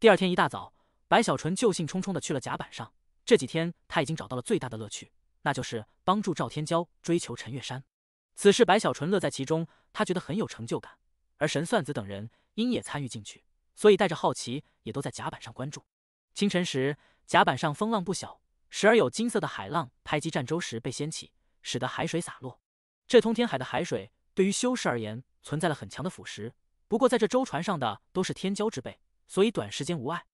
第二天一大早，白小纯就兴冲冲地去了甲板上。这几天他已经找到了最大的乐趣，那就是帮助赵天骄追求陈月山。此事白小纯乐在其中，他觉得很有成就感。而神算子等人因也参与进去，所以带着好奇也都在甲板上关注。清晨时，甲板上风浪不小，时而有金色的海浪拍击战舟时被掀起，使得海水洒落。这通天海的海水对于修士而言存在了很强的腐蚀，不过在这舟船上的都是天骄之辈，所以短时间无碍。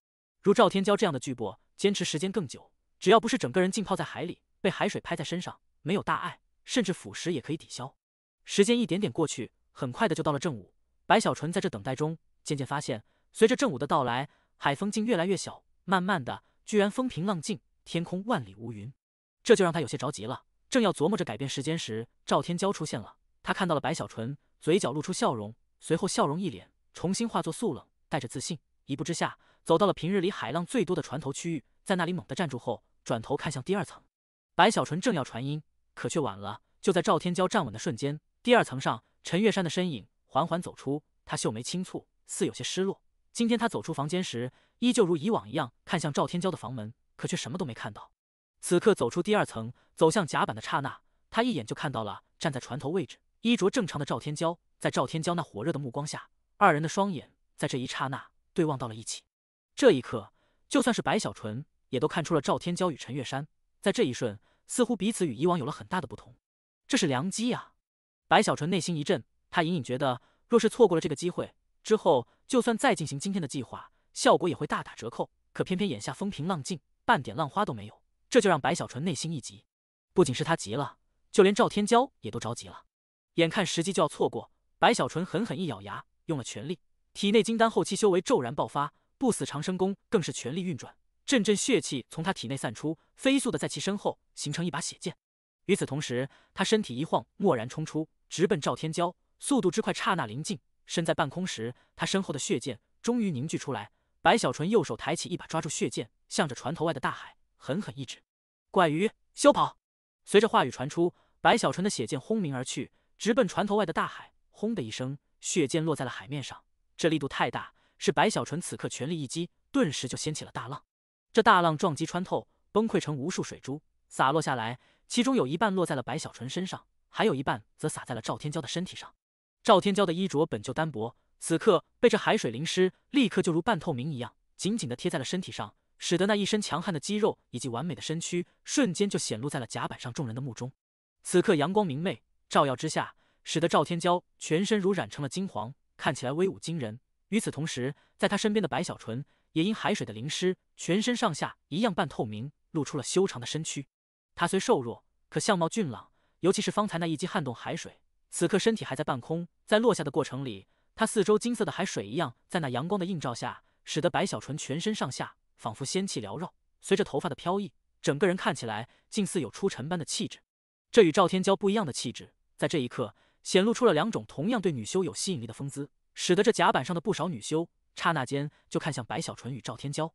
如赵天骄这样的巨擘，坚持时间更久，只要不是整个人浸泡在海里，被海水拍在身上，没有大碍，甚至腐蚀也可以抵消。时间一点点过去，很快的就到了正午。白小纯在这等待中，渐渐发现，随着正午的到来，海风竟越来越小，慢慢的，居然风平浪静，天空万里无云。这就让他有些着急了。正要琢磨着改变时间时，赵天骄出现了。他看到了白小纯，嘴角露出笑容，随后笑容一敛，重新化作肃冷，带着自信，一步之下走到了平日里海浪最多的船头区域，在那里猛地站住后，转头看向第二层。白小纯正要传音，可却晚了。就在赵天骄站稳的瞬间，第二层上，陈月山的身影缓缓走出，他秀眉轻蹙，似有些失落。今天他走出房间时，依旧如以往一样看向赵天骄的房门，可却什么都没看到。此刻走出第二层，走向甲板的刹那，他一眼就看到了站在船头位置、衣着正常的赵天骄。在赵天骄那火热的目光下，二人的双眼在这一刹那对望到了一起。这一刻，就算是白小纯也都看出了赵天骄与陈月山在这一瞬，似乎彼此与以往有了很大的不同。这是良机啊！白小纯内心一震，他隐隐觉得，若是错过了这个机会，之后就算再进行今天的计划，效果也会大打折扣。可偏偏眼下风平浪静，半点浪花都没有，这就让白小纯内心一急。不仅是他急了，就连赵天骄也都着急了。眼看时机就要错过，白小纯狠狠一咬牙，用了全力，体内金丹后期修为骤然爆发，不死长生功更是全力运转，阵阵血气从他体内散出，飞速的在其身后形成一把血剑。与此同时，他身体一晃，蓦然冲出，直奔赵天骄，速度之快，刹那临近。身在半空时，他身后的血剑终于凝聚出来。白小纯右手抬起一把，抓住血剑，向着船头外的大海狠狠一指：“怪鱼，休跑！”随着话语传出，白小纯的血剑轰鸣而去，直奔船头外的大海。轰的一声，血剑落在了海面上，这力度太大，是白小纯此刻全力一击，顿时就掀起了大浪。这大浪撞击穿透，崩溃成无数水珠，洒落下来，其中有一半落在了白小纯身上，还有一半则洒在了赵天骄的身体上。赵天骄的衣着本就单薄，此刻被这海水淋湿，立刻就如半透明一样，紧紧地贴在了身体上，使得那一身强悍的肌肉以及完美的身躯瞬间就显露在了甲板上众人的目中。此刻阳光明媚，照耀之下，使得赵天骄全身如染成了金黄，看起来威武惊人。与此同时，在他身边的白小纯也因海水的淋湿，全身上下一样半透明，露出了修长的身躯。他虽瘦弱，可相貌俊朗，尤其是方才那一击撼动海水，此刻身体还在半空，在落下的过程里，他四周金色的海水一样，在那阳光的映照下，使得白小纯全身上下仿佛仙气缭绕，随着头发的飘逸，整个人看起来竟似有出尘般的气质。这与赵天骄不一样的气质，在这一刻显露出了两种同样对女修有吸引力的风姿，使得这甲板上的不少女修刹那间就看向白小纯与赵天骄。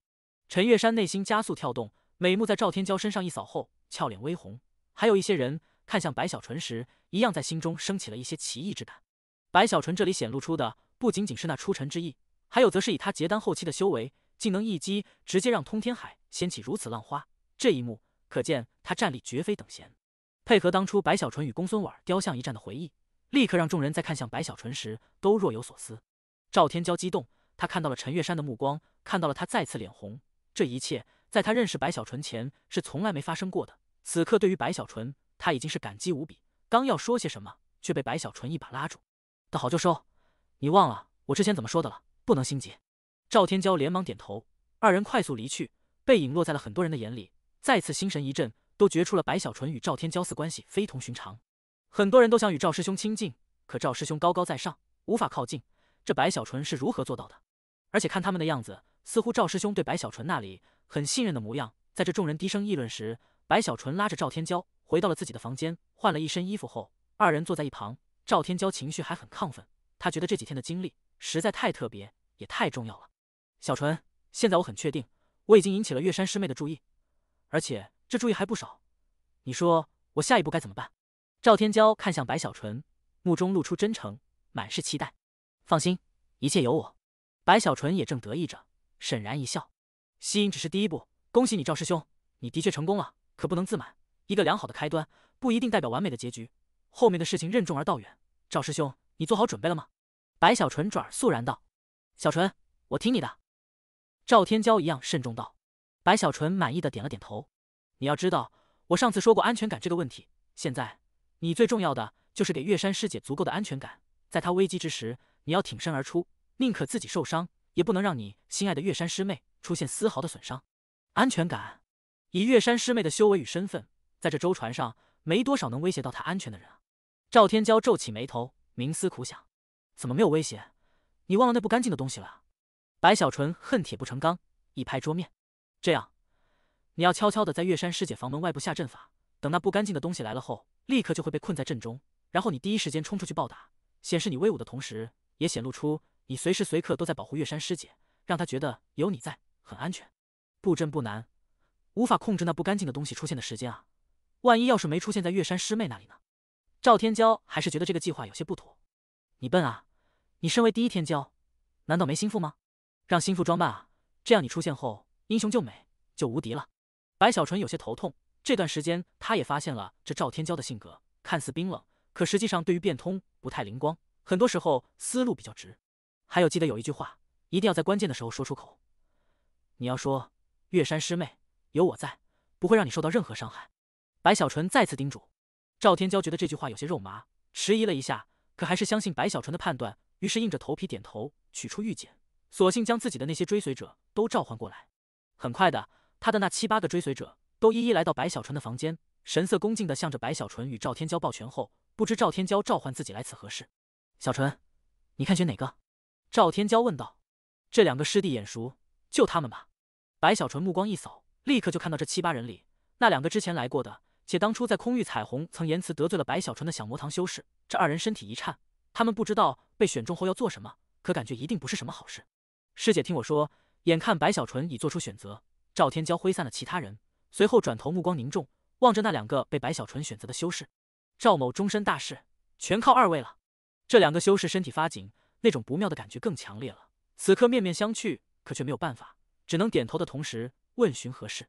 陈月山内心加速跳动，美目在赵天骄身上一扫后，俏脸微红。还有一些人看向白小纯时，一样在心中升起了一些奇异之感。白小纯这里显露出的不仅仅是那出尘之意，还有则是以他结丹后期的修为，竟能一击直接让通天海掀起如此浪花。这一幕可见他战力绝非等闲。配合当初白小纯与公孙婉雕像一战的回忆，立刻让众人在看向白小纯时都若有所思。赵天骄激动，他看到了陈月山的目光，看到了他再次脸红。这一切在他认识白小纯前是从来没发生过的。此刻对于白小纯，他已经是感激无比，刚要说些什么，却被白小纯一把拉住。道好就收，你忘了我之前怎么说的了，不能心急。赵天骄连忙点头，二人快速离去，背影落在了很多人的眼里，再次心神一震，都觉出了白小纯与赵天骄似关系非同寻常。很多人都想与赵师兄亲近，可赵师兄高高在上，无法靠近，这白小纯是如何做到的？而且看他们的样子，似乎赵师兄对白小纯那里很信任的模样。在这众人低声议论时，白小纯拉着赵天骄回到了自己的房间，换了一身衣服后，二人坐在一旁。赵天骄情绪还很亢奋，他觉得这几天的经历实在太特别，也太重要了。小纯，现在我很确定，我已经引起了月山师妹的注意，而且这注意还不少。你说我下一步该怎么办？赵天骄看向白小纯，目中露出真诚，满是期待。放心，一切有我。白小纯也正得意着，沈然一笑：“吸引只是第一步，恭喜你赵师兄，你的确成功了，可不能自满。一个良好的开端，不一定代表完美的结局，后面的事情任重而道远。赵师兄，你做好准备了吗？”白小纯转而肃然道：“小纯，我听你的。”赵天骄一样慎重道。白小纯满意的点了点头：“你要知道，我上次说过安全感这个问题，现在你最重要的就是给月山师姐足够的安全感，在她危机之时，你要挺身而出，宁可自己受伤，也不能让你心爱的月山师妹出现丝毫的损伤。安全感？以月山师妹的修为与身份，在这舟船上没多少能威胁到她安全的人啊。”赵天骄皱起眉头，冥思苦想：怎么没有威胁？你忘了那不干净的东西了啊？白小纯恨铁不成钢，一拍桌面：“这样，你要悄悄的在月山师姐房门外布下阵法，等那不干净的东西来了后，立刻就会被困在阵中，然后你第一时间冲出去暴打，显示你威武的同时，也显露出你随时随刻都在保护月山师姐，让她觉得有你在，很安全。布阵不难，无法控制那不干净的东西出现的时间啊。万一要是没出现在月山师妹那里呢？”赵天骄还是觉得这个计划有些不妥。你笨啊，你身为第一天骄，难道没心腹吗？让心腹装扮啊，这样你出现后，英雄救美就无敌了。白小纯有些头痛，这段时间他也发现了这赵天骄的性格，看似冰冷，可实际上对于变通不太灵光，很多时候思路比较直。还有记得有一句话，一定要在关键的时候说出口。你要说，月山师妹，有我在，不会让你受到任何伤害。白小纯再次叮嘱。赵天骄觉得这句话有些肉麻，迟疑了一下，可还是相信白小纯的判断，于是硬着头皮点头，取出玉简，索性将自己的那些追随者都召唤过来。很快的，他的那7、8个追随者都一一来到白小纯的房间，神色恭敬地向着白小纯与赵天骄抱拳后，不知赵天骄召唤自己来此何事？小纯，你看选哪个？赵天骄问道。这2个师弟眼熟，就他们吧。白小纯目光一扫，立刻就看到这7、8人里，那2个之前来过的，且当初在空域彩虹曾言辞得罪了白小纯的小魔堂修士，这2人身体一颤，他们不知道被选中后要做什么，可感觉一定不是什么好事。师姐听我说，眼看白小纯已做出选择，赵天骄挥散了其他人，随后转头目光凝重，望着那2个被白小纯选择的修士。赵某终身大事，全靠2位了。这2个修士身体发紧，那种不妙的感觉更强烈了。此刻面面相觑，可却没有办法，只能点头的同时问询何事。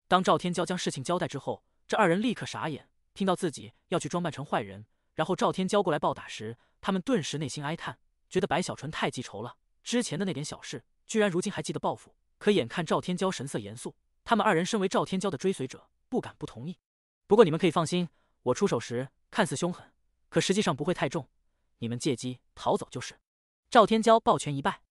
当赵天骄将事情交代之后，这2人立刻傻眼，听到自己要去装扮成坏人，然后赵天骄过来暴打时，他们顿时内心哀叹，觉得白小纯太记仇了，之前的那点小事，居然如今还记得报复。可眼看赵天骄神色严肃，他们2人身为赵天骄的追随者，不敢不同意。不过你们可以放心，我出手时看似凶狠，可实际上不会太重，你们借机逃走就是。赵天骄抱拳一拜。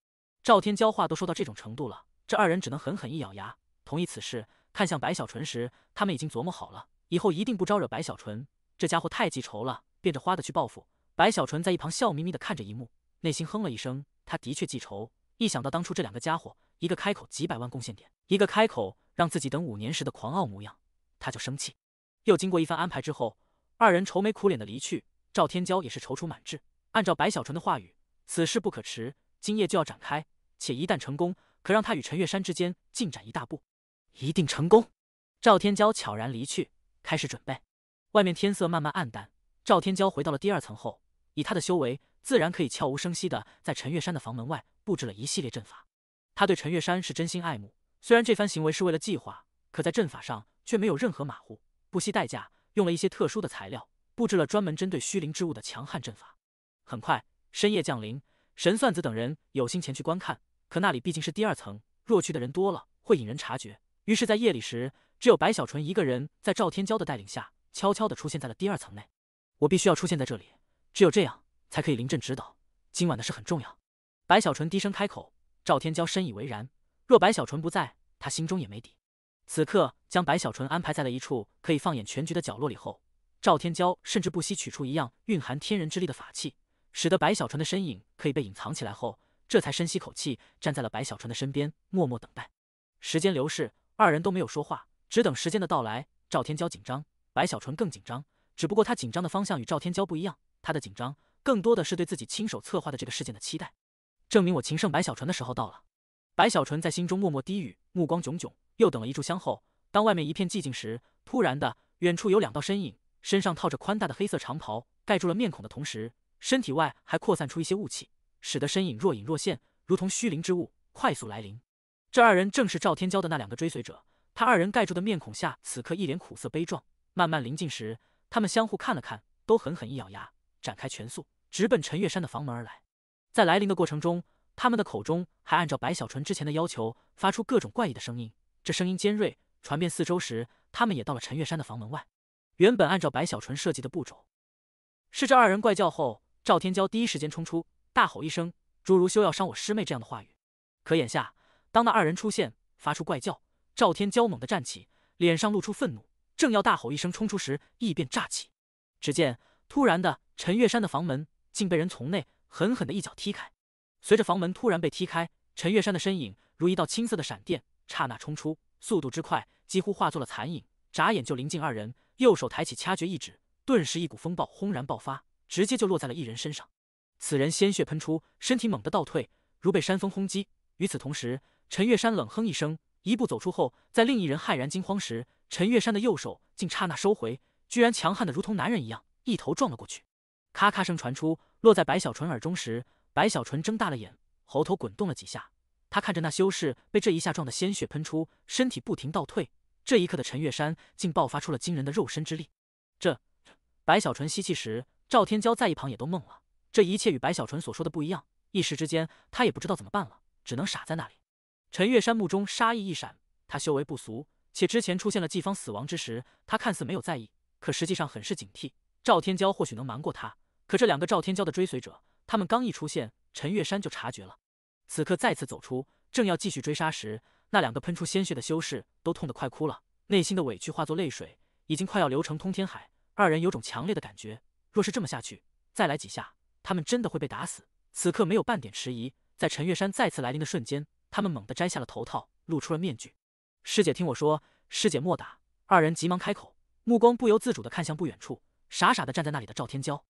赵天骄话都说到这种程度了，这2人只能狠狠一咬牙，同意此事。看向白小纯时，他们已经琢磨好了，以后一定不招惹白小纯，这家伙太记仇了，变着花的去报复。白小纯在一旁笑眯眯的看着一幕，内心哼了一声，他的确记仇，一想到当初这2个家伙，一个开口几百万贡献点，一个开口让自己等5年时的狂傲模样，他就生气。又经过一番安排之后，2人愁眉苦脸的离去，赵天骄也是踌躇满志。按照白小纯的话语，此事不可迟，今夜就要展开，且一旦成功，可让他与陈月山之间进展一大步。一定成功。赵天骄悄然离去，开始准备。外面天色慢慢暗淡，赵天骄回到了第2层后，以他的修为，自然可以悄无声息的在陈月山的房门外布置了一系列阵法。他对陈月山是真心爱慕，虽然这番行为是为了计划，可在阵法上却没有任何马虎，不惜代价用了一些特殊的材料，布置了专门针对虚灵之物的强悍阵法。很快，深夜降临，神算子等人有心前去观看，可那里毕竟是第2层，若去的人多了，会引人察觉。于是，在夜里时，只有白小纯一个人在赵天骄的带领下，悄悄地出现在了第2层内。我必须要出现在这里，只有这样才可以临阵指导。今晚的事很重要。白小纯低声开口，赵天骄深以为然。若白小纯不在，他心中也没底。此刻将白小纯安排在了一处可以放眼全局的角落里后，赵天骄甚至不惜取出一样蕴含天人之力的法器，使得白小纯的身影可以被隐藏起来后，这才深吸口气，站在了白小纯的身边，默默等待。时间流逝，2人都没有说话，只等时间的到来。赵天骄紧张，白小纯更紧张，只不过他紧张的方向与赵天骄不一样，他的紧张更多的是对自己亲手策划的这个事件的期待。证明我情圣白小纯的时候到了。白小纯在心中默默低语，目光炯炯。又等了一炷香后，当外面一片寂静时，突然的，远处有2道身影，身上套着宽大的黑色长袍，盖住了面孔的同时，身体外还扩散出一些雾气，使得身影若隐若现，如同虚灵之物，快速来临。这二人正是赵天骄的那两个追随者。他二人盖住的面孔下，此刻一脸苦涩悲壮。慢慢临近时，他们相互看了看，都狠狠一咬牙，展开全速，直奔陈月山的房门而来。在来临的过程中，他们的口中还按照白小纯之前的要求，发出各种怪异的声音。这声音尖锐，传遍四周时，他们也到了陈月山的房门外。原本按照白小纯设计的步骤，是这二人怪叫后，赵天骄第一时间冲出，大吼一声，诸如休要伤我师妹这样的话语。可眼下，当那二人出现，发出怪叫，赵天骄猛地站起，脸上露出愤怒，正要大吼一声冲出时，意便乍起。只见突然的，陈月山的房门竟被人从内狠狠的一脚踢开。随着房门突然被踢开，陈月山的身影如一道青色的闪电，刹那冲出，速度之快，几乎化作了残影，眨眼就临近二人。右手抬起掐诀一指，顿时一股风暴轰然爆发，直接就落在了一人身上。此人鲜血喷出，身体猛地倒退，如被山风轰击。与此同时，陈月山冷哼一声，一步走出后，在另一人骇然惊慌时，陈月山的右手竟刹那收回，居然强悍的如同男人一样，一头撞了过去。咔咔声传出，落在白小纯耳中时，白小纯睁大了眼，喉头滚动了几下。他看着那修士被这一下撞得鲜血喷出，身体不停倒退。这一刻的陈月山竟爆发出了惊人的肉身之力。白小纯吸气时，赵天骄在一旁也都懵了。这一切与白小纯所说的不一样，一时之间他也不知道怎么办了，只能傻在那里。陈月山目中杀意一闪，他修为不俗，且之前出现了季芳死亡之时，他看似没有在意，可实际上很是警惕。赵天骄或许能瞒过他，可这两个赵天骄的追随者，他们刚一出现，陈月山就察觉了。此刻再次走出，正要继续追杀时，那两个喷出鲜血的修士都痛得快哭了，内心的委屈化作泪水，已经快要流成通天海。二人有种强烈的感觉，若是这么下去，再来几下，他们真的会被打死。此刻没有半点迟疑，在陈月山再次来临的瞬间，他们猛地摘下了头套，露出了面具。师姐听我说，师姐莫打。二人急忙开口，目光不由自主地看向不远处，傻傻地站在那里的赵天骄。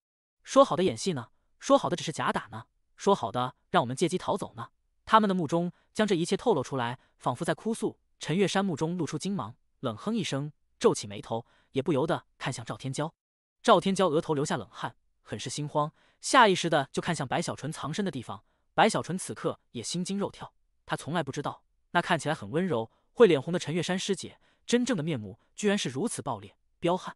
说好的演戏呢？说好的只是假打呢？说好的让我们借机逃走呢？他们的目中将这一切透露出来，仿佛在哭诉。陈月山目中露出惊芒，冷哼一声，皱起眉头，也不由得看向赵天骄。赵天骄额头流下冷汗，很是心慌，下意识的就看向白小纯藏身的地方。白小纯此刻也心惊肉跳，他从来不知道，那看起来很温柔、会脸红的陈月山师姐，真正的面目居然是如此暴烈、彪悍。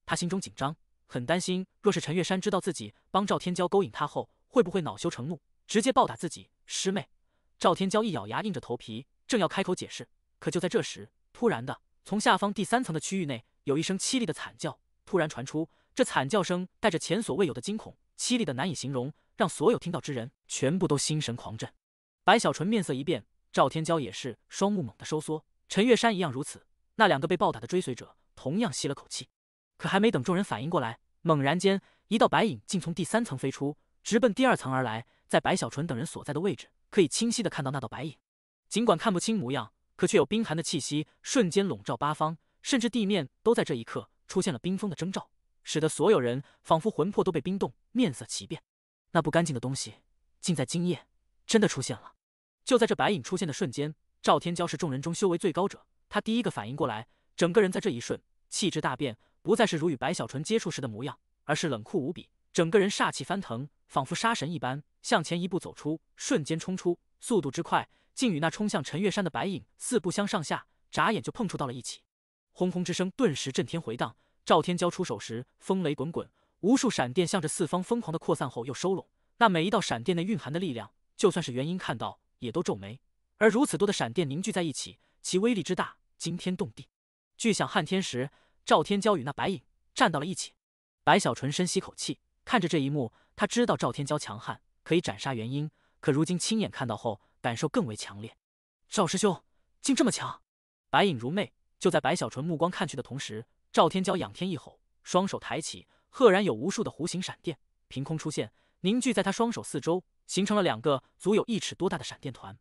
他心中紧张，很担心，若是陈月山知道自己帮赵天骄勾引他后，会不会恼羞成怒，直接暴打自己师妹。赵天骄一咬牙，硬着头皮，正要开口解释，可就在这时，突然的，从下方第3层的区域内，有一声凄厉的惨叫突然传出。这惨叫声带着前所未有的惊恐，凄厉的难以形容，让所有听到之人全部都心神狂震。白小纯面色一变，赵天骄也是双目猛地收缩，陈月山一样如此。那两个被暴打的追随者同样吸了口气，可还没等众人反应过来，猛然间一道白影竟从第3层飞出，直奔第2层而来。在白小纯等人所在的位置，可以清晰地看到那道白影，尽管看不清模样，可却有冰寒的气息瞬间笼罩八方，甚至地面都在这一刻出现了冰封的征兆，使得所有人仿佛魂魄都被冰冻，面色奇变。那不干净的东西竟在今夜真的出现了。就在这白影出现的瞬间，赵天骄是众人中修为最高者，他第一个反应过来，整个人在这一瞬气质大变，不再是如与白小纯接触时的模样，而是冷酷无比，整个人煞气翻腾，仿佛杀神一般，向前一步走出，瞬间冲出，速度之快，竟与那冲向陈月山的白影4步相上下，眨眼就碰触到了一起。轰轰之声顿时震天回荡。赵天骄出手时，风雷滚滚，无数闪电向着四方疯狂的扩散后又收拢。那每一道闪电内蕴含的力量，就算是元婴看到也都皱眉。而如此多的闪电凝聚在一起，其威力之大，惊天动地。巨响撼天时，赵天骄与那白影站到了一起。白小纯深吸口气，看着这一幕，他知道赵天骄强悍，可以斩杀元婴，可如今亲眼看到后，感受更为强烈。赵师兄竟这么强！白影如魅，就在白小纯目光看去的同时，赵天骄仰天一吼，双手抬起，赫然有无数的弧形闪电凭空出现，凝聚在他双手四周，形成了2个足有1尺多大的闪电团。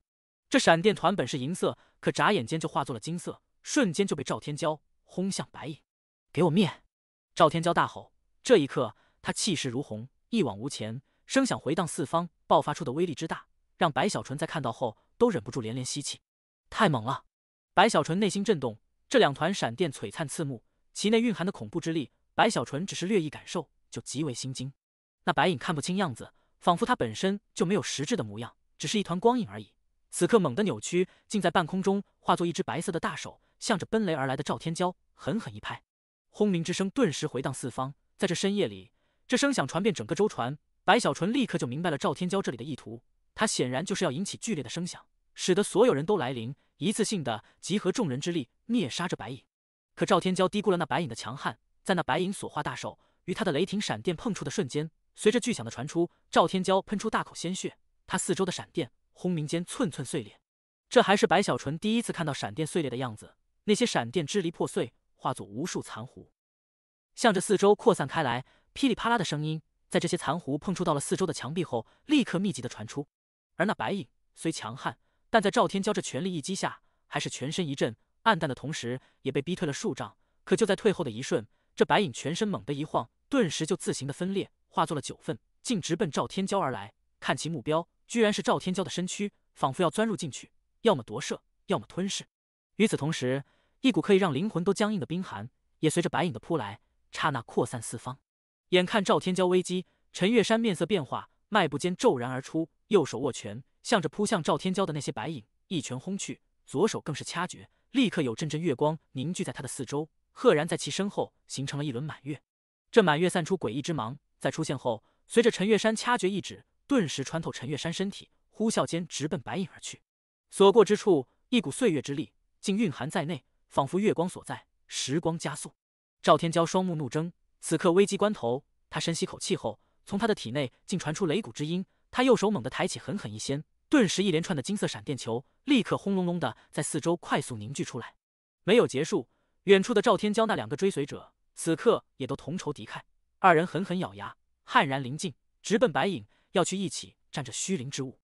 这闪电团本是银色，可眨眼间就化作了金色，瞬间就被赵天骄轰向白影。给我灭！赵天骄大吼，这一刻他气势如虹，一往无前，声响回荡四方，爆发出的威力之大，让白小纯在看到后都忍不住连连吸气。太猛了！白小纯内心震动，这2团闪电璀璨刺目，其内蕴含的恐怖之力，白小纯只是略一感受就极为心惊。那白影看不清样子，仿佛他本身就没有实质的模样，只是一团光影而已。此刻猛地扭曲，竟在半空中化作一只白色的大手，向着奔雷而来的赵天骄狠狠一拍。轰鸣之声顿时回荡四方，在这深夜里，这声响传遍整个舟船。白小纯立刻就明白了赵天骄这里的意图，他显然就是要引起剧烈的声响，使得所有人都来临，一次性的集合众人之力灭杀这白影。可赵天骄低估了那白影的强悍，在那白影所化大手与他的雷霆闪电碰触的瞬间，随着巨响的传出，赵天骄喷出大口鲜血，他四周的闪电轰鸣间寸寸碎裂。这还是白小纯第一次看到闪电碎裂的样子，那些闪电支离破碎，化作无数残糊，向着四周扩散开来。噼里啪啦的声音在这些残糊碰触到了四周的墙壁后，立刻密集的传出。而那白影虽强悍，但在赵天骄这全力一击下，还是全身一震，暗淡的同时也被逼退了数丈。可就在退后的一瞬，这白影全身猛地一晃，顿时就自行的分裂，化作了9份，竟直奔赵天骄而来。看其目标，居然是赵天骄的身躯，仿佛要钻入进去，要么夺舍，要么吞噬。与此同时，一股可以让灵魂都僵硬的冰寒也随着白影的扑来，刹那扩散四方。眼看赵天骄危机，陈月山面色变化，迈步间骤然而出，右手握拳，向着扑向赵天骄的那些白影一拳轰去，左手更是掐诀，立刻有阵阵月光凝聚在他的四周，赫然在其身后形成了一轮满月。这满月散出诡异之芒，在出现后，随着陈月山掐诀一指，顿时穿透陈月山身体，呼啸间直奔白影而去。所过之处，一股岁月之力竟蕴含在内，仿佛月光所在，时光加速。赵天骄双目怒睁，此刻危机关头，他深吸口气后，从他的体内竟传出擂鼓之音。他右手猛地抬起，狠狠一掀，顿时一连串的金色闪电球立刻轰隆隆的在四周快速凝聚出来。没有结束，远处的赵天骄那2个追随者此刻也都同仇敌忾，二人狠狠咬牙，悍然临近，直奔白影，要去一起战这虚灵之物。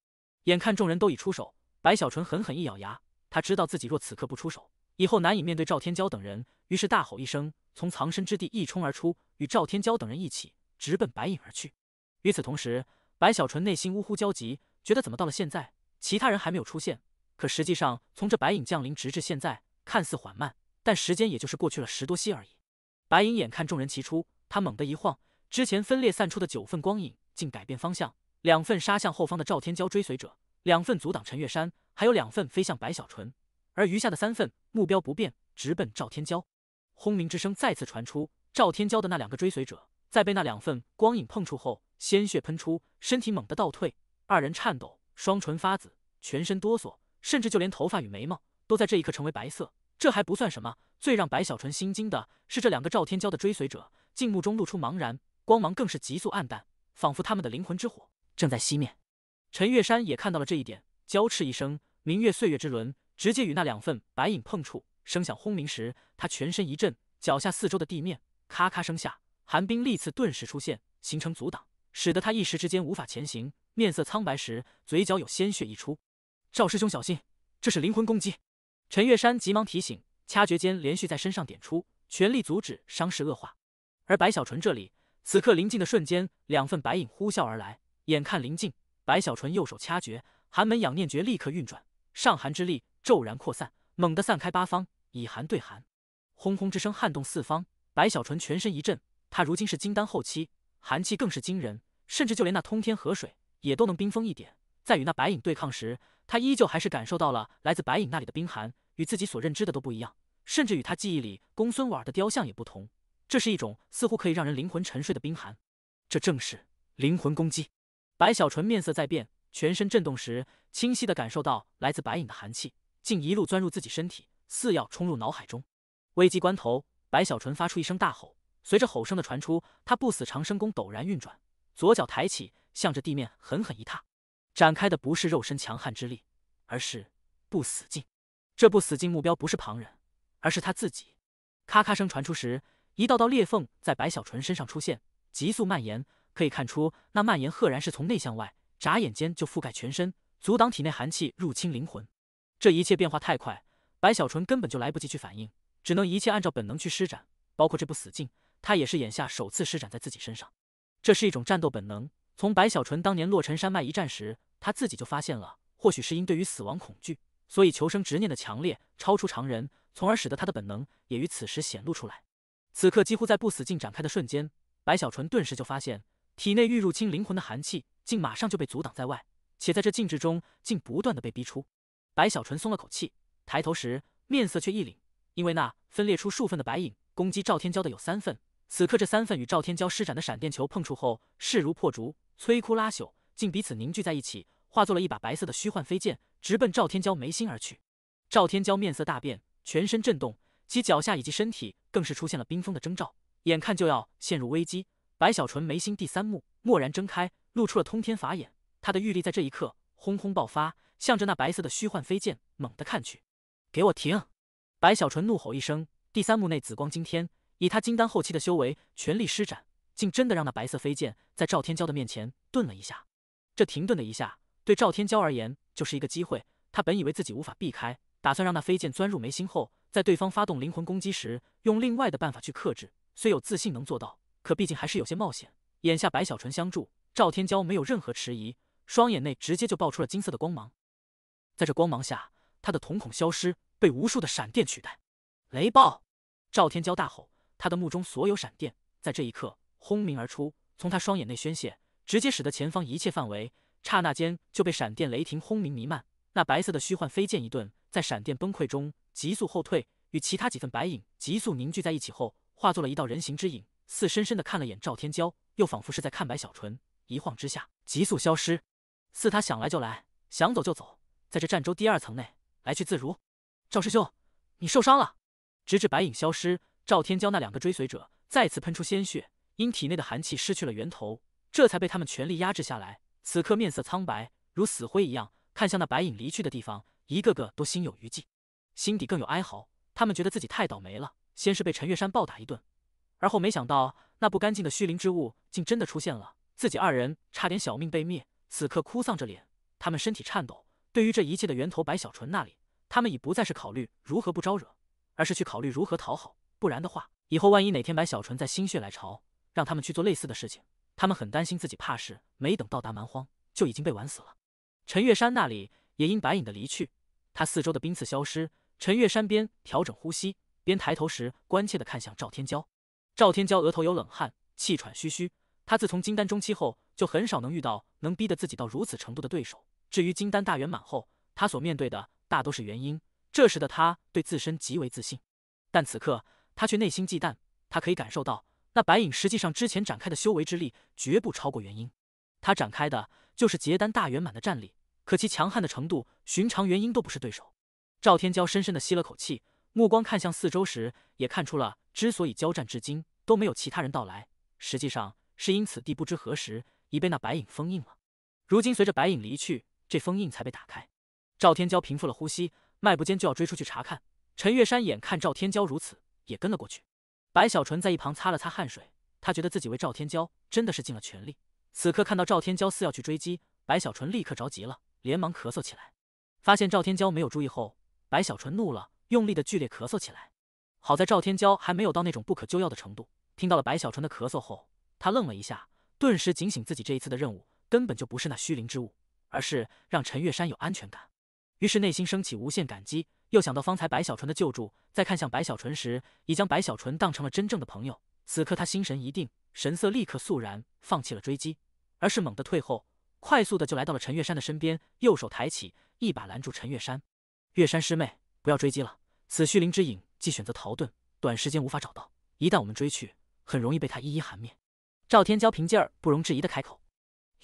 眼看众人都已出手，白小纯狠狠一咬牙，他知道自己若此刻不出手，以后难以面对赵天骄等人，于是大吼一声，从藏身之地一冲而出，与赵天骄等人一起直奔白影而去。与此同时，白小纯内心呜呼焦急，觉得怎么到了现在，其他人还没有出现？可实际上，从这白影降临直至现在，看似缓慢，但时间也就是过去了10多息而已。白影眼看众人齐出，他猛地一晃，之前分裂散出的9份光影竟改变方向，2份杀向后方的赵天骄追随者，2份阻挡陈月山，还有2份飞向白小纯，而余下的3份目标不变，直奔赵天骄。轰鸣之声再次传出，赵天骄的那2个追随者在被那2份光影碰触后，鲜血喷出，身体猛地倒退，二人颤抖，双唇发紫，全身哆嗦，甚至就连头发与眉毛都在这一刻成为白色。这还不算什么，最让白小纯心惊的是，这2个赵天骄的追随者镜目中露出茫然，光芒更是急速暗淡，仿佛他们的灵魂之火正在熄灭。陈月山也看到了这一点，娇斥一声，明月岁月之轮直接与那2份白影碰触，声响轰鸣时，他全身一震，脚下四周的地面咔咔声下，寒冰利刺顿时出现，形成阻挡，使得他一时之间无法前行，面色苍白时，嘴角有鲜血溢出。赵师兄小心，这是灵魂攻击！陈月山急忙提醒，掐诀间连续在身上点出，全力阻止伤势恶化。而白小纯这里，此刻临近的瞬间，2份白影呼啸而来，眼看临近，白小纯右手掐诀，寒门养念诀立刻运转，上寒之力骤然扩散，猛地散开8方，以寒对寒，轰轰之声撼动四方。白小纯全身一震，他如今是金丹后期，寒气更是惊人，甚至就连那通天河水也都能冰封一点。在与那白影对抗时，他依旧还是感受到了来自白影那里的冰寒，与自己所认知的都不一样，甚至与他记忆里公孙婉儿的雕像也不同。这是一种似乎可以让人灵魂沉睡的冰寒，这正是灵魂攻击。白小纯面色在变，全身震动时，清晰地感受到来自白影的寒气，竟一路钻入自己身体，似要冲入脑海中。危机关头，白小纯发出一声大吼，随着吼声的传出，他不死长生功陡然运转，左脚抬起，向着地面狠狠一踏，展开的不是肉身强悍之力，而是不死境。这不死境目标不是旁人，而是他自己。咔咔声传出时，一道道裂缝在白小纯身上出现，急速蔓延，可以看出那蔓延赫然是从内向外，眨眼间就覆盖全身，阻挡体内寒气入侵灵魂。这一切变化太快，白小纯根本就来不及去反应，只能一切按照本能去施展，包括这部死境，他也是眼下首次施展在自己身上。这是一种战斗本能，从白小纯当年洛尘山脉一战时，他自己就发现了，或许是因对于死亡恐惧，所以求生执念的强烈超出常人，从而使得他的本能也于此时显露出来。此刻几乎在不死境展开的瞬间，白小纯顿时就发现体内欲入侵灵魂的寒气竟马上就被阻挡在外，且在这静止中竟不断的被逼出，白小纯松了口气，抬头时面色却一凛，因为那分裂出数份的白影攻击赵天骄的有3份，此刻这3份与赵天骄施展的闪电球碰触后，势如破竹，摧枯拉朽，竟彼此凝聚在一起，化作了一把白色的虚幻飞剑，直奔赵天骄眉心而去。赵天骄面色大变，全身震动，其脚下以及身体更是出现了冰封的征兆，眼看就要陷入危机。白小纯眉心第3目蓦然睁开，露出了通天法眼，他的玉力在这一刻轰轰爆发，向着那白色的虚幻飞剑猛地看去。给我停！白小纯怒吼一声，第3目内紫光惊天，以他金丹后期的修为全力施展，竟真的让那白色飞剑在赵天骄的面前顿了一下。这停顿的一下对赵天骄而言就是一个机会，他本以为自己无法避开，打算让那飞剑钻入眉心后，在对方发动灵魂攻击时用另外的办法去克制，虽有自信能做到，可毕竟还是有些冒险。眼下白小纯相助，赵天骄没有任何迟疑，双眼内直接就爆出了金色的光芒。在这光芒下，他的瞳孔消失，被无数的闪电取代。雷暴！赵天骄大吼，他的目中所有闪电在这一刻轰鸣而出，从他双眼内宣泄，直接使得前方一切范围刹那间就被闪电雷霆轰鸣弥漫。那白色的虚幻飞剑一顿，在闪电崩溃中急速后退，与其他几份白影急速凝聚在一起后，化作了一道人形之影，似深深的看了眼赵天骄，又仿佛是在看白小纯，一晃之下急速消失，似他想来就来，想走就走，在这战州第2层内来去自如。赵师兄，你受伤了！直至白影消失，赵天骄那2个追随者再次喷出鲜血，因体内的寒气失去了源头，这才被他们全力压制下来。此刻面色苍白，如死灰一样，看向那白影离去的地方，一个个都心有余悸，心底更有哀嚎。他们觉得自己太倒霉了，先是被陈月山暴打一顿，而后没想到那不干净的虚灵之物竟真的出现了，自己2人差点小命被灭。此刻哭丧着脸，他们身体颤抖。对于这一切的源头白小纯那里，他们已不再是考虑如何不招惹，而是去考虑如何讨好。不然的话，以后万一哪天白小纯在心血来潮，让他们去做类似的事情，他们很担心自己怕是没等到达蛮荒，就已经被玩死了。陈月山那里也因白影的离去，他四周的冰刺消失。陈月山边调整呼吸，边抬头时关切地看向赵天骄。赵天骄额头有冷汗，气喘吁吁。他自从金丹中期后，就很少能遇到能逼得自己到如此程度的对手。至于金丹大圆满后，他所面对的大都是元婴。这时的他对自身极为自信，但此刻他却内心忌惮。他可以感受到，那白影实际上之前展开的修为之力绝不超过元婴，他展开的就是结丹大圆满的战力，可其强悍的程度，寻常元婴都不是对手。赵天骄深深地吸了口气，目光看向四周时，也看出了之所以交战至今都没有其他人到来，实际上是因此地不知何时已被那白影封印了。如今随着白影离去，这封印才被打开。赵天骄平复了呼吸，迈步间就要追出去查看。陈月山眼看赵天骄如此，也跟了过去。白小纯在一旁擦了擦汗水，他觉得自己为赵天骄真的是尽了全力。此刻看到赵天骄似要去追击，白小纯立刻着急了，连忙咳嗽起来。发现赵天骄没有注意后，白小纯怒了，用力的剧烈咳嗽起来。好在赵天骄还没有到那种不可救药的程度，听到了白小纯的咳嗽后，他愣了一下，顿时警醒自己这一次的任务根本就不是那虚灵之物，而是让陈月山有安全感。于是内心升起无限感激，又想到方才白小纯的救助，在看向白小纯时，已将白小纯当成了真正的朋友。此刻他心神一定，神色立刻肃然，放弃了追击，而是猛地退后，快速的就来到了陈月山的身边，右手抬起，一把拦住陈月山。月山师妹，不要追击了，此虚灵之影既选择逃遁，短时间无法找到，一旦我们追去，很容易被他一一寒灭。赵天骄凭劲儿不容置疑的开口：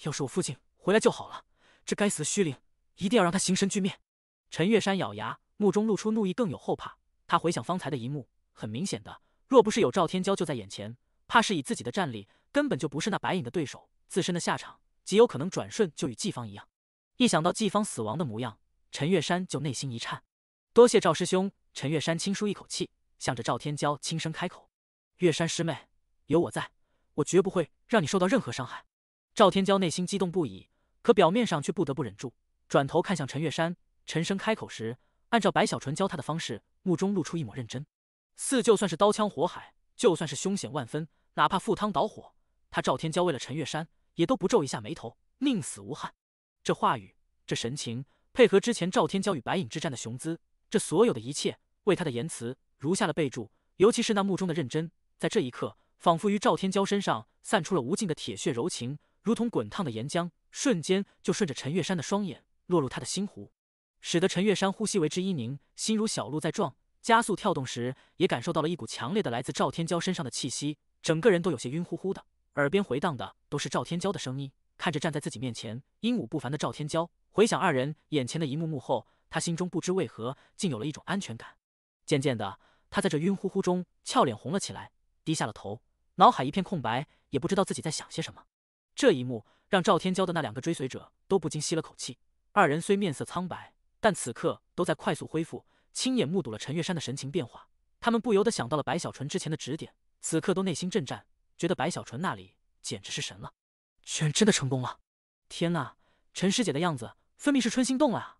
要是我父亲回来就好了，这该死的虚灵一定要让他形神俱灭。陈月山咬牙，目中露出怒意，更有后怕。他回想方才的一幕，很明显的，若不是有赵天骄就在眼前，怕是以自己的战力根本就不是那白影的对手，自身的下场极有可能转瞬就与季方一样。一想到季方死亡的模样，陈月山就内心一颤。多谢赵师兄。陈月山轻舒一口气，向着赵天骄轻声开口：月山师妹，有我在，我绝不会让你受到任何伤害。赵天骄内心激动不已，可表面上却不得不忍住，转头看向陈月山，沉声开口时，按照白小纯教他的方式，目中露出一抹认真。似就算是刀枪火海，就算是凶险万分，哪怕赴汤蹈火，他赵天骄为了陈月山，也都不皱一下眉头，宁死无憾。这话语，这神情，配合之前赵天骄与白影之战的雄姿，这所有的一切，为他的言辞如下了备注。尤其是那目中的认真，在这一刻，仿佛于赵天骄身上散出了无尽的铁血柔情，如同滚烫的岩浆，瞬间就顺着陈月山的双眼落入他的心湖。使得陈月山呼吸为之一凝，心如小鹿在撞，加速跳动时也感受到了一股强烈的来自赵天骄身上的气息，整个人都有些晕乎乎的，耳边回荡的都是赵天骄的声音。看着站在自己面前英武不凡的赵天骄，回想二人眼前的一幕幕后，他心中不知为何竟有了一种安全感。渐渐的，他在这晕乎乎中俏脸红了起来，低下了头，脑海一片空白，也不知道自己在想些什么。这一幕让赵天骄的那两个追随者都不禁吸了口气，二人虽面色苍白，但此刻都在快速恢复，亲眼目睹了陈月山的神情变化。他们不由得想到了白小纯之前的指点，此刻都内心震颤，觉得白小纯那里简直是神了，居然真的成功了！天哪，陈师姐的样子分明是春心动了啊！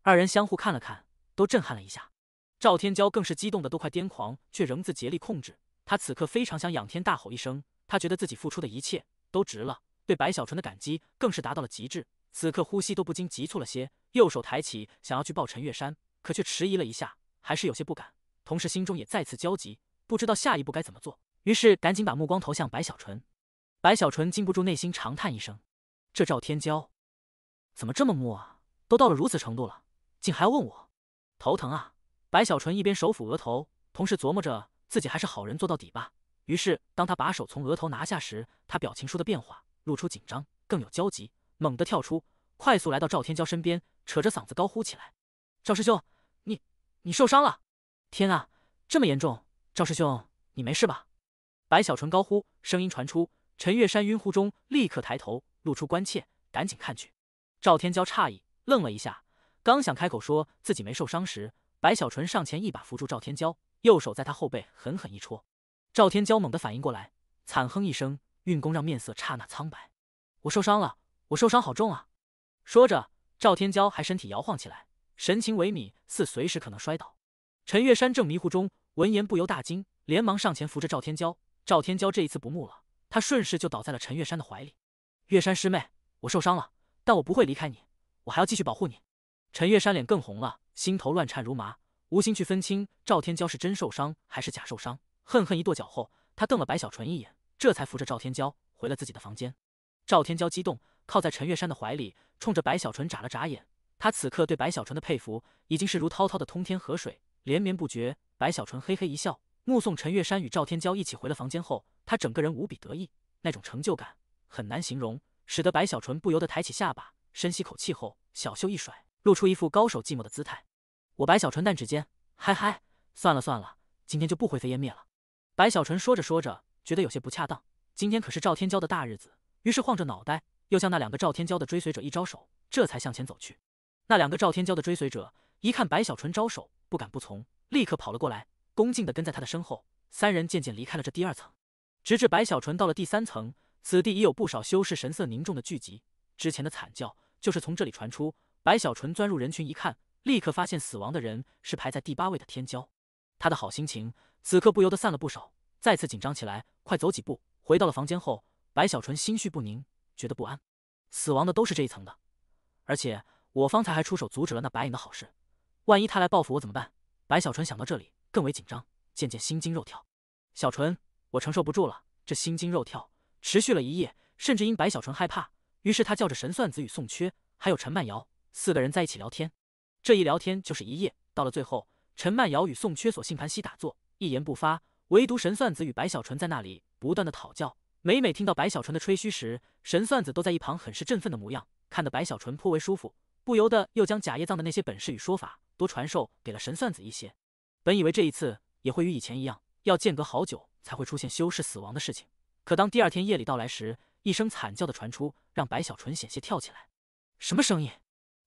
二人相互看了看，都震撼了一下。赵天骄更是激动的都快癫狂，却仍自竭力控制。他此刻非常想仰天大吼一声，他觉得自己付出的一切都值了，对白小纯的感激更是达到了极致。此刻呼吸都不禁急促了些，右手抬起想要去抱陈月山，可却迟疑了一下，还是有些不敢，同时心中也再次焦急，不知道下一步该怎么做，于是赶紧把目光投向白小纯。白小纯禁不住内心长叹一声，这赵天骄怎么这么木啊，都到了如此程度了，竟还要问我，头疼啊！白小纯一边手抚额头，同时琢磨着自己还是好人做到底吧。于是当他把手从额头拿下时，他表情出的变化，露出紧张，更有焦急，猛地跳出，快速来到赵天骄身边，扯着嗓子高呼起来：“赵师兄，你受伤了！天啊，这么严重！赵师兄，你没事吧？”白小纯高呼，声音传出，陈月山晕乎中立刻抬头，露出关切，赶紧看去。赵天骄诧异，愣了一下，刚想开口说自己没受伤时，白小纯上前一把扶住赵天骄，右手在他后背狠狠一戳。赵天骄猛地反应过来，惨哼一声，运功让面色刹那苍白：“我受伤了，我受伤好重啊！”说着，赵天骄还身体摇晃起来，神情萎靡，似随时可能摔倒。陈月山正迷糊中，闻言不由大惊，连忙上前扶着赵天骄。赵天骄这一次不木了，他顺势就倒在了陈月山的怀里：“月山师妹，我受伤了，但我不会离开你，我还要继续保护你。”陈月山脸更红了，心头乱颤如麻，无心去分清赵天骄是真受伤还是假受伤。恨恨一跺脚后，他瞪了白小纯一眼，这才扶着赵天骄回了自己的房间。赵天骄激动，靠在陈月山的怀里，冲着白小纯眨了眨眼。他此刻对白小纯的佩服已经是如滔滔的通天河水，连绵不绝。白小纯嘿嘿一笑，目送陈月山与赵天骄一起回了房间后，他整个人无比得意，那种成就感很难形容，使得白小纯不由得抬起下巴，深吸口气后，小袖一甩，露出一副高手寂寞的姿态。我白小纯弹指间，嗨嗨，算了算了，今天就不灰飞烟灭了。白小纯说着说着，觉得有些不恰当，今天可是赵天骄的大日子，于是晃着脑袋，又向那两个赵天骄的追随者一招手，这才向前走去。那两个赵天骄的追随者一看白小纯招手，不敢不从，立刻跑了过来，恭敬地跟在他的身后。三人渐渐离开了这第二层，直至白小纯到了第三层，此地已有不少修士神色凝重的聚集。之前的惨叫就是从这里传出。白小纯钻入人群一看，立刻发现死亡的人是排在第8位的天骄，他的好心情此刻不由得散了不少，再次紧张起来，快走几步回到了房间后，白小纯心绪不宁，觉得不安。死亡的都是这一层的，而且我方才还出手阻止了那白影的好事，万一他来报复我怎么办？白小纯想到这里更为紧张，渐渐心惊肉跳。小纯，我承受不住了。这心惊肉跳持续了一夜，甚至因白小纯害怕，于是他叫着神算子与宋缺还有陈曼瑶4个人在一起聊天。这一聊天就是一夜，到了最后，陈曼瑶与宋缺索性盘膝打坐，一言不发，唯独神算子与白小纯在那里不断的讨教。每听到白小纯的吹嘘时，神算子都在一旁很是振奋的模样，看得白小纯颇为舒服，不由得又将假叶藏的那些本事与说法多传授给了神算子一些。本以为这一次也会与以前一样，要间隔好久才会出现修士死亡的事情，可当第二天夜里到来时，一声惨叫的传出，让白小纯险些跳起来。什么声音？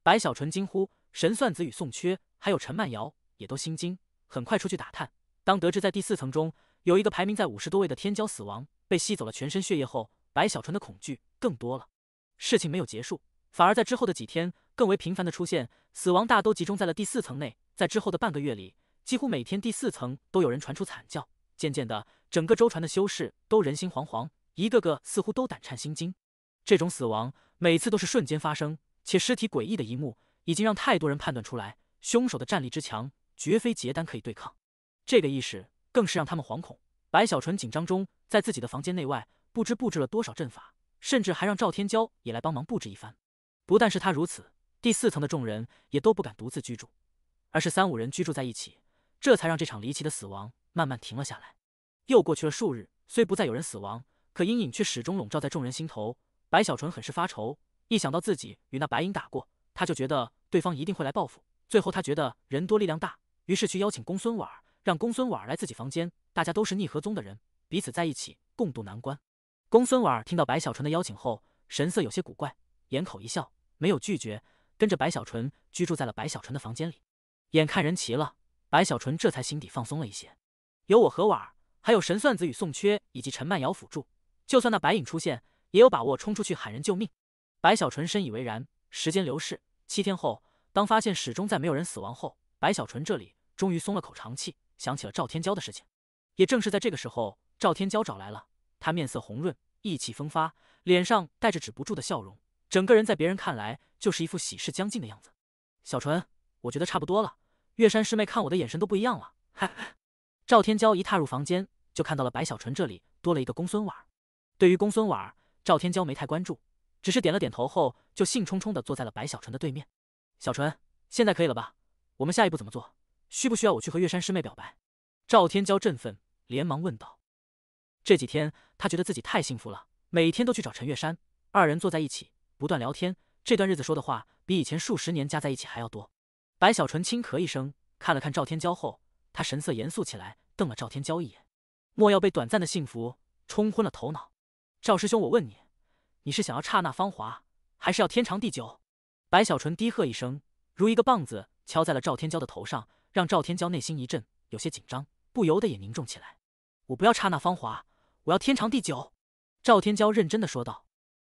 白小纯惊呼，神算子与宋缺还有陈曼瑶也都心惊，很快出去打探。当得知在第4层中有一个排名在50多位的天骄死亡，被吸走了全身血液后，白小纯的恐惧更多了。事情没有结束，反而在之后的几天更为频繁的出现，死亡大都集中在了第4层内。在之后的半个月里，几乎每天第4层都有人传出惨叫。渐渐的，整个周传的修士都人心惶惶，一个个似乎都胆颤心惊。这种死亡每次都是瞬间发生，且尸体诡异的一幕已经让太多人判断出来，凶手的战力之强绝非结丹可以对抗。这个意识更是让他们惶恐。白小纯紧张中，在自己的房间内外不知布置了多少阵法，甚至还让赵天骄也来帮忙布置一番。不但是他如此，第4层的众人也都不敢独自居住，而是3、5人居住在一起，这才让这场离奇的死亡慢慢停了下来。又过去了数日，虽不再有人死亡，可阴影却始终笼罩在众人心头。白小纯很是发愁，一想到自己与那白影打过，他就觉得对方一定会来报复。最后他觉得人多力量大，于是去邀请公孙婉儿，让公孙婉儿来自己房间，大家都是逆河宗的人，彼此在一起共度难关。公孙婉儿听到白小纯的邀请后，神色有些古怪，掩口一笑，没有拒绝，跟着白小纯居住在了白小纯的房间里。眼看人齐了，白小纯这才心底放松了一些。有我和婉儿，还有神算子与宋缺以及陈曼瑶辅助，就算那白影出现，也有把握冲出去喊人救命。白小纯深以为然。时间流逝，7天后，当发现始终再没有人死亡后，白小纯这里终于松了口长气，想起了赵天骄的事情。也正是在这个时候，赵天骄找来了，他面色红润，意气风发，脸上带着止不住的笑容，整个人在别人看来就是一副喜事将近的样子。小纯，我觉得差不多了。月山师妹看我的眼神都不一样了。嗨，赵天骄一踏入房间，就看到了白小纯这里多了一个公孙婉儿。对于公孙婉儿，赵天骄没太关注，只是点了点头后，就兴冲冲地坐在了白小纯的对面。小纯，现在可以了吧？我们下一步怎么做？需不需要我去和月山师妹表白？赵天骄振奋，连忙问道。这几天他觉得自己太幸福了，每天都去找陈月山，二人坐在一起不断聊天，这段日子说的话比以前数十年加在一起还要多。白小纯轻咳一声，看了看赵天骄后，他神色严肃起来，瞪了赵天骄一眼，莫要被短暂的幸福冲昏了头脑。赵师兄，我问你，你是想要刹那芳华，还是要天长地久？白小纯低喝一声，如一个棒子敲在了赵天骄的头上，让赵天骄内心一震，有些紧张，不由得也凝重起来。我不要刹那芳华，我要天长地久。赵天骄认真的说道。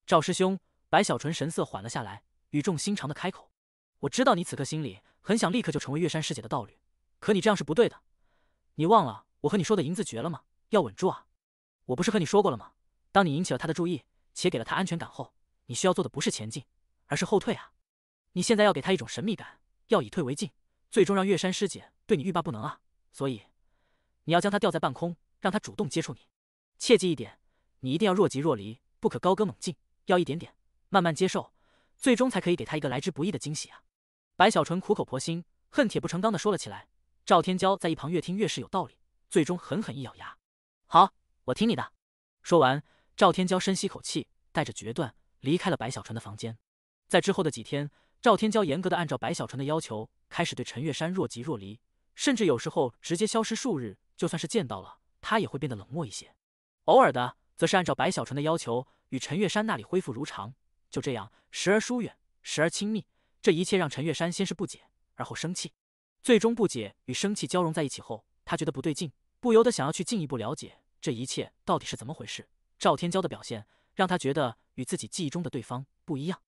赵师兄，白小纯神色缓了下来，语重心长的开口。我知道你此刻心里很想立刻就成为月山师姐的道侣，可你这样是不对的。你忘了我和你说的银子诀了吗？要稳住啊！我不是和你说过了吗？当你引起了他的注意，且给了他安全感后，你需要做的不是前进，而是后退啊！你现在要给他一种神秘感，要以退为进，最终让月山师姐对你欲罢不能啊！所以，你要将他吊在半空，让他主动接触你。切记一点，你一定要若即若离，不可高歌猛进，要一点点慢慢接受，最终才可以给他一个来之不易的惊喜啊！白小纯苦口婆心，恨铁不成钢的说了起来。赵天骄在一旁越听越是有道理，最终狠狠一咬牙：“好，我听你的。”说完，赵天骄深吸口气，带着决断离开了白小纯的房间。在之后的几天，赵天骄严格的按照白小纯的要求，开始对陈月山若即若离，甚至有时候直接消失数日，就算是见到了，他也会变得冷漠一些。偶尔的，则是按照白小纯的要求，与陈月山那里恢复如常。就这样，时而疏远，时而亲密。这一切让陈月山先是不解，而后生气，最终不解与生气交融在一起后，他觉得不对劲，不由得想要去进一步了解这一切到底是怎么回事。赵天骄的表现让他觉得与自己记忆中的对方不一样，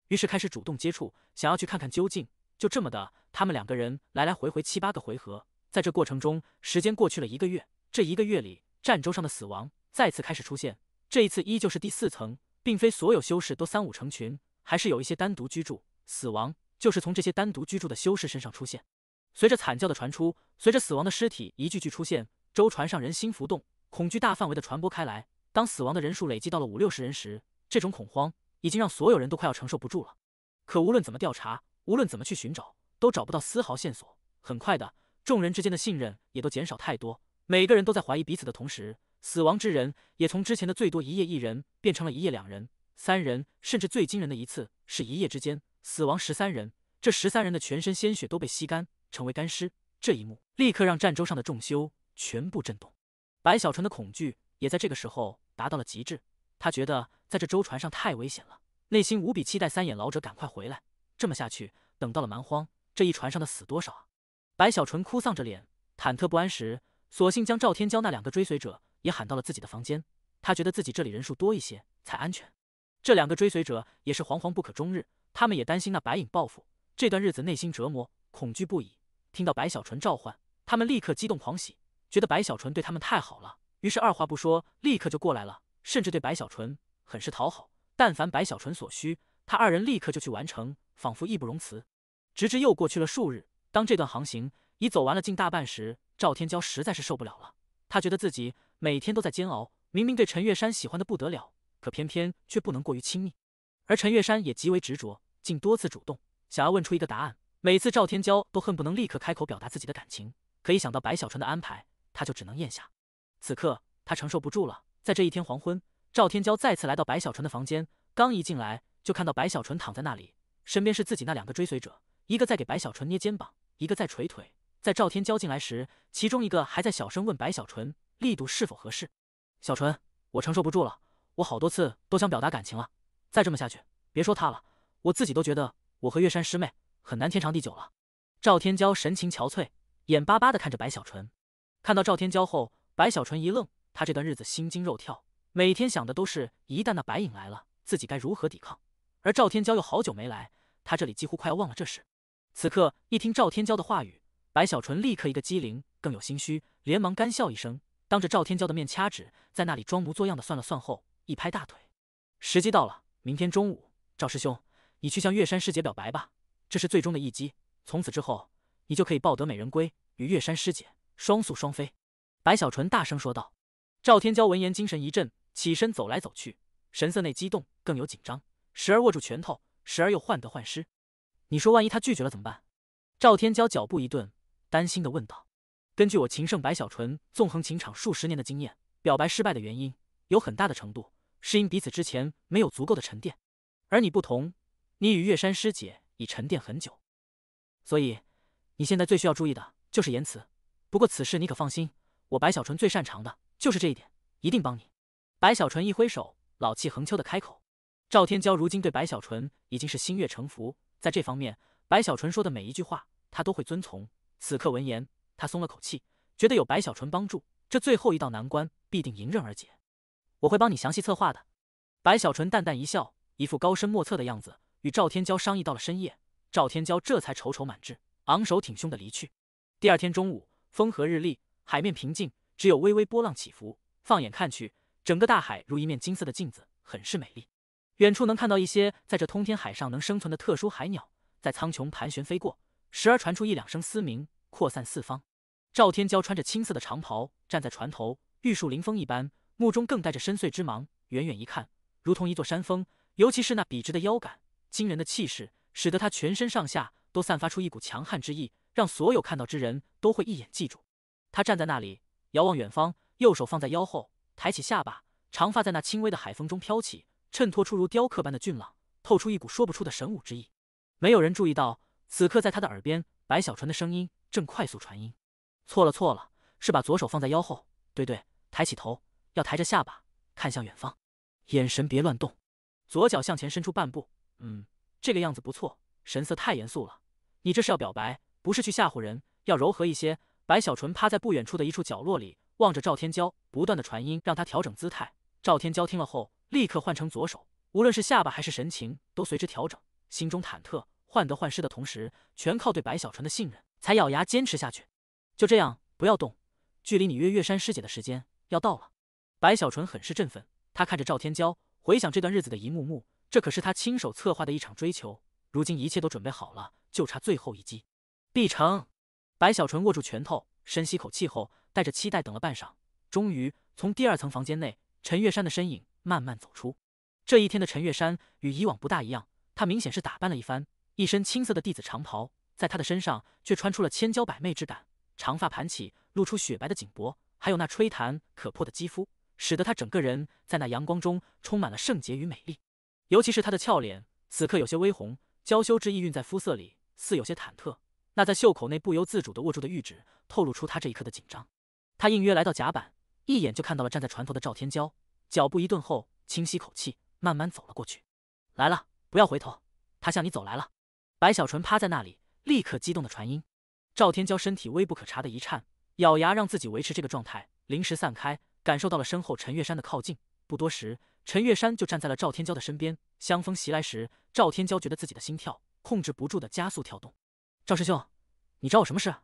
于是开始主动接触，想要去看看究竟。就这么的，他们2个人来来回回7、8个回合。在这过程中，时间过去了1个月。这1个月里，战舟上的死亡再次开始出现，这一次依旧是第4层，并非所有修士都3、5成群，还是有一些单独居住。死亡就是从这些单独居住的修士身上出现。随着惨叫的传出，随着死亡的尸体一具具出现，舟船上人心浮动，恐惧大范围的传播开来。当死亡的人数累积到了50、60人时，这种恐慌已经让所有人都快要承受不住了。可无论怎么调查，无论怎么去寻找，都找不到丝毫线索。很快的，众人之间的信任也都减少太多，每个人都在怀疑彼此的同时，死亡之人也从之前的最多1夜1人变成了1夜2人、3人，甚至最惊人的一次是1夜之间死亡13人。这13人的全身鲜血都被吸干，成为干尸。这一幕立刻让战舟上的众修全部震动。白小纯的恐惧也在这个时候达到了极致，他觉得在这舟船上太危险了，内心无比期待3眼老者赶快回来。这么下去，等到了蛮荒，这一船上的死多少啊？白小纯哭丧着脸，忐忑不安时，索性将赵天骄那2个追随者也喊到了自己的房间。他觉得自己这里人数多一些才安全。这2个追随者也是惶惶不可终日，他们也担心那白影报复，这段日子内心折磨，恐惧不已。听到白小纯召唤，他们立刻激动狂喜，觉得白小纯对他们太好了，于是二话不说，立刻就过来了，甚至对白小纯很是讨好。但凡白小纯所需，他2人立刻就去完成，仿佛义不容辞。直至又过去了数日，当这段航行已走完了近大半时，赵天骄实在是受不了了。他觉得自己每天都在煎熬，明明对陈月山喜欢的不得了，可偏偏却不能过于亲密。而陈月山也极为执着，竟多次主动，想要问出一个答案。每次赵天骄都恨不能立刻开口表达自己的感情，可一想到白小纯的安排，他就只能咽下。此刻他承受不住了，在这一天黄昏，赵天骄再次来到白小纯的房间，刚一进来就看到白小纯躺在那里，身边是自己那2个追随者，一个在给白小纯捏肩膀，一个在捶腿。在赵天骄进来时，其中一个还在小声问白小纯力度是否合适。小纯，我承受不住了，我好多次都想表达感情了，再这么下去，别说他了，我自己都觉得我和月山师妹很难天长地久了。赵天骄神情憔悴，眼巴巴地看着白小纯。看到赵天骄后，白小纯一愣，他这段日子心惊肉跳，每天想的都是一旦那白影来了，自己该如何抵抗。而赵天骄又好久没来，他这里几乎快要忘了这事。此刻一听赵天骄的话语，白小纯立刻一个机灵，更有心虚，连忙干笑一声，当着赵天骄的面掐指，在那里装模作样的算了算后，一拍大腿：时机到了，明天中午，赵师兄，你去向月山师姐表白吧，这是最终的一击，从此之后，你就可以抱得美人归，与月山师姐双宿双飞。白小纯大声说道。赵天骄闻言精神一振，起身走来走去，神色内激动，更有紧张，时而握住拳头，时而又患得患失。你说万一他拒绝了怎么办？赵天骄脚步一顿，担心地问道。根据我情圣白小纯纵横情场数10年的经验，表白失败的原因有很大的程度是因彼此之前没有足够的沉淀，而你不同，你与月山师姐已沉淀很久，所以你现在最需要注意的就是言辞。不过此事你可放心，我白小纯最擅长的就是这一点，一定帮你。白小纯一挥手，老气横秋的开口。赵天骄如今对白小纯已经是心悦诚服，在这方面，白小纯说的每一句话他都会遵从。此刻闻言，他松了口气，觉得有白小纯帮助，这最后一道难关必定迎刃而解。我会帮你详细策划的。白小纯淡淡一笑，一副高深莫测的样子，与赵天骄商议到了深夜。赵天骄这才踌躇满志，昂首挺胸的离去。第二天中午，风和日丽，海面平静，只有微微波浪起伏。放眼看去，整个大海如一面金色的镜子，很是美丽。远处能看到一些在这通天海上能生存的特殊海鸟，在苍穹盘旋飞过，时而传出1-2声嘶鸣，扩散四方。赵天骄穿着青色的长袍，站在船头，玉树临风一般，目中更带着深邃之芒。远远一看，如同一座山峰，尤其是那笔直的腰杆，惊人的气势，使得他全身上下都散发出一股强悍之意，让所有看到之人都会一眼记住。他站在那里，遥望远方，右手放在腰后，抬起下巴，长发在那轻微的海风中飘起，衬托出如雕刻般的俊朗，透出一股说不出的神武之意。没有人注意到，此刻在他的耳边，白小纯的声音正快速传音：错了错了，是把左手放在腰后，对，抬起头，要抬着下巴看向远方，眼神别乱动，左脚向前伸出半步。这个样子不错，神色太严肃了，你这是要表白，不是去吓唬人，要柔和一些。白小纯趴在不远处的一处角落里，望着赵天骄不断的传音，让他调整姿态。赵天骄听了后，立刻换成左手，无论是下巴还是神情都随之调整，心中忐忑患得患失的同时，全靠对白小纯的信任，才咬牙坚持下去。就这样，不要动，距离你约月山师姐的时间要到了。白小纯很是振奋，他看着赵天骄，回想这段日子的一幕幕，这可是他亲手策划的一场追求，如今一切都准备好了，就差最后一击，必成。白小纯握住拳头，深吸口气后，带着期待等了半晌，终于从第2层房间内，陈月山的身影慢慢走出。这一天的陈月山与以往不大一样，他明显是打扮了一番，一身青色的弟子长袍，在他的身上却穿出了千娇百媚之感，长发盘起，露出雪白的颈脖，还有那吹弹可破的肌肤，使得他整个人在那阳光中充满了圣洁与美丽。尤其是他的俏脸，此刻有些微红，娇羞之意蕴在肤色里，似有些忐忑。那在袖口内不由自主地握住的玉指，透露出他这一刻的紧张。他应约来到甲板，一眼就看到了站在船头的赵天骄，脚步一顿后，轻吸口气，慢慢走了过去。来了，不要回头，他向你走来了。白小纯趴在那里，立刻激动的传音。赵天骄身体微不可察的一颤，咬牙让自己维持这个状态，临时散开，感受到了身后陈月山的靠近。不多时，陈月山就站在了赵天骄的身边。香风袭来时，赵天骄觉得自己的心跳控制不住的加速跳动。赵师兄，你找我什么事？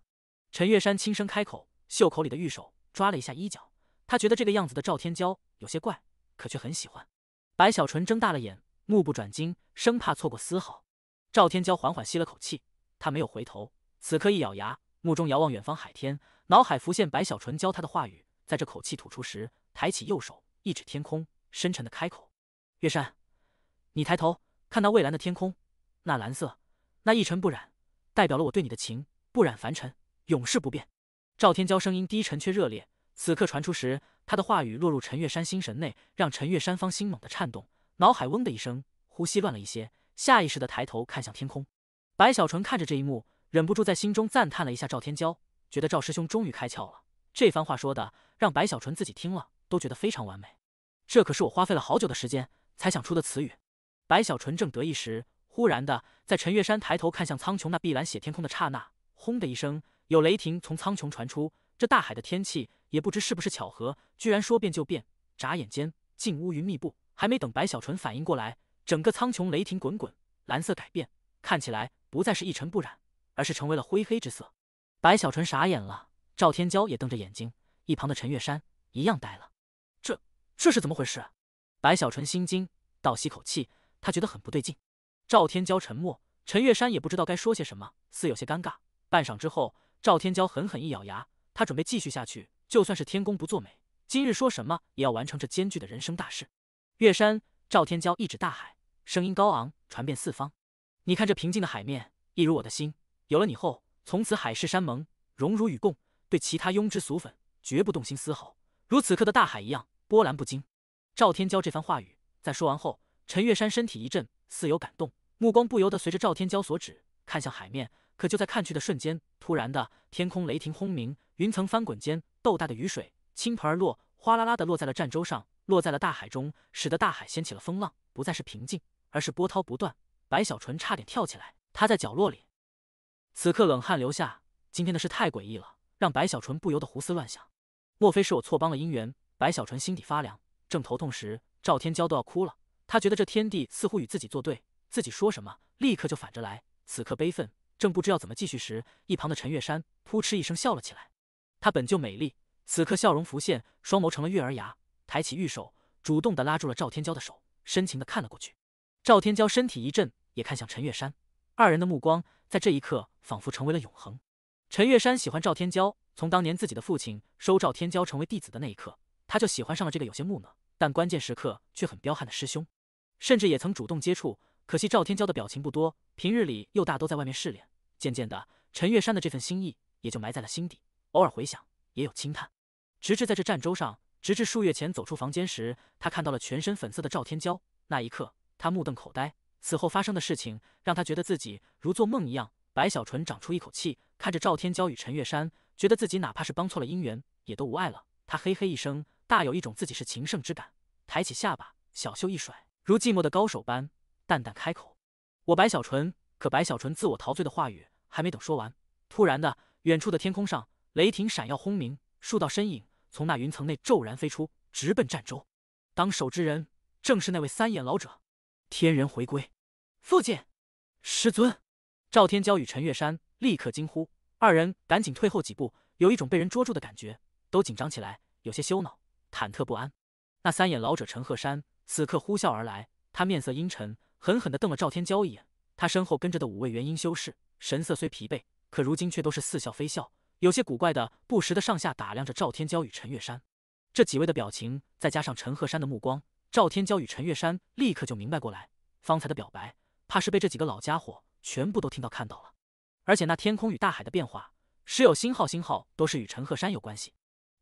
陈月山轻声开口，袖口里的玉手抓了一下衣角。他觉得这个样子的赵天骄有些怪，可却很喜欢。白小纯睁大了眼，目不转睛，生怕错过丝毫。赵天骄缓缓吸了口气，他没有回头，此刻一咬牙，目中遥望远方海天，脑海浮现白小纯教他的话语。在这口气吐出时，抬起右手，一指天空，深沉的开口：月山，你抬头看那蔚蓝的天空，那蓝色，那一尘不染，代表了我对你的情不染凡尘，永世不变。赵天骄声音低沉却热烈，此刻传出时，他的话语落入陈月山心神内，让陈月山方心猛地颤动，脑海嗡的一声，呼吸乱了一些，下意识地抬头看向天空。白小纯看着这一幕，忍不住在心中赞叹了一下赵天骄，觉得赵师兄终于开窍了。这番话说的，让白小纯自己听了都觉得非常完美。这可是我花费了好久的时间才想出的词语。白小纯正得意时，忽然的，在陈月山抬头看向苍穹那碧蓝血天空的刹那，轰的一声，有雷霆从苍穹传出。这大海的天气也不知是不是巧合，居然说变就变，眨眼间竟乌云密布。还没等白小纯反应过来，整个苍穹雷霆滚滚，蓝色改变，看起来不再是一尘不染，而是成为了灰黑之色。白小纯傻眼了，赵天骄也瞪着眼睛，一旁的陈月山一样呆了。这是怎么回事？白小纯心惊，倒吸口气，他觉得很不对劲。赵天骄沉默，陈月山也不知道该说些什么，似有些尴尬。半晌之后，赵天骄狠狠一咬牙，他准备继续下去，就算是天公不作美，今日说什么也要完成这艰巨的人生大事。月山，赵天骄一指大海，声音高昂，传遍四方。你看这平静的海面，一如我的心，有了你后，从此海誓山盟，荣辱与共，对其他庸脂俗粉绝不动心丝毫，如此刻的大海一样波澜不惊。赵天骄这番话语在说完后，陈月山身体一震，似有感动，目光不由得随着赵天骄所指看向海面。可就在看去的瞬间，突然的天空雷霆轰鸣，云层翻滚间，豆大的雨水倾盆而落，哗啦啦的落在了战舟上，落在了大海中，使得大海掀起了风浪，不再是平静，而是波涛不断。白小纯差点跳起来，他在角落里，此刻冷汗流下。今天的事太诡异了，让白小纯不由得胡思乱想。莫非是我错帮了姻缘？白小纯心底发凉，正头痛时，赵天骄都要哭了。他觉得这天地似乎与自己作对，自己说什么立刻就反着来。此刻悲愤，正不知要怎么继续时，一旁的陈月山扑哧一声笑了起来。她本就美丽，此刻笑容浮现，双眸成了月儿牙，抬起玉手，主动地拉住了赵天骄的手，深情地看了过去。赵天骄身体一震，也看向陈月山，二人的目光在这一刻仿佛成为了永恒。陈月山喜欢赵天骄，从当年自己的父亲收赵天骄成为弟子的那一刻，他就喜欢上了这个有些木讷，但关键时刻却很彪悍的师兄，甚至也曾主动接触。可惜赵天骄的表情不多，平日里又大都在外面试炼。渐渐的，陈月山的这份心意也就埋在了心底，偶尔回想，也有轻叹。直至在这战舟上，直至数月前走出房间时，他看到了全身粉色的赵天骄，那一刻，他目瞪口呆。此后发生的事情让他觉得自己如做梦一样。白小纯长出一口气，看着赵天骄与陈月山，觉得自己哪怕是帮错了姻缘，也都无碍了。他嘿嘿一声，大有一种自己是情圣之感，抬起下巴，小袖一甩，如寂寞的高手般淡淡开口：“我白小纯。”可白小纯自我陶醉的话语还没等说完，突然的，远处的天空上雷霆闪耀轰鸣，数道身影从那云层内骤然飞出，直奔战舟。当手之人正是那位三眼老者。天人回归，父亲，师尊！赵天骄与陈月山立刻惊呼，二人赶紧退后几步，有一种被人捉住的感觉，都紧张起来，有些羞恼，忐忑不安。那三眼老者陈鹤山此刻呼啸而来，他面色阴沉，狠狠地瞪了赵天骄一眼。他身后跟着的五位元婴修士，神色虽疲惫，可如今却都是似笑非笑，有些古怪的，不时的上下打量着赵天骄与陈月山。这几位的表情，再加上陈鹤山的目光，赵天骄与陈月山立刻就明白过来，方才的表白，怕是被这几个老家伙全部都听到看到了。而且那天空与大海的变化，时有星号都是与陈鹤山有关系。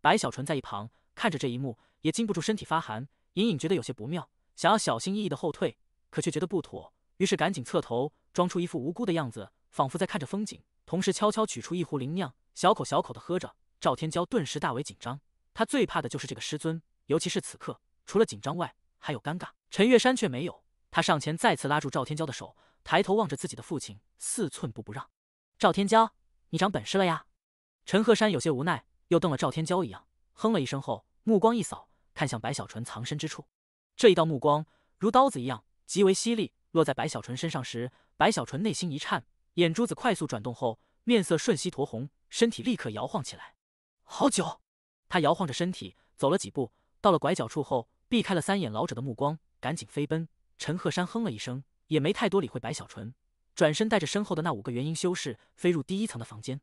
白小纯在一旁看着这一幕，也禁不住身体发寒，隐隐觉得有些不妙，想要小心翼翼的后退，可却觉得不妥。于是赶紧侧头，装出一副无辜的样子，仿佛在看着风景，同时悄悄取出一壶灵酿，小口小口的喝着。赵天骄顿时大为紧张，他最怕的就是这个师尊，尤其是此刻，除了紧张外，还有尴尬。陈月山却没有，他上前再次拉住赵天骄的手，抬头望着自己的父亲，四寸步不让。赵天骄，你长本事了呀！陈鹤山有些无奈，又瞪了赵天骄一样，哼了一声后，目光一扫，看向白小纯藏身之处。这一道目光如刀子一样，极为犀利。落在白小纯身上时，白小纯内心一颤，眼珠子快速转动后，面色瞬息酡红，身体立刻摇晃起来。好久，他摇晃着身体走了几步，到了拐角处后，避开了三眼老者的目光，赶紧飞奔。陈鹤山哼了一声，也没太多理会白小纯，转身带着身后的那5个元婴修士飞入第1层的房间。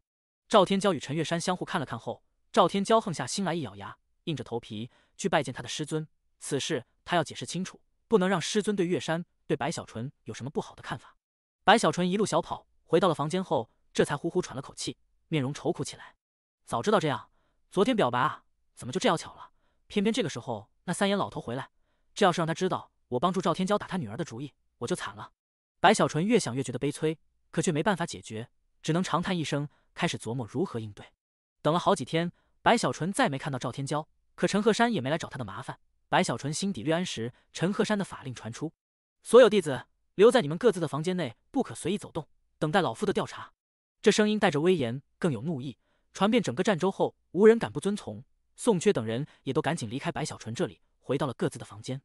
赵天骄与陈月山相互看了看后，赵天骄横下心来，一咬牙，硬着头皮去拜见他的师尊。此事他要解释清楚，不能让师尊对月山对白小纯有什么不好的看法。白小纯一路小跑，回到了房间后，这才呼呼喘了口气，面容愁苦起来。早知道这样，昨天表白啊，怎么就这样巧了？偏偏这个时候那三眼老头回来，这要是让他知道我帮助赵天骄打他女儿的主意，我就惨了。白小纯越想越觉得悲催，可却没办法解决，只能长叹一声，开始琢磨如何应对。等了好几天，白小纯再没看到赵天骄，可陈鹤山也没来找他的麻烦。白小纯心底略安时，陈鹤山的法令传出：所有弟子留在你们各自的房间内，不可随意走动，等待老夫的调查。这声音带着威严，更有怒意，传遍整个战州后，无人敢不遵从。宋缺等人也都赶紧离开白小纯这里，回到了各自的房间。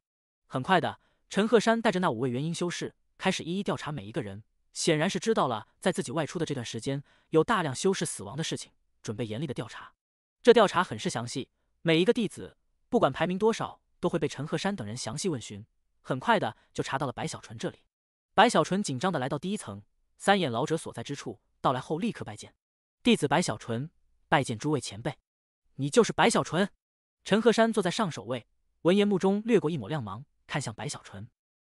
很快的，陈鹤山带着那5位元婴修士，开始一一调查每一个人。显然是知道了，在自己外出的这段时间，有大量修士死亡的事情，准备严厉的调查。这调查很是详细，每一个弟子，不管排名多少，都会被陈鹤山等人详细问询。很快的就查到了白小纯这里。白小纯紧张的来到第1层，三眼老者所在之处，到来后立刻拜见。弟子白小纯，拜见诸位前辈。你就是白小纯？陈鹤山坐在上首位，闻言目中掠过一抹亮芒，看向白小纯。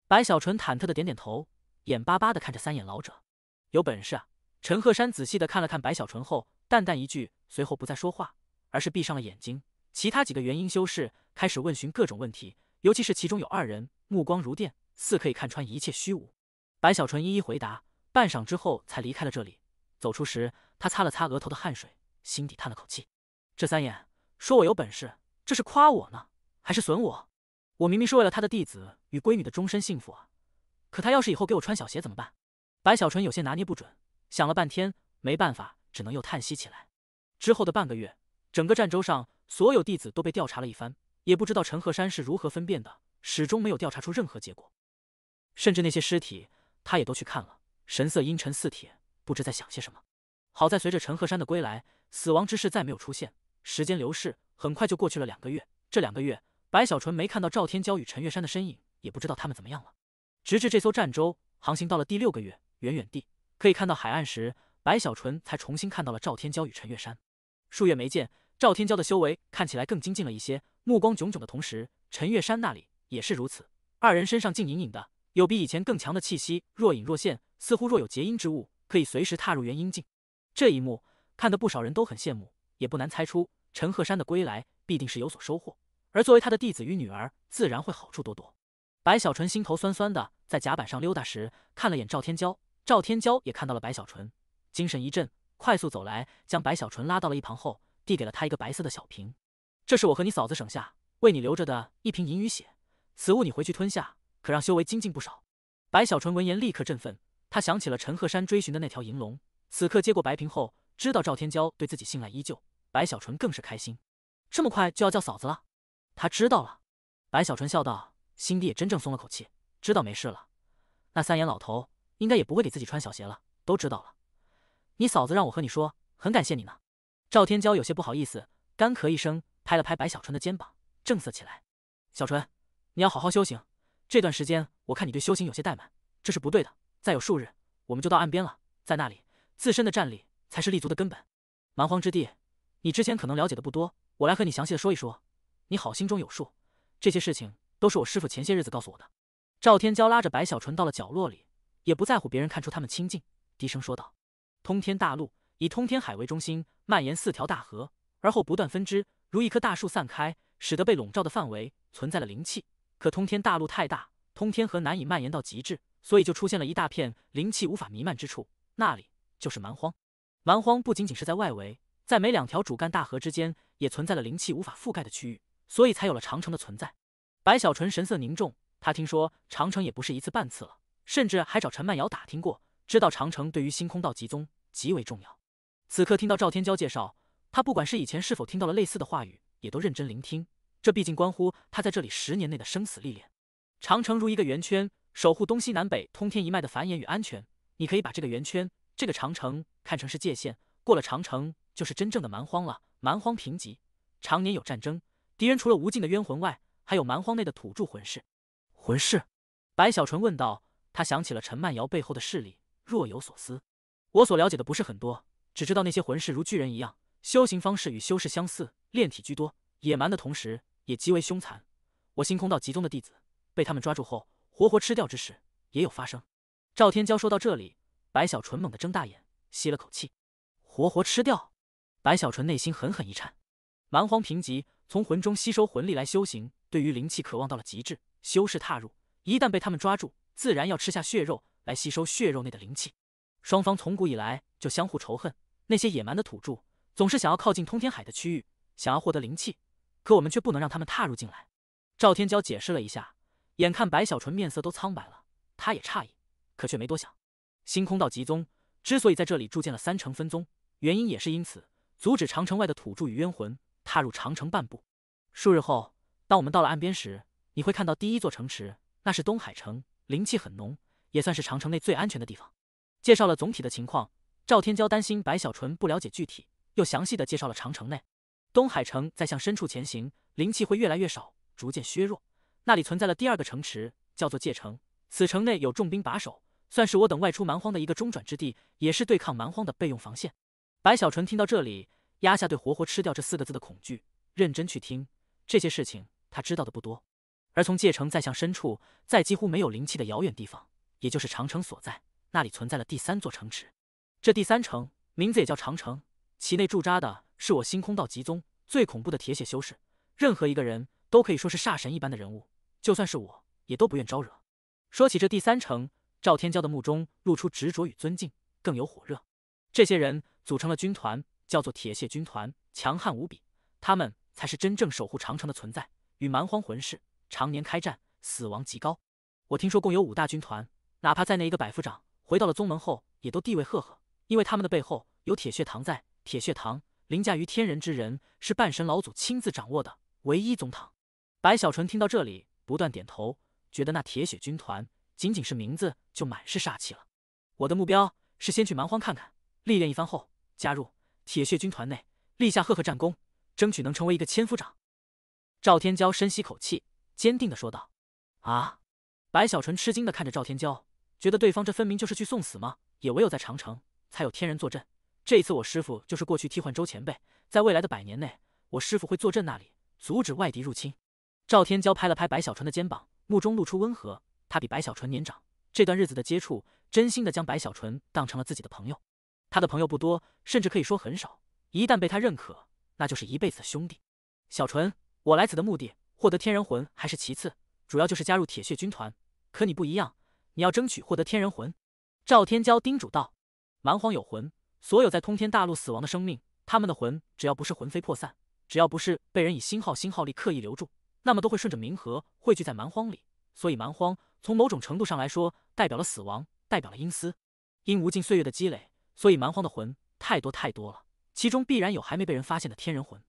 白小纯忐忑的点点头，眼巴巴的看着三眼老者。有本事啊！陈鹤山仔细的看了看白小纯后，淡淡一句，随后不再说话，而是闭上了眼睛。其他几个元婴修士开始问询各种问题，尤其是其中有2人目光如电，似可以看穿一切虚无。白小纯一一回答，半晌之后才离开了这里。走出时，他擦了擦额头的汗水，心底叹了口气。这三眼说我有本事，这是夸我呢，还是损我？我明明是为了他的弟子与闺女的终身幸福啊！可他要是以后给我穿小鞋怎么办？白小纯有些拿捏不准，想了半天，没办法，只能又叹息起来。之后的半个月，整个战州上所有弟子都被调查了一番，也不知道陈鹤山是如何分辨的，始终没有调查出任何结果。甚至那些尸体，他也都去看了，神色阴沉似铁，不知在想些什么。好在随着陈鹤山的归来，死亡之事再没有出现。时间流逝，很快就过去了2个月。这2个月，白小纯没看到赵天骄与陈月山的身影，也不知道他们怎么样了。直至这艘战舟航行到了第6个月，远远地可以看到海岸时，白小纯才重新看到了赵天骄与陈月山。数月没见，赵天骄的修为看起来更精进了一些，目光炯炯的同时，陈月山那里也是如此。2人身上竟隐隐的有比以前更强的气息，若隐若现，似乎若有结阴之物，可以随时踏入元阴境。这一幕看得不少人都很羡慕，也不难猜出陈鹤山的归来必定是有所收获，而作为他的弟子与女儿，自然会好处多多。白小纯心头酸酸的，在甲板上溜达时，看了眼赵天骄，赵天骄也看到了白小纯，精神一振，快速走来，将白小纯拉到了一旁后，递给了他一个白色的小瓶。这是我和你嫂子省下为你留着的一瓶银鱼血，此物你回去吞下，可让修为精进不少。白小纯闻言立刻振奋，他想起了陈鹤山追寻的那条银龙，此刻接过白瓶后，知道赵天骄对自己信赖依旧，白小纯更是开心。这么快就要叫嫂子了？他知道了。白小纯笑道，心底也真正松了口气，知道没事了。那三眼老头应该也不会给自己穿小鞋了，都知道了。你嫂子让我和你说，很感谢你呢。赵天骄有些不好意思，干咳一声，拍了拍白小纯的肩膀，正色起来。小纯，你要好好修行，这段时间我看你对修行有些怠慢，这是不对的。再有数日，我们就到岸边了，在那里，自身的战力才是立足的根本。蛮荒之地，你之前可能了解的不多，我来和你详细的说一说，你好心中有数。这些事情都是我师父前些日子告诉我的。赵天骄拉着白小纯到了角落里，也不在乎别人看出他们亲近，低声说道：通天大陆以通天海为中心，蔓延4条大河，而后不断分支，如一棵大树散开，使得被笼罩的范围存在了灵气。可通天大陆太大，通天河难以蔓延到极致，所以就出现了一大片灵气无法弥漫之处，那里就是蛮荒。蛮荒不仅仅是在外围，在每2条主干大河之间也存在了灵气无法覆盖的区域，所以才有了长城的存在。白小纯神色凝重，他听说长城也不是1次半次了，甚至还找陈曼瑶打听过，知道长城对于星空道集宗极为重要。此刻听到赵天骄介绍，他不管是以前是否听到了类似的话语，也都认真聆听，这毕竟关乎他在这里10年内的生死历练。长城如一个圆圈，守护东西南北通天一脉的繁衍与安全，你可以把这个圆圈，这个长城看成是界限，过了长城就是真正的蛮荒了。蛮荒贫瘠，常年有战争，敌人除了无尽的冤魂外，还有蛮荒内的土著魂师。魂师？白小纯问道。他想起了陈曼瑶背后的势力，若有所思。我所了解的不是很多，只知道那些魂师如巨人一样，修行方式与修士相似，炼体居多，野蛮的同时也极为凶残。我星空道集宗的弟子被他们抓住后活活吃掉之事也有发生。赵天骄说到这里，白小纯猛地睁大眼，吸了口气，活活吃掉！白小纯内心狠狠一颤。蛮荒评级，从魂中吸收魂力来修行，对于灵气渴望到了极致。修士踏入，一旦被他们抓住，自然要吃下血肉来吸收血肉内的灵气。双方从古以来就相互仇恨，那些野蛮的土著总是想要靠近通天海的区域，想要获得灵气，可我们却不能让他们踏入进来。赵天骄解释了一下，眼看白小纯面色都苍白了，他也诧异，可却没多想。星空道极宗之所以在这里筑建了3城分宗，原因也是因此，阻止长城外的土著与冤魂踏入长城半步。数日后，当我们到了岸边时，你会看到第一座城池，那是东海城，灵气很浓，也算是长城内最安全的地方。介绍了总体的情况，赵天骄担心白小纯不了解具体，又详细的介绍了长城内。东海城在向深处前行，灵气会越来越少，逐渐削弱。那里存在了第2个城池，叫做界城，此城内有重兵把守，算是我等外出蛮荒的一个中转之地，也是对抗蛮荒的备用防线。白小纯听到这里，压下对活活吃掉这4个字的恐惧，认真去听，这些事情他知道的不多。而从界城再向深处，在几乎没有灵气的遥远地方，也就是长城所在，那里存在了第3座城池。这第3城名字也叫长城，其内驻扎的是我星空道极宗最恐怖的铁血修士，任何一个人都可以说是煞神一般的人物，就算是我也都不愿招惹。说起这第3城，赵天骄的目中露出执着与尊敬，更有火热。这些人组成了军团，叫做铁血军团，强悍无比，他们才是真正守护长城的存在，与蛮荒魂师常年开战，死亡极高。我听说共有5大军团，哪怕在那一个百夫长回到了宗门后，也都地位赫赫，因为他们的背后有铁血堂在。铁血堂凌驾于天人之人，是半神老祖亲自掌握的唯一宗堂。白小纯听到这里，不断点头，觉得那铁血军团仅仅是名字就满是煞气了。我的目标是先去蛮荒看看，历练一番后加入铁血军团内，立下赫赫战功，争取能成为一个千夫长。赵天骄深吸口气，坚定地说道。啊！白小纯吃惊地看着赵天骄，觉得对方这分明就是去送死吗？也唯有在长城才有天人坐镇，这一次我师父就是过去替换周前辈，在未来的100年内，我师父会坐镇那里，阻止外敌入侵。赵天骄拍了拍白小纯的肩膀，目中露出温和。他比白小纯年长，这段日子的接触，真心的将白小纯当成了自己的朋友。他的朋友不多，甚至可以说很少，一旦被他认可，那就是一辈子的兄弟。小纯，我来此的目的，获得天人魂还是其次，主要就是加入铁血军团。可你不一样，你要争取获得天人魂。赵天骄叮嘱道。蛮荒有魂，所有在通天大陆死亡的生命，他们的魂只要不是魂飞魄散，只要不是被人以星号力刻意留住，那么都会顺着冥河汇聚在蛮荒里。所以蛮荒从某种程度上来说，代表了死亡，代表了阴司。因无尽岁月的积累，所以蛮荒的魂太多了，其中必然有还没被人发现的天人魂。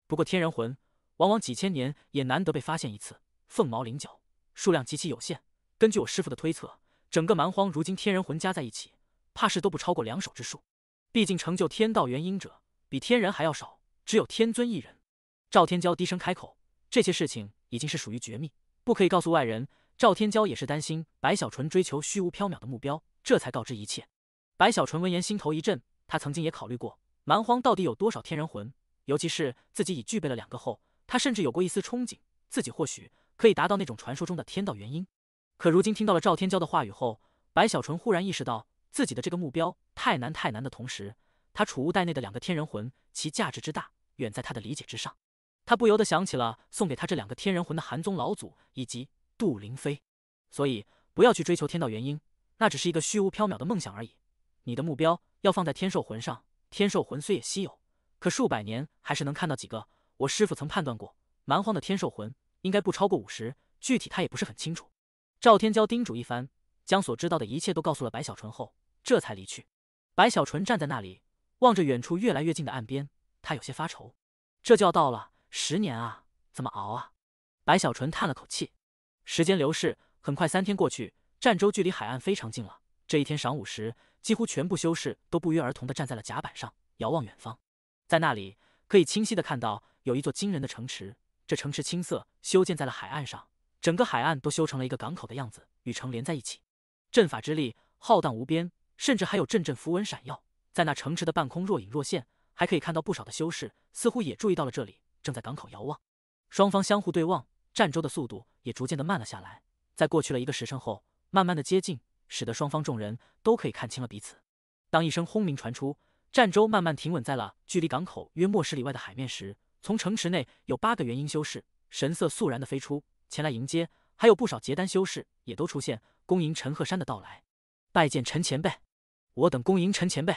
不过天人魂往往几千年也难得被发现一次，凤毛麟角，数量极其有限。根据我师父的推测，整个蛮荒如今天人魂加在一起，怕是都不超过2手之数。毕竟成就天道元婴者比天人还要少，只有天尊一人。赵天骄低声开口，这些事情已经是属于绝密，不可以告诉外人。赵天骄也是担心白小纯追求虚无缥缈的目标，这才告知一切。白小纯闻言心头一震，他曾经也考虑过蛮荒到底有多少天人魂，尤其是自己已具备了2个后，他甚至有过一丝憧憬，自己或许可以达到那种传说中的天道元婴。可如今听到了赵天骄的话语后，白小纯忽然意识到自己的这个目标太难的同时，他储物袋内的2个天人魂，其价值之大，远在他的理解之上。他不由得想起了送给他这2个天人魂的韩宗老祖以及杜灵飞。所以不要去追求天道元婴，那只是一个虚无缥缈的梦想而已。你的目标要放在天兽魂上，天兽魂虽也稀有，可数百年还是能看到几个。我师父曾判断过，蛮荒的天兽魂应该不超过50，具体他也不是很清楚。赵天骄叮嘱一番，将所知道的一切都告诉了白小纯后，这才离去。白小纯站在那里，望着远处越来越近的岸边，他有些发愁。这就要到了10年啊，怎么熬啊？白小纯叹了口气。时间流逝，很快3天过去，战舟距离海岸非常近了。这一天晌午时，几乎全部修士都不约而同地站在了甲板上，遥望远方。在那里，可以清晰地看到有一座惊人的城池。这城池青色，修建在了海岸上，整个海岸都修成了一个港口的样子，与城连在一起。阵法之力浩荡无边，甚至还有阵阵符文闪耀，在那城池的半空若隐若现，还可以看到不少的修士似乎也注意到了这里，正在港口遥望。双方相互对望，战舟的速度也逐渐的慢了下来。在过去了1个时辰后，慢慢的接近，使得双方众人都可以看清了彼此。当一声轰鸣传出，战舟慢慢停稳在了距离港口约末10里外的海面时，从城池内有8个元婴修士神色肃然地飞出前来迎接，还有不少结丹修士也都出现，恭迎陈鹤山的到来。拜见陈前辈，我等恭迎陈前辈。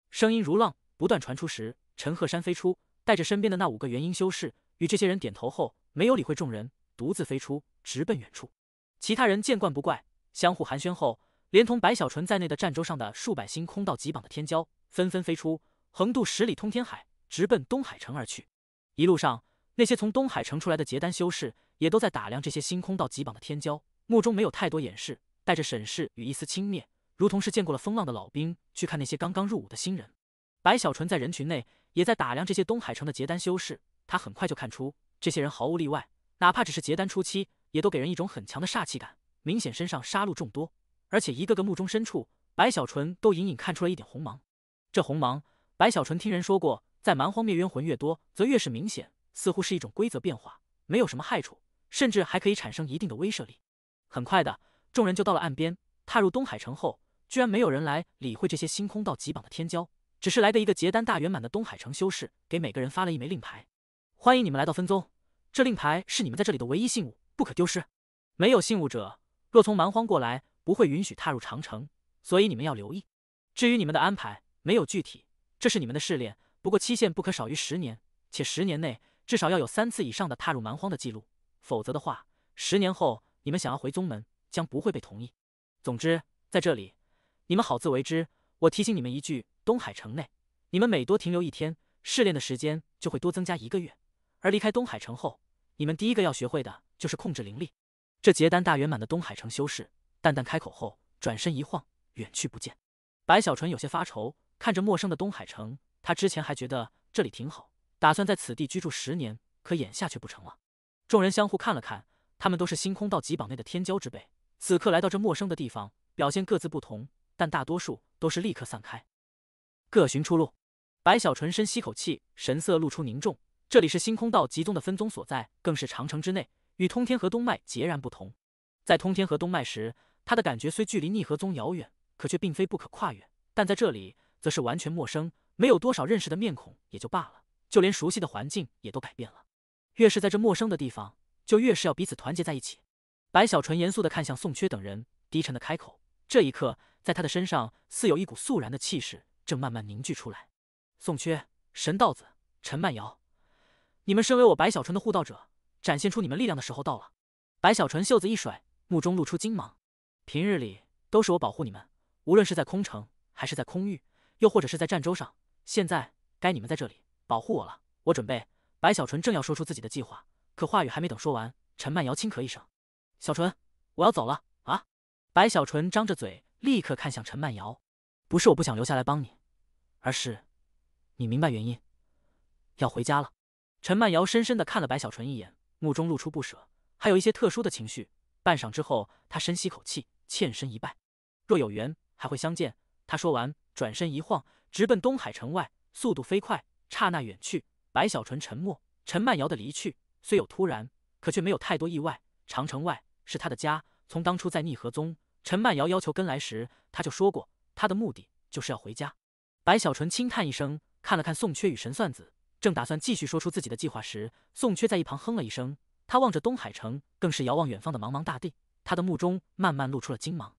声音如浪不断传出时，陈鹤山飞出，带着身边的那5个元婴修士，与这些人点头后，没有理会众人，独自飞出，直奔远处。其他人见惯不怪，相互寒暄后，连同白小纯在内的战舟上的数百星空道级榜的天骄纷纷飞出，横渡10里通天海，直奔东海城而去。一路上，那些从东海城出来的结丹修士也都在打量这些星空道级榜的天骄，目中没有太多掩饰，带着审视与一丝轻蔑，如同是见过了风浪的老兵去看那些刚刚入伍的新人。白小纯在人群内也在打量这些东海城的结丹修士，他很快就看出这些人毫无例外，哪怕只是结丹初期，也都给人一种很强的煞气感，明显身上杀戮众多，而且一个个目中深处，白小纯都隐隐看出了一点红芒。这红芒，白小纯听人说过，在蛮荒灭冤魂越多，则越是明显，似乎是一种规则变化，没有什么害处，甚至还可以产生一定的威慑力。很快的，众人就到了岸边。踏入东海城后，居然没有人来理会这些星空道级榜的天骄，只是来的一个结丹大圆满的东海城修士，给每个人发了一枚令牌，欢迎你们来到分宗，这令牌是你们在这里的唯一信物，不可丢失。没有信物者，若从蛮荒过来，不会允许踏入长城，所以你们要留意。至于你们的安排，没有具体，这是你们的试炼，不过期限不可少于10年，且10年内至少要有3次以上的踏入蛮荒的记录，否则的话，10年后你们想要回宗门，将不会被同意。总之，在这里，你们好自为之。我提醒你们一句，东海城内，你们每多停留1天，试炼的时间就会多增加1个月。而离开东海城后，你们第一个要学会的就是控制灵力。这结丹大圆满的东海城修士淡淡开口后，转身一晃，远去不见。白小纯有些发愁，看着陌生的东海城，他之前还觉得这里挺好，打算在此地居住10年，可眼下却不成了。众人相互看了看，他们都是星空道级榜内的天骄之辈，此刻来到这陌生的地方，表现各自不同，但大多数都是立刻散开，各寻出路。白小纯深吸口气，神色露出凝重。这里是星空道极宗的分宗所在，更是长城之内，与通天河东脉截然不同。在通天河东脉时，他的感觉虽距离逆河宗遥远，可却并非不可跨越，但在这里则是完全陌生，没有多少认识的面孔也就罢了，就连熟悉的环境也都改变了。越是在这陌生的地方，就越是要彼此团结在一起。白小纯严肃地看向宋缺等人，低沉地开口。这一刻，在他的身上似有一股肃然的气势正慢慢凝聚出来。宋缺、神道子、陈曼瑶，你们身为我白小纯的护道者，展现出你们力量的时候到了。白小纯袖子一甩，目中露出金芒。平日里都是我保护你们，无论是在空城还是在空域，又或者是在战舟上，现在该你们在这里保护我了。我准备。白小纯正要说出自己的计划，可话语还没等说完，陈曼瑶轻咳一声：“小纯，我要走了啊！”白小纯张着嘴，立刻看向陈曼瑶：“不是我不想留下来帮你，而是你明白原因，要回家了。”陈曼瑶深深地看了白小纯一眼，目中露出不舍，还有一些特殊的情绪。半晌之后，他深吸口气，欠身一拜：“若有缘，还会相见。”他说完，转身一晃，直奔东海城外，速度飞快，刹那远去。白小纯沉默，陈曼瑶的离去虽有突然，可却没有太多意外。长城外是他的家，从当初在逆河宗，陈曼瑶要求跟来时，他就说过，他的目的就是要回家。白小纯轻叹一声，看了看宋缺与神算子，正打算继续说出自己的计划时，宋缺在一旁哼了一声。他望着东海城，更是遥望远方的茫茫大地，他的目中慢慢露出了金芒。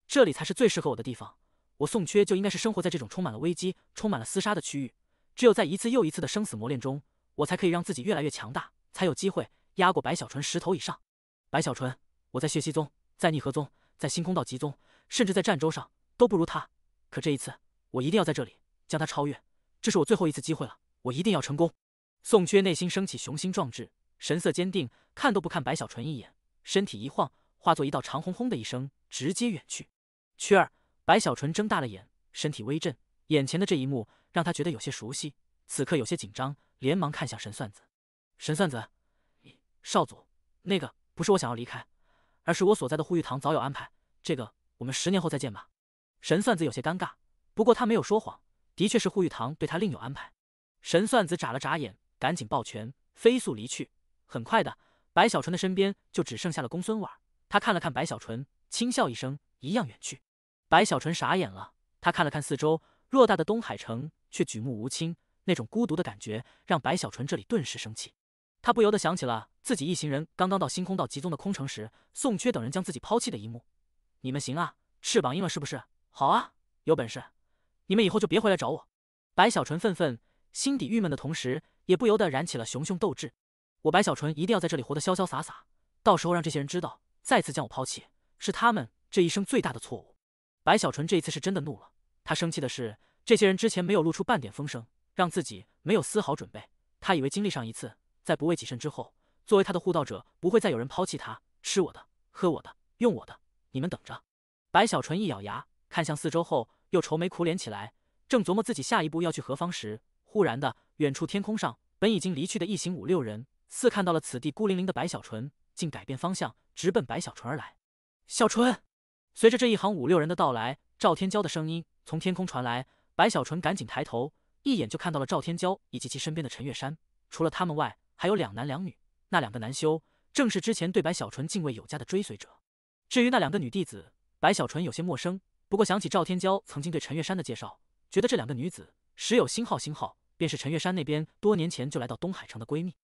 这里才是最适合我的地方，我宋缺就应该是生活在这种充满了危机、充满了厮杀的区域。只有在一次又一次的生死磨练中，我才可以让自己越来越强大，才有机会压过白小纯10头以上。白小纯，我在血溪宗，在逆河宗，在星空道极宗，甚至在战舟上都不如他，可这一次我一定要在这里将他超越，这是我最后一次机会了，我一定要成功。宋缺内心升起雄心壮志，神色坚定，看都不看白小纯一眼，身体一晃，化作一道长轰轰的一声，直接远去。缺儿，白小纯睁大了眼，身体微震，眼前的这一幕让他觉得有些熟悉，此刻有些紧张，连忙看向神算子。神算子，少祖，那个不是我想要离开，而是我所在的护玉堂早有安排，这个我们10年后再见吧。神算子有些尴尬，不过他没有说谎，的确是护玉堂对他另有安排。神算子眨了眨眼，赶紧抱拳，飞速离去。很快的，白小纯的身边就只剩下了公孙婉，他看了看白小纯，轻笑一声，一样远去。白小纯傻眼了，他看了看四周，偌大的东海城却举目无亲，那种孤独的感觉让白小纯这里顿时生气。他不由得想起了自己一行人刚刚到星空道集宗的空城时，宋缺等人将自己抛弃的一幕。你们行啊，翅膀硬了是不是？好啊，有本事，你们以后就别回来找我。白小纯愤愤，心底郁闷的同时，也不由得燃起了熊熊斗志。我白小纯一定要在这里活得潇潇洒洒，到时候让这些人知道，再次将我抛弃，是他们这一生最大的错误。白小纯这一次是真的怒了，他生气的是，这些人之前没有露出半点风声，让自己没有丝毫准备。他以为经历上一次，在不畏己身之后，作为他的护道者，不会再有人抛弃他，吃我的，喝我的，用我的，你们等着。白小纯一咬牙，看向四周后，又愁眉苦脸起来，正琢磨自己下一步要去何方时，忽然的，远处天空上本已经离去的一行5、6人，似看到了此地孤零零的白小纯，竟改变方向，直奔白小纯而来。小纯！随着这一行5、6人的到来，赵天骄的声音从天空传来。白小纯赶紧抬头，一眼就看到了赵天骄以及其身边的陈月山。除了他们外，还有2男2女。那2个男修正是之前对白小纯敬畏有加的追随者。至于那2个女弟子，白小纯有些陌生，不过想起赵天骄曾经对陈月山的介绍，觉得这2个女子实有星号，便是陈月山那边多年前就来到东海城的闺蜜。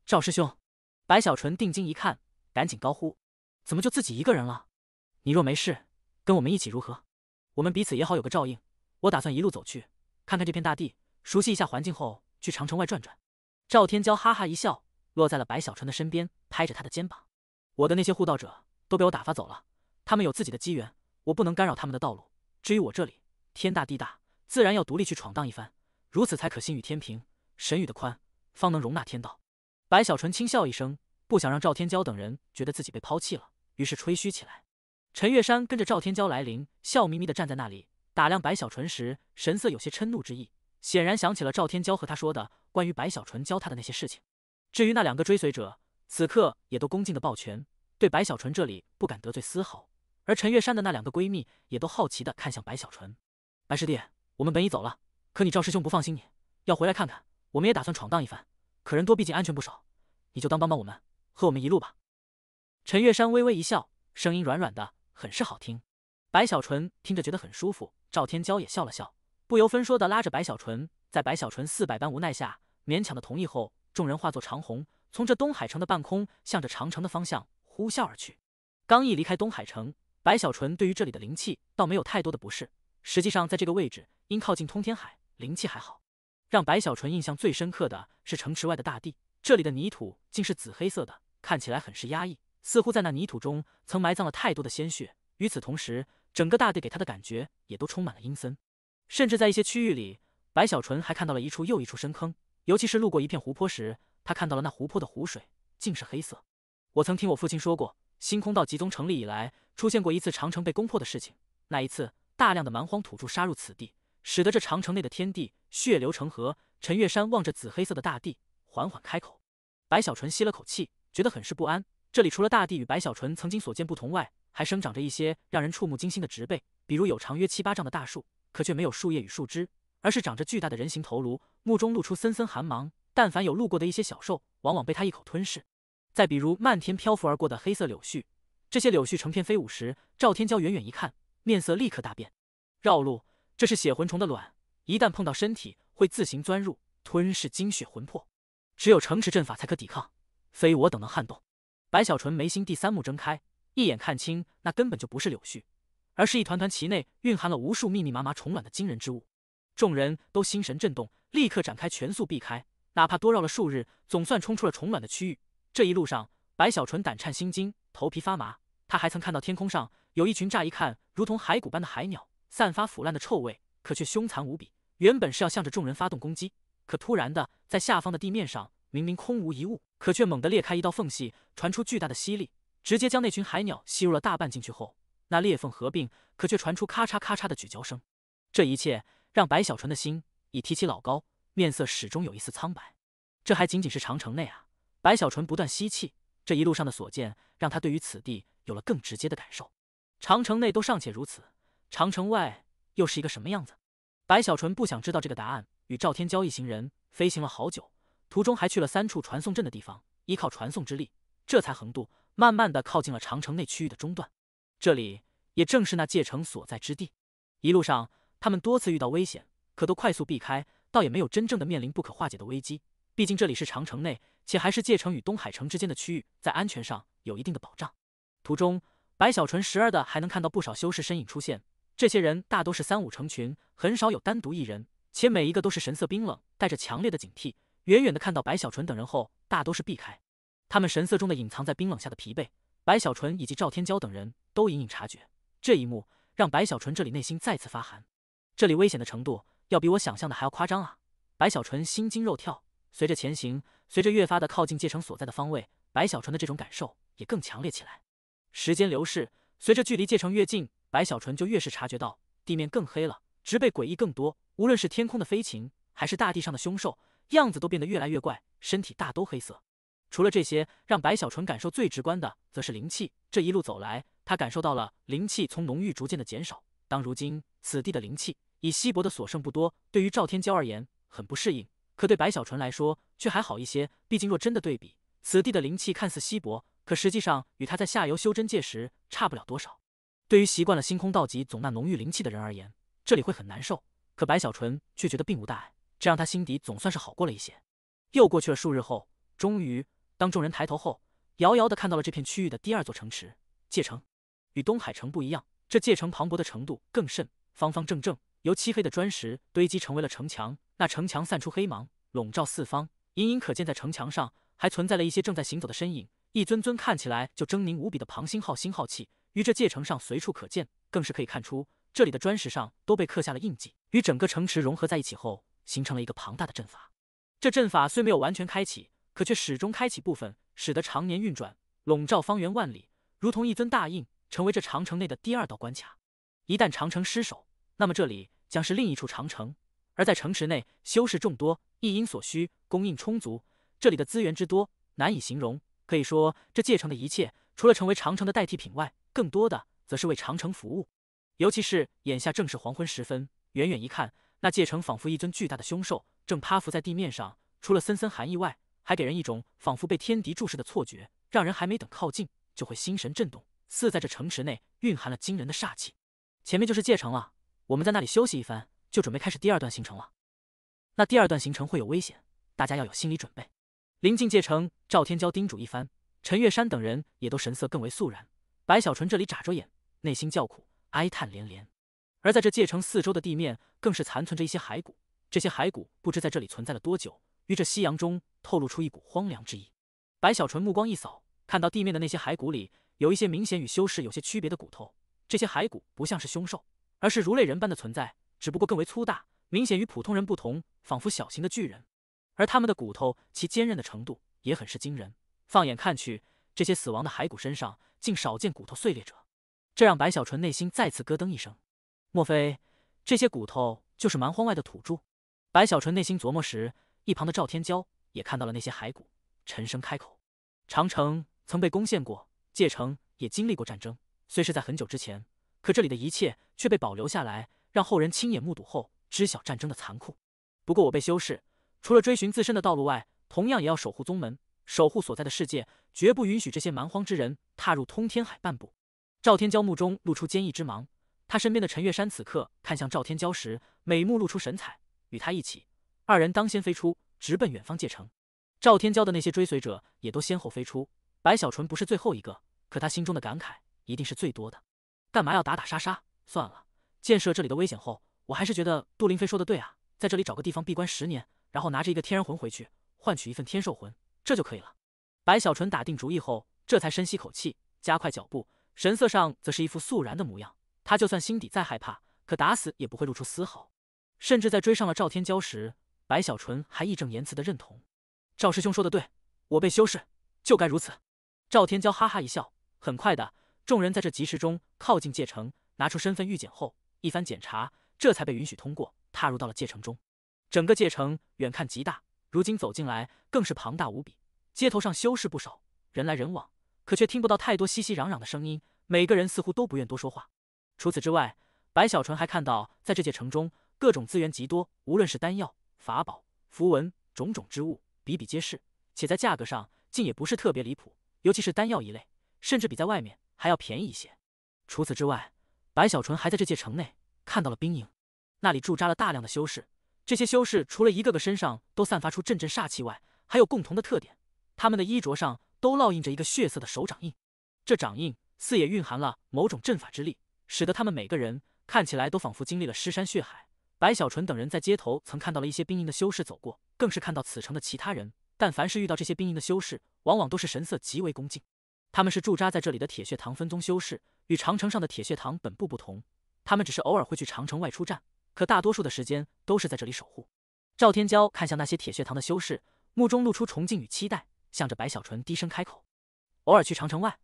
赵师兄！白小纯定睛一看，赶紧高呼：怎么就自己一个人了？你若没事，跟我们一起如何？我们彼此也好有个照应。我打算一路走去，看看这片大地，熟悉一下环境后，去长城外转转。赵天骄哈哈一笑，落在了白小纯的身边，拍着他的肩膀：我的那些护道者都被我打发走了，他们有自己的机缘，我不能干扰他们的道路。至于我这里，天大地大，自然要独立去闯荡一番，如此才可心与天平，神与的宽，方能容纳天道。白小纯轻笑一声，不想让赵天骄等人觉得自己被抛弃了，于是吹嘘起来。陈月山跟着赵天骄来临，笑眯眯地站在那里，打量白小纯时，神色有些嗔怒之意，显然想起了赵天骄和他说的关于白小纯教他的那些事情。至于那2个追随者，此刻也都恭敬地抱拳，对白小纯这里不敢得罪丝毫。而陈月山的那2个闺蜜也都好奇地看向白小纯：白师弟，我们本已走了，可你赵师兄不放心你，要回来看看，我们也打算闯荡一番，可人多毕竟安全不少，你就当帮我们，和我们一路吧。陈月山微微一笑，声音软软的，很是好听。白小纯听着觉得很舒服，赵天骄也笑了笑，不由分说的拉着白小纯，在白小纯400般无奈下，勉强的同意后，众人化作长虹，从这东海城的半空向着长城的方向呼啸而去。刚一离开东海城，白小纯对于这里的灵气倒没有太多的不适，实际上在这个位置因靠近通天海，灵气还好。让白小纯印象最深刻的是城池外的大地，这里的泥土竟是紫黑色的，看起来很是压抑，似乎在那泥土中曾埋葬了太多的鲜血。与此同时，整个大地给他的感觉也都充满了阴森，甚至在一些区域里，白小纯还看到了一处又一处深坑，尤其是路过一片湖泊时，他看到了那湖泊的湖水竟是黑色。我曾听我父亲说过，星空道集宗成立以来，出现过一次长城被攻破的事情，那一次大量的蛮荒土著杀入此地，使得这长城内的天地血流成河。陈月山望着紫黑色的大地，缓缓开口。白小纯吸了口气，觉得很是不安。这里除了大地与白小纯曾经所见不同外，还生长着一些让人触目惊心的植被，比如有长约7、8丈的大树，可却没有树叶与树枝，而是长着巨大的人形头颅，目中露出森森寒芒。但凡有路过的一些小兽，往往被它一口吞噬。再比如漫天漂浮而过的黑色柳絮，这些柳絮成片飞舞时，赵天骄远远一看，面色立刻大变。绕路，这是血魂虫的卵，一旦碰到身体，会自行钻入，吞噬精血魂魄，只有城池阵法才可抵抗，非我等能撼动。白小纯眉心第3目睁开，一眼看清，那根本就不是柳絮，而是一团团其内蕴含了无数密密麻麻虫卵的惊人之物。众人都心神震动，立刻展开全速避开，哪怕多绕了数日，总算冲出了虫卵的区域。这一路上，白小纯胆颤心惊，头皮发麻。他还曾看到天空上有一群乍一看如同骸骨般的海鸟，散发腐烂的臭味，可却凶残无比。原本是要向着众人发动攻击，可突然的，在下方的地面上明明空无一物，可却猛地裂开一道缝隙，传出巨大的吸力，直接将那群海鸟吸入了大半进去后，那裂缝合并，可却传出咔嚓咔嚓的咀嚼声。这一切让白小纯的心已提起老高，面色始终有一丝苍白。这还仅仅是长城内啊！白小纯不断吸气，这一路上的所见让他对于此地有了更直接的感受。长城内都尚且如此，长城外又是一个什么样子？白小纯不想知道这个答案，与赵天骄一行人飞行了好久，途中还去了3处传送阵的地方，依靠传送之力，这才横渡，慢慢的靠近了长城内区域的中段。这里也正是那界城所在之地。一路上，他们多次遇到危险，可都快速避开，倒也没有真正的面临不可化解的危机。毕竟这里是长城内，且还是界城与东海城之间的区域，在安全上有一定的保障。途中，白小纯时而的还能看到不少修士身影出现，这些人大都是3、5成群，很少有单独一人，且每一个都是神色冰冷，带着强烈的警惕。远远的看到白小纯等人后，大都是避开。他们神色中的隐藏在冰冷下的疲惫，白小纯以及赵天骄等人都隐隐察觉。这一幕让白小纯这里内心再次发寒，这里危险的程度要比我想象的还要夸张啊！白小纯心惊肉跳。随着前行，随着越发的靠近界城所在的方位，白小纯的这种感受也更强烈起来。时间流逝，随着距离界城越近，白小纯就越是察觉到地面更黑了，植被诡异更多，无论是天空的飞禽，还是大地上的凶兽，样子都变得越来越怪，身体大都黑色。除了这些，让白小纯感受最直观的，则是灵气。这一路走来，他感受到了灵气从浓郁逐渐的减少。当如今此地的灵气以稀薄的所剩不多，对于赵天骄而言很不适应，可对白小纯来说却还好一些。毕竟若真的对比，此地的灵气看似稀薄，可实际上与他在下游修真界时差不了多少。对于习惯了星空道极总那浓郁灵气的人而言，这里会很难受，可白小纯却觉得并无大碍，这让他心底总算是好过了一些。又过去了数日后，终于当众人抬头后，遥遥地看到了这片区域的第2座城池界城。与东海城不一样，这界城磅礴的程度更甚，方方正正，由漆黑的砖石堆积成为了城墙。那城墙散出黑芒，笼罩四方，隐隐可见在城墙上还存在了一些正在行走的身影，一尊尊看起来就狰狞无比的庞星号星号气，于这界城上随处可见，更是可以看出这里的砖石上都被刻下了印记，与整个城池融合在一起后，形成了一个庞大的阵法。这阵法虽没有完全开启，可却始终开启部分，使得常年运转，笼罩方圆万里，如同一尊大印，成为这长城内的第2道关卡。一旦长城失守，那么这里将是另一处长城。而在城池内，修士众多，一应所需，供应充足，这里的资源之多难以形容。可以说，这界城的一切，除了成为长城的代替品外，更多的则是为长城服务。尤其是眼下正是黄昏时分，远远一看，那界城仿佛一尊巨大的凶兽，正趴伏在地面上，除了森森寒意外，还给人一种仿佛被天敌注视的错觉，让人还没等靠近，就会心神震动，似在这城池内蕴含了惊人的煞气。前面就是界城了，我们在那里休息一番，就准备开始第2段行程了。那第2段行程会有危险，大家要有心理准备。临近界城，赵天骄叮嘱一番，陈月山等人也都神色更为肃然。白小纯这里眨着眼，内心叫苦，哀叹连连。而在这界城四周的地面，更是残存着一些骸骨，这些骸骨不知在这里存在了多久，于这夕阳中透露出一股荒凉之意。白小纯目光一扫，看到地面的那些骸骨里，有一些明显与修士有些区别的骨头。这些骸骨不像是凶兽，而是如类人般的存在，只不过更为粗大，明显与普通人不同，仿佛小型的巨人。而他们的骨头，其坚韧的程度也很是惊人。放眼看去，这些死亡的骸骨身上竟少见骨头碎裂者，这让白小纯内心再次咯噔一声。莫非这些骨头就是蛮荒外的土著？白小纯内心琢磨时，一旁的赵天骄也看到了那些骸骨，沉声开口：长城曾被攻陷过，界城也经历过战争，虽是在很久之前，可这里的一切却被保留下来，让后人亲眼目睹后知晓战争的残酷。不过我辈修士除了追寻自身的道路外，同样也要守护宗门，守护所在的世界，绝不允许这些蛮荒之人踏入通天海半步。赵天骄目中露出坚毅之芒，他身边的陈月山此刻看向赵天骄时，美目露出神采，与他一起，2人当先飞出，直奔远方界城。赵天骄的那些追随者也都先后飞出，白小纯不是最后一个，可他心中的感慨一定是最多的。干嘛要打打杀杀？算了，见识了这里的危险后，我还是觉得杜林飞说的对啊，在这里找个地方闭关10年，然后拿着一个天人魂回去，换取一份天兽魂，这就可以了。白小纯打定主意后，这才深吸口气，加快脚步，神色上则是一副肃然的模样。他就算心底再害怕，可打死也不会露出丝毫。甚至在追上了赵天骄时，白小纯还义正言辞的认同：赵师兄说的对，我辈修士就该如此。赵天骄哈哈一笑。很快的，众人在这集市中靠近界城，拿出身份预检后，一番检查，这才被允许通过，踏入到了界城中。整个界城远看极大，如今走进来更是庞大无比，街头上修士不少，人来人往，可却听不到太多熙熙攘攘的声音，每个人似乎都不愿多说话。除此之外，白小纯还看到，在这界城中各种资源极多，无论是丹药、法宝、符文，种种之物比比皆是，且在价格上竟也不是特别离谱，尤其是丹药一类，甚至比在外面还要便宜一些。除此之外，白小纯还在这界城内看到了兵营，那里驻扎了大量的修士。这些修士除了一个个身上都散发出阵阵煞气外，还有共同的特点，他们的衣着上都烙印着一个血色的手掌印。这掌印似也蕴含了某种阵法之力，使得他们每个人看起来都仿佛经历了尸山血海。白小纯等人在街头曾看到了一些兵营的修士走过，更是看到此城的其他人，但凡是遇到这些兵营的修士，往往都是神色极为恭敬。他们是驻扎在这里的铁血堂分宗修士，与长城上的铁血堂本部不同，他们只是偶尔会去长城外出战，可大多数的时间都是在这里守护。赵天骄看向那些铁血堂的修士，目中露出崇敬与期待，向着白小纯低声开口：“偶尔去长城外。”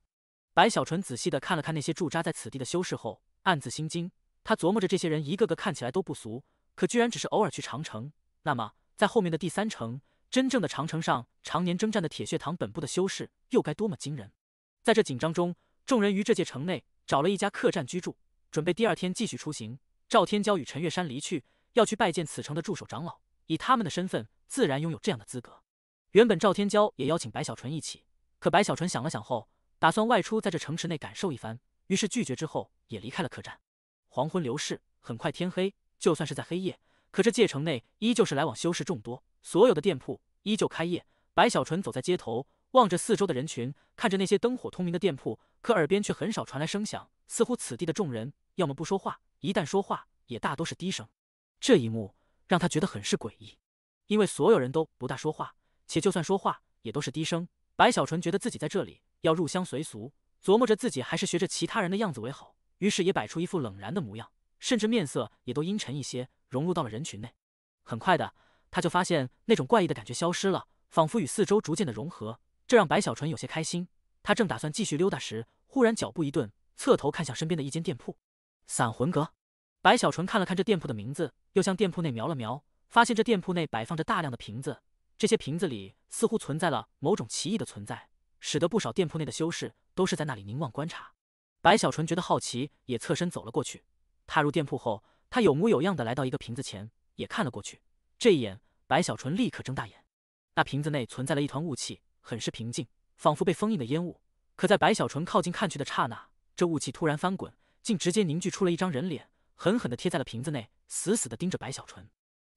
白小纯仔细地看了看那些驻扎在此地的修士后，暗自心惊。他琢磨着，这些人一个个看起来都不俗，可居然只是偶尔去长城，那么在后面的第3城，真正的长城上常年征战的铁血堂本部的修士又该多么惊人！在这紧张中，众人于这界城内找了一家客栈居住，准备第2天继续出行。赵天骄与陈月山离去，要去拜见此城的驻守长老，以他们的身份，自然拥有这样的资格。原本赵天骄也邀请白小纯一起，可白小纯想了想后，打算外出在这城池内感受一番，于是拒绝之后也离开了客栈。黄昏流逝，很快天黑。就算是在黑夜，可这界城内依旧是来往修士众多，所有的店铺依旧开业。白小纯走在街头，望着四周的人群，看着那些灯火通明的店铺，可耳边却很少传来声响，似乎此地的众人要么不说话，一旦说话也大都是低声。这一幕让他觉得很是诡异，因为所有人都不大说话，且就算说话也都是低声。白小纯觉得自己在这里要入乡随俗，琢磨着自己还是学着其他人的样子为好，于是也摆出一副冷然的模样，甚至面色也都阴沉一些，融入到了人群内。很快的，他就发现那种怪异的感觉消失了，仿佛与四周逐渐的融合，这让白小纯有些开心。他正打算继续溜达时，忽然脚步一顿，侧头看向身边的一间店铺。散魂阁。白小纯看了看这店铺的名字，又向店铺内瞄了瞄，发现这店铺内摆放着大量的瓶子，这些瓶子里似乎存在了某种奇异的存在，使得不少店铺内的修士都是在那里凝望观察。白小纯觉得好奇，也侧身走了过去。踏入店铺后，他有模有样的来到一个瓶子前，也看了过去。这一眼，白小纯立刻睁大眼。那瓶子内存在了一团雾气，很是平静，仿佛被封印的烟雾。可在白小纯靠近看去的刹那，这雾气突然翻滚，竟直接凝聚出了一张人脸，狠狠地贴在了瓶子内，死死地盯着白小纯。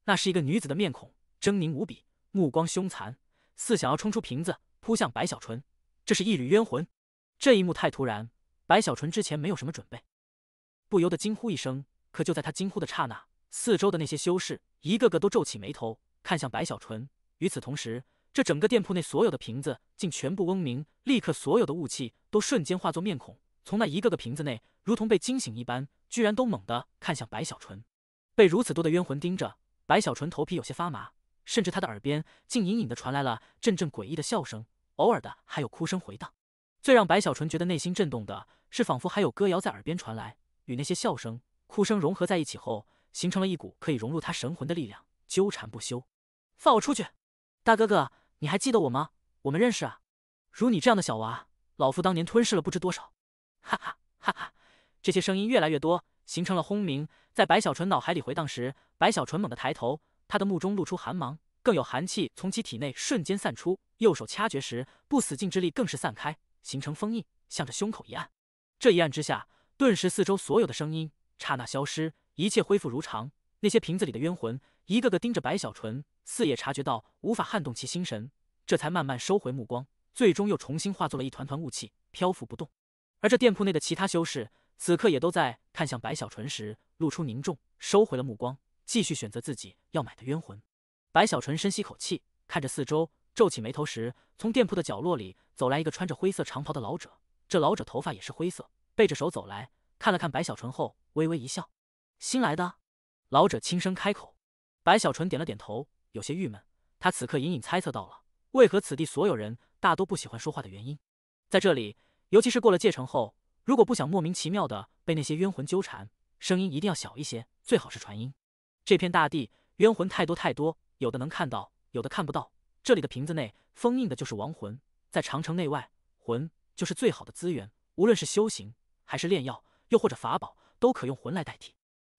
那是一个女子的面孔，狰狞无比，目光凶残，似想要冲出瓶子扑向白小纯。这是一缕冤魂。这一幕太突然，白小纯之前没有什么准备，不由得惊呼一声。可就在他惊呼的刹那，四周的那些修士一个个都皱起眉头，看向白小纯。与此同时，这整个店铺内所有的瓶子竟全部嗡鸣，立刻所有的雾气都瞬间化作面孔，从那一个个瓶子内如同被惊醒一般，居然都猛地看向白小纯。被如此多的冤魂盯着，白小纯头皮有些发麻，甚至他的耳边竟隐隐地传来了阵阵诡异的笑声，偶尔的还有哭声回荡。最让白小纯觉得内心震动的是，仿佛还有歌谣在耳边传来，与那些笑声、哭声融合在一起后，形成了一股可以融入他神魂的力量，纠缠不休。放我出去！大哥哥，你还记得我吗？我们认识啊！如你这样的小娃，老夫当年吞噬了不知多少。哈哈哈哈！这些声音越来越多，形成了轰鸣，在白小纯脑海里回荡时，白小纯猛地抬头，他的目中露出寒芒，更有寒气从其体内瞬间散出，右手掐诀时，不死劲之力更是散开，形成封印，向着胸口一按。这一按之下，顿时四周所有的声音刹那消失，一切恢复如常。那些瓶子里的冤魂一个个盯着白小纯，似也察觉到无法撼动其心神，这才慢慢收回目光，最终又重新化作了一团团雾气，漂浮不动。而这店铺内的其他修士此刻也都在看向白小纯时露出凝重，收回了目光，继续选择自己要买的冤魂。白小纯深吸口气，看着四周，皱起眉头时，从店铺的角落里走来一个穿着灰色长袍的老者。这老者头发也是灰色，背着手走来，看了看白小纯后，微微一笑：“新来的？”老者轻声开口。白小纯点了点头，有些郁闷。他此刻隐隐猜测到了为何此地所有人大都不喜欢说话的原因。在这里，尤其是过了界城后，如果不想莫名其妙的被那些冤魂纠缠，声音一定要小一些，最好是传音。这片大地冤魂太多太多，有的能看到，有的看不到。这里的瓶子内封印的就是亡魂，在长城内外，魂就是最好的资源，无论是修行还是炼药，又或者法宝，都可用魂来代替。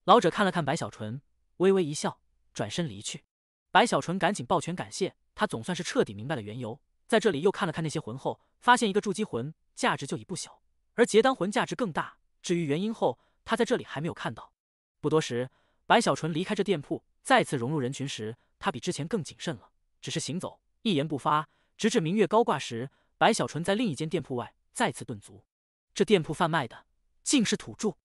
老者看了看白小纯，微微一笑，转身离去。白小纯赶紧抱拳感谢，他总算是彻底明白了缘由。在这里又看了看那些魂后，发现一个筑基魂价值就已不小，而结丹魂价值更大。至于原因后，他在这里还没有看到。不多时，白小纯离开这店铺，再次融入人群时，他比之前更谨慎了，只是行走，一言不发，直至明月高挂时，白小纯在另一间店铺外再次顿足。这店铺贩卖的竟是土著，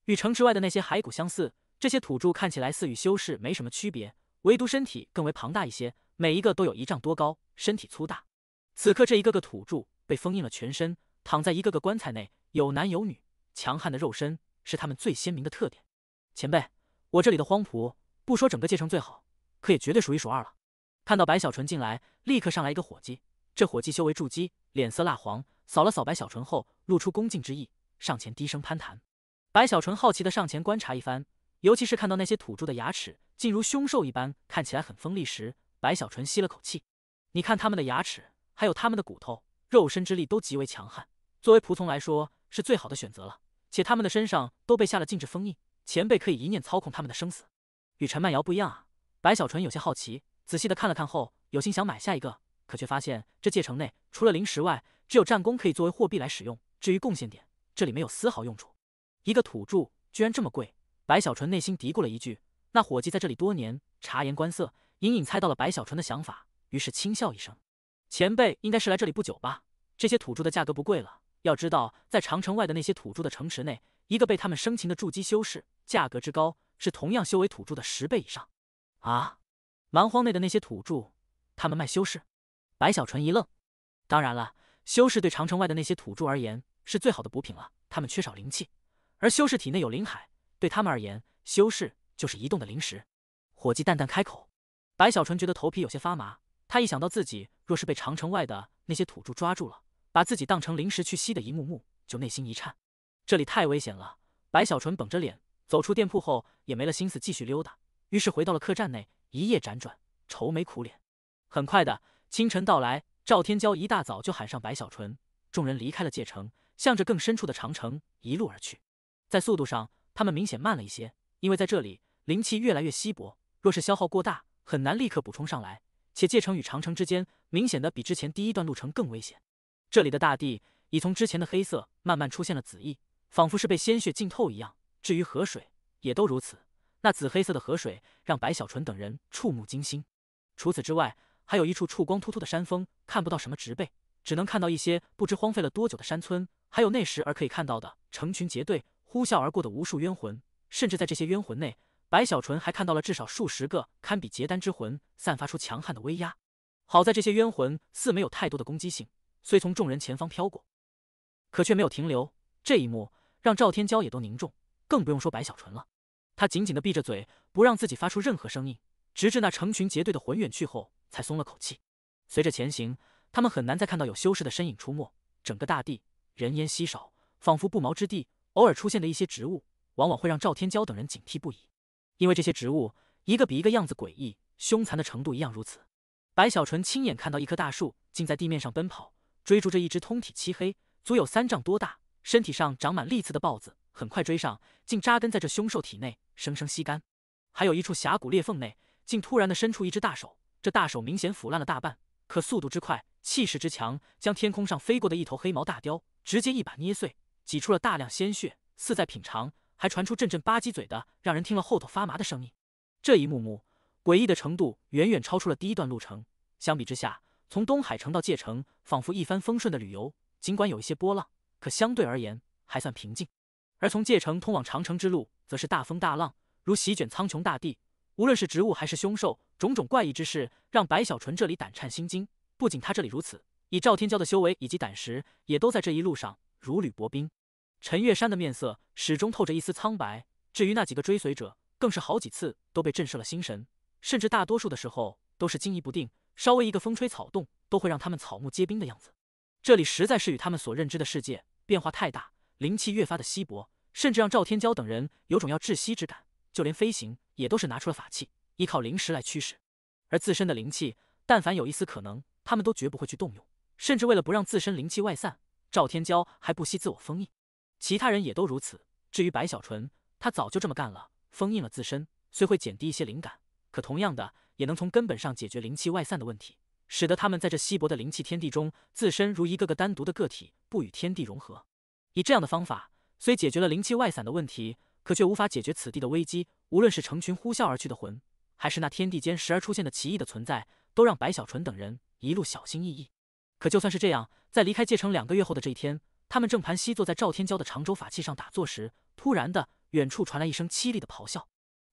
与城池外的那些骸骨相似，这些土著看起来似与修士没什么区别，唯独身体更为庞大一些，每一个都有1丈多高，身体粗大。此刻这一个个土著被封印了全身，躺在一个个棺材内，有男有女，强悍的肉身是他们最鲜明的特点。前辈，我这里的荒仆，不说整个界城最好，可也绝对数一数二了。看到白小纯进来，立刻上来一个伙计，这伙计修为筑基，脸色蜡黄，扫了扫白小纯后，露出恭敬之意，上前低声攀谈。白小纯好奇地上前观察一番，尤其是看到那些土著的牙齿竟如凶兽一般，看起来很锋利时，白小纯吸了口气。你看他们的牙齿，还有他们的骨头，肉身之力都极为强悍，作为仆从来说是最好的选择了。且他们的身上都被下了禁制封印，前辈可以一念操控他们的生死。与陈曼瑶不一样啊！白小纯有些好奇，仔细的看了看后，有心想买下一个，可却发现这界城内除了灵石外，只有战功可以作为货币来使用，至于贡献点，这里没有丝毫用处。一个土著居然这么贵，白小纯内心嘀咕了一句。那伙计在这里多年，察言观色，隐隐猜到了白小纯的想法，于是轻笑一声：“前辈应该是来这里不久吧？这些土著的价格不贵了。要知道，在长城外的那些土著的城池内，一个被他们生擒的筑基修士，价格之高，是同样修为土著的10倍以上。”啊！蛮荒内的那些土著，他们卖修士？白小纯一愣。当然了，修士对长城外的那些土著而言是最好的补品了，他们缺少灵气，而修士体内有灵海，对他们而言，修士就是移动的灵石。伙计淡淡开口。白小纯觉得头皮有些发麻，他一想到自己若是被长城外的那些土著抓住了，把自己当成灵石去吸的一幕幕，就内心一颤。这里太危险了。白小纯绷着脸走出店铺后，也没了心思继续溜达，于是回到了客栈内，一夜辗转，愁眉苦脸。很快的，清晨到来，赵天骄一大早就喊上白小纯，众人离开了界城，向着更深处的长城一路而去。在速度上，他们明显慢了一些，因为在这里灵气越来越稀薄，若是消耗过大，很难立刻补充上来，且界城与长城之间明显的比之前第一段路程更危险。这里的大地已从之前的黑色慢慢出现了紫意，仿佛是被鲜血浸透一样。至于河水也都如此，那紫黑色的河水让白小纯等人触目惊心。除此之外，还有一处触光秃秃的山峰，看不到什么植被，只能看到一些不知荒废了多久的山村，还有那时而可以看到的成群结队呼啸而过的无数冤魂。甚至在这些冤魂内，白小纯还看到了至少数十个堪比结丹之魂，散发出强悍的威压。好在这些冤魂似没有太多的攻击性，虽从众人前方飘过，可却没有停留。这一幕让赵天骄也都凝重，更不用说白小纯了。他紧紧地闭着嘴，不让自己发出任何声音，直至那成群结队的魂远去后，才松了口气。随着前行，他们很难再看到有修士的身影出没，整个大地人烟稀少，仿佛不毛之地。偶尔出现的一些植物，往往会让赵天骄等人警惕不已，因为这些植物一个比一个样子诡异，凶残的程度一样如此。白小纯亲眼看到一棵大树竟在地面上奔跑，追逐着一只通体漆黑、足有3丈多大、身体上长满利刺的豹子，很快追上，竟扎根在这凶兽体内，生生吸干。还有一处峡谷裂缝内，竟突然的伸出一只大手，这大手明显腐烂了大半，可速度之快，气势之强，将天空上飞过的一头黑毛大雕直接一把捏碎，挤出了大量鲜血，似在品尝，还传出阵阵吧唧嘴的让人听了后头发麻的声音。这一幕幕诡异的程度远远超出了第一段路程，相比之下，从东海城到界城仿佛一帆风顺的旅游，尽管有一些波浪，可相对而言还算平静。而从界城通往长城之路则是大风大浪，如席卷苍穹大地，无论是植物还是凶兽，种种怪异之事让白小纯这里胆颤心惊。不仅他这里如此，以赵天骄的修为以及胆识，也都在这一路上如履薄冰。陈月山的面色始终透着一丝苍白，至于那几个追随者，更是好几次都被震慑了心神，甚至大多数的时候都是惊疑不定，稍微一个风吹草动都会让他们草木皆兵的样子。这里实在是与他们所认知的世界变化太大，灵气越发的稀薄，甚至让赵天骄等人有种要窒息之感，就连飞行也都是拿出了法器，依靠灵石来驱使。而自身的灵气，但凡有一丝可能，他们都绝不会去动用，甚至为了不让自身灵气外散，赵天骄还不惜自我封印。其他人也都如此。至于白小纯，他早就这么干了，封印了自身，虽会减低一些灵感，可同样的也能从根本上解决灵气外散的问题，使得他们在这稀薄的灵气天地中，自身如一个个单独的个体，不与天地融合。以这样的方法，虽解决了灵气外散的问题，可却无法解决此地的危机。无论是成群呼啸而去的魂，还是那天地间时而出现的奇异的存在，都让白小纯等人一路小心翼翼。可就算是这样，在离开界城2个月后的这一天，他们正盘膝坐在赵天骄的长轴法器上打坐时，突然的，远处传来一声凄厉的咆哮。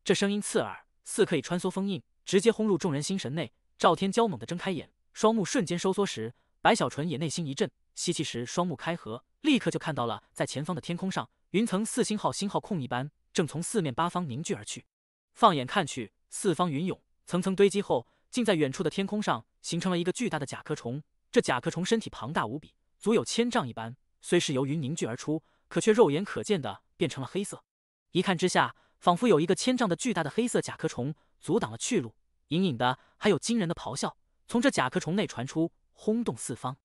这声音刺耳，似可以穿梭封印，直接轰入众人心神内。赵天骄猛地睁开眼，双目瞬间收缩时，白小纯也内心一震，吸气时双目开合，立刻就看到了在前方的天空上，云层似星号空一般，正从四面八方凝聚而去。放眼看去，四方云涌，层层堆积后，竟在远处的天空上形成了一个巨大的甲壳虫。这甲壳虫身体庞大无比，足有1000丈一般，虽是由云凝聚而出，可却肉眼可见的变成了黑色。一看之下，仿佛有一个1000丈的巨大的黑色甲壳虫阻挡了去路，隐隐的还有惊人的咆哮从这甲壳虫内传出，轰动四方。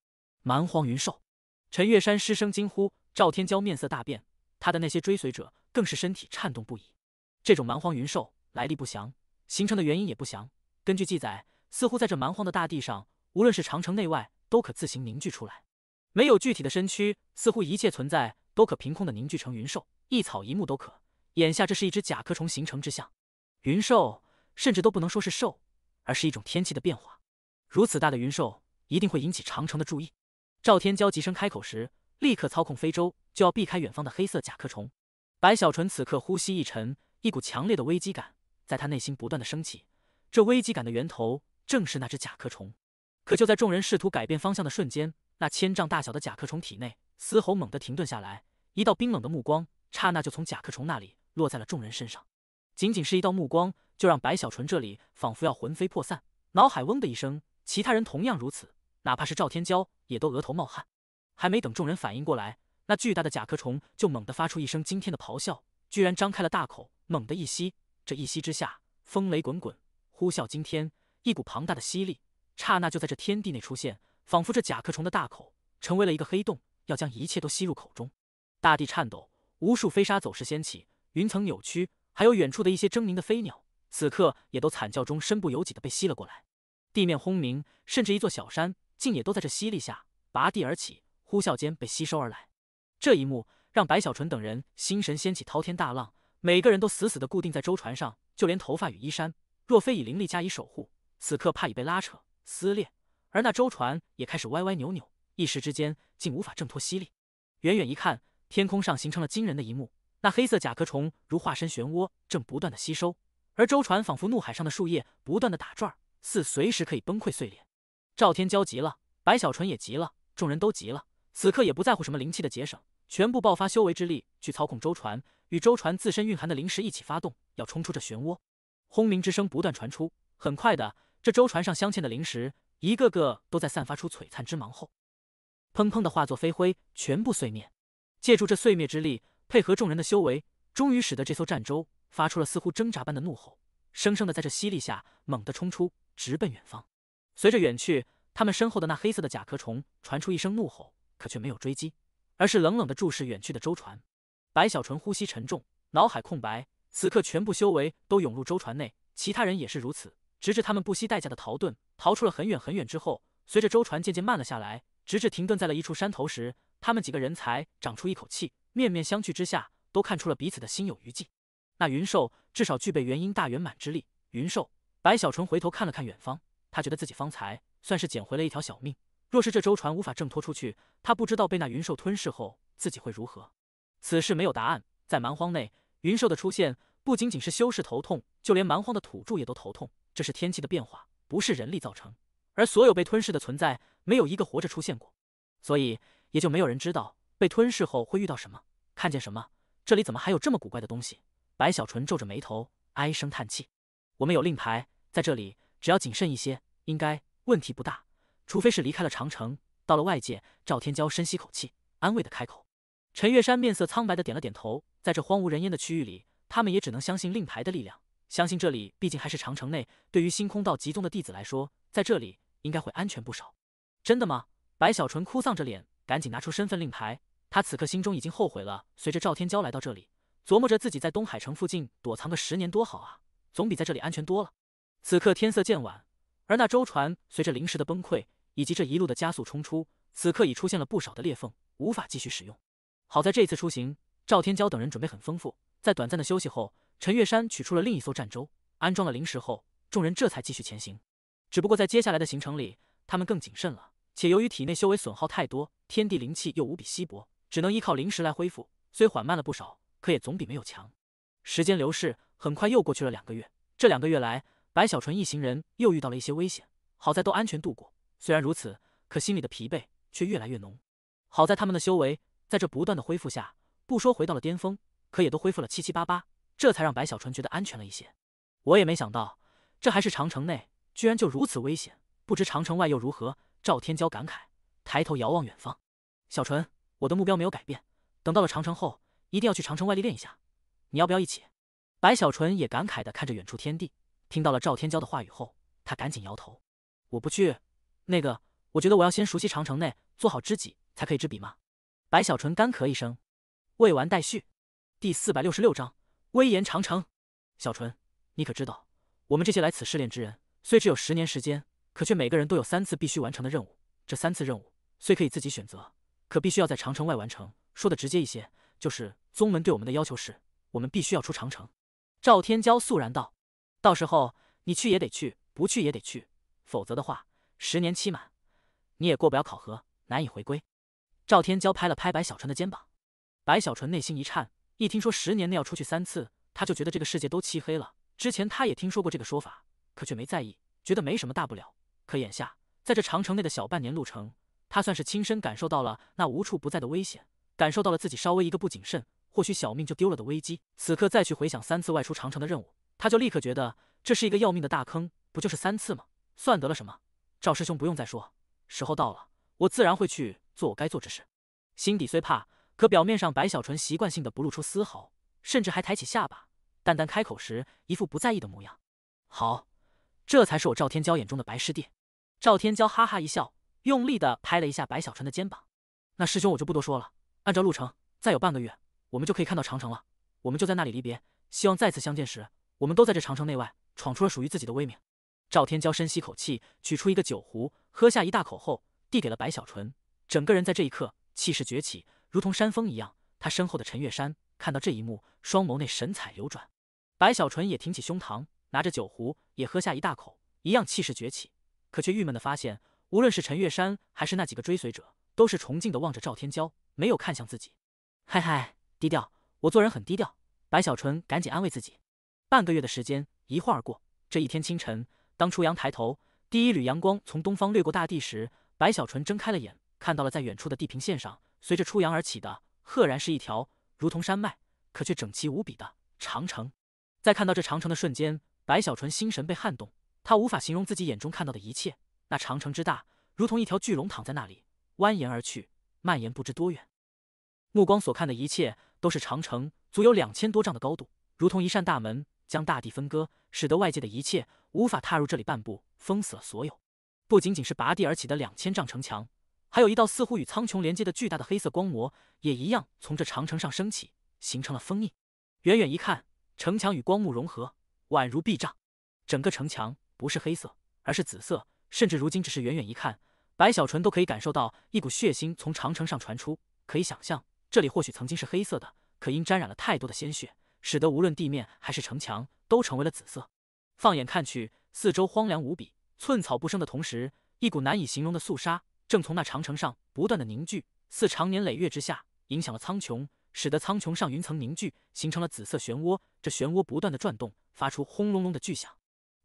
蛮荒云兽！陈月山失声惊呼，赵天骄面色大变，他的那些追随者更是身体颤动不已。这种蛮荒云兽来历不详，形成的原因也不详。根据记载，似乎在这蛮荒的大地上，无论是长城内外，都可自行凝聚出来。没有具体的身躯，似乎一切存在都可凭空的凝聚成云兽，一草一木都可。眼下这是一只甲壳虫形成之象。云兽甚至都不能说是兽，而是一种天气的变化。如此大的云兽，一定会引起长城的注意。赵天骄急声开口时，立刻操控飞舟，就要避开远方的黑色甲壳虫。白小纯此刻呼吸一沉，一股强烈的危机感在他内心不断的升起。这危机感的源头正是那只甲壳虫。可就在众人试图改变方向的瞬间，那1000丈大小的甲壳虫体内，嘶吼猛地停顿下来，一道冰冷的目光刹那就从甲壳虫那里落在了众人身上。仅仅是一道目光，就让白小纯这里仿佛要魂飞魄散，脑海嗡的一声，其他人同样如此，哪怕是赵天骄也都额头冒汗。还没等众人反应过来，那巨大的甲壳虫就猛地发出一声惊天的咆哮，居然张开了大口，猛地一吸。这一吸之下，风雷滚滚，呼啸惊天，一股庞大的吸力刹那就在这天地内出现，仿佛这甲壳虫的大口成为了一个黑洞，要将一切都吸入口中。大地颤抖，无数飞沙走石掀起，云层扭曲，还有远处的一些狰狞的飞鸟，此刻也都惨叫中身不由己的被吸了过来。地面轰鸣，甚至一座小山竟也都在这吸力下拔地而起，呼啸间被吸收而来。这一幕让白小纯等人心神掀起滔天大浪，每个人都死死地固定在舟船上，就连头发与衣衫，若非以灵力加以守护，此刻怕已被拉扯撕裂。而那舟船也开始歪歪扭扭，一时之间竟无法挣脱吸力。远远一看，天空上形成了惊人的一幕，那黑色甲壳虫如化身漩涡，正不断的吸收，而舟船仿佛怒海上的树叶，不断的打转，似随时可以崩溃碎裂。赵天骄急了，白小纯也急了，众人都急了，此刻也不在乎什么灵气的节省，全部爆发修为之力去操控舟船，与舟船自身蕴含的灵石一起发动，要冲出这漩涡。轰鸣之声不断传出，很快的，这舟船上镶嵌的灵石一个个都在散发出璀璨之芒后，砰砰的化作飞灰，全部碎灭。借助这碎灭之力，配合众人的修为，终于使得这艘战舟发出了似乎挣扎般的怒吼，生生的在这吸力下猛地冲出，直奔远方。随着远去，他们身后的那黑色的甲壳虫传出一声怒吼，可却没有追击，而是冷冷的注视远去的舟船。白小纯呼吸沉重，脑海空白，此刻全部修为都涌入舟船内，其他人也是如此。直至他们不惜代价的逃出了很远很远之后，随着舟船渐渐慢了下来，直至停顿在了一处山头时，他们几个人才长出一口气，面面相觑之下，都看出了彼此的心有余悸。那云兽至少具备元婴大圆满之力。云兽，白小纯回头看了看远方，他觉得自己方才算是捡回了一条小命。若是这舟船无法挣脱出去，他不知道被那云兽吞噬后自己会如何。此事没有答案，在蛮荒内，云兽的出现不仅仅是修士头痛，就连蛮荒的土著也都头痛。这是天气的变化，不是人力造成，而所有被吞噬的存在，没有一个活着出现过，所以也就没有人知道被吞噬后会遇到什么，看见什么。这里怎么还有这么古怪的东西？白小纯皱着眉头，唉声叹气。我们有令牌，在这里只要谨慎一些，应该问题不大，除非是离开了长城，到了外界。赵天骄深吸口气，安慰的开口。陈月山面色苍白的点了点头，在这荒无人烟的区域里，他们也只能相信令牌的力量。相信这里毕竟还是长城内，对于星空道极宗的弟子来说，在这里应该会安全不少。真的吗？白小纯哭丧着脸，赶紧拿出身份令牌。他此刻心中已经后悔了，随着赵天骄来到这里，琢磨着自己在东海城附近躲藏个10年多好啊，总比在这里安全多了。此刻天色渐晚，而那舟船随着灵石的崩溃以及这一路的加速冲出，此刻已出现了不少的裂缝，无法继续使用。好在这次出行，赵天骄等人准备很丰富，在短暂的休息后，陈月山取出了另一艘战舟，安装了灵石后，众人这才继续前行。只不过在接下来的行程里，他们更谨慎了，且由于体内修为损耗太多，天地灵气又无比稀薄，只能依靠灵石来恢复，虽缓慢了不少，可也总比没有强。时间流逝，很快又过去了2个月。这2个月来，白小纯一行人又遇到了一些危险，好在都安全度过。虽然如此，可心里的疲惫却越来越浓。好在他们的修为在这不断的恢复下，不说回到了巅峰，可也都恢复了七七八八，这才让白小纯觉得安全了一些。我也没想到，这还是长城内，居然就如此危险，不知长城外又如何？赵天骄感慨，抬头遥望远方。小纯，我的目标没有改变，等到了长城后，一定要去长城外历练一下。你要不要一起？白小纯也感慨地看着远处天地，听到了赵天骄的话语后，他赶紧摇头：“我不去。那个，我觉得我要先熟悉长城内，做好知己，才可以执笔嘛。”白小纯干咳一声，未完待续。第466章威严长城。小纯，你可知道，我们这些来此试炼之人，虽只有10年时间，可却每个人都有3次必须完成的任务。这3次任务虽可以自己选择，可必须要在长城外完成。说的直接一些，就是宗门对我们的要求是，我们必须要出长城。赵天骄肃然道：“到时候你去也得去，不去也得去，否则的话，10年期满，你也过不了考核，难以回归。”赵天骄拍了拍白小纯的肩膀。白小纯内心一颤，一听说10年内要出去3次，他就觉得这个世界都漆黑了。之前他也听说过这个说法，可却没在意，觉得没什么大不了。可眼下在这长城内的小半年路程，他算是亲身感受到了那无处不在的危险，感受到了自己稍微一个不谨慎，或许小命就丢了的危机。此刻再去回想3次外出长城的任务，他就立刻觉得这是一个要命的大坑。不就是3次吗？算得了什么？赵师兄不用再说，时候到了，我自然会去做我该做之事。心底虽怕，可表面上白小纯习惯性的不露出丝毫，甚至还抬起下巴，淡淡开口时一副不在意的模样。好，这才是我赵天骄眼中的白师弟。赵天骄哈哈一笑，用力的拍了一下白小纯的肩膀。那师兄我就不多说了，按照路程，再有半个月，我们就可以看到长城了。我们就在那里离别，希望再次相见时，我们都在这长城内外闯出了属于自己的威名。赵天骄深吸口气，取出一个酒壶，喝下一大口后，递给了白小纯。整个人在这一刻气势崛起，如同山峰一样。他身后的陈月山看到这一幕，双眸内神采流转。白小纯也挺起胸膛，拿着酒壶也喝下一大口，一样气势崛起。可却郁闷地发现，无论是陈月山还是那几个追随者，都是崇敬地望着赵天骄，没有看向自己。嗨嗨，低调，我做人很低调。白小纯赶紧安慰自己。半个月的时间一晃而过，这一天清晨，当初阳抬头，第一缕阳光从东方掠过大地时，白小纯睁开了眼，看到了在远处的地平线上，随着出阳而起的，赫然是一条如同山脉，可却整齐无比的长城。在看到这长城的瞬间，白小纯心神被撼动，他无法形容自己眼中看到的一切。那长城之大，如同一条巨龙躺在那里，蜿蜒而去，蔓延不知多远。目光所看的一切都是长城，足有2000多丈的高度，如同一扇大门，将大地分割，使得外界的一切无法踏入这里半步，封死了所有。不仅仅是拔地而起的2000丈城墙，还有一道似乎与苍穹连接的巨大的黑色光膜，也一样从这长城上升起，形成了封印。远远一看，城墙与光幕融合，宛如壁障。整个城墙不是黑色，而是紫色，甚至如今只是远远一看，白小纯都可以感受到一股血腥从长城上传出。可以想象，这里或许曾经是黑色的，可因沾染了太多的鲜血，使得无论地面还是城墙都成为了紫色。放眼看去，四周荒凉无比，寸草不生的同时，一股难以形容的肃杀正从那长城上不断的凝聚，似长年累月之下影响了苍穹，使得苍穹上云层凝聚，形成了紫色漩涡。这漩涡不断的转动，发出轰隆隆的巨响。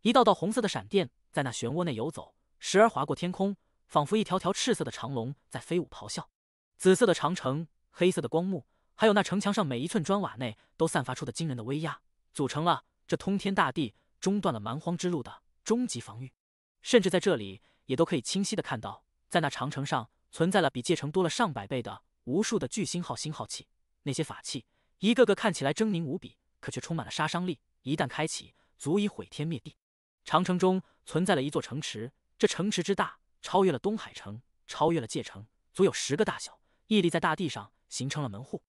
一道道红色的闪电在那漩涡内游走，时而划过天空，仿佛一条条赤色的长龙在飞舞咆哮。紫色的长城，黑色的光幕，还有那城墙上每一寸砖瓦内都散发出的惊人的威压，组成了这通天大地、中断了蛮荒之路的终极防御。甚至在这里，也都可以清晰的看到，在那长城上存在了比界城多了上百倍的无数的巨星号星号器。那些法器一个个看起来狰狞无比，可却充满了杀伤力，一旦开启，足以毁天灭地。长城中存在了一座城池，这城池之大，超越了东海城，超越了界城，足有10个大小，屹立在大地上，形成了门户。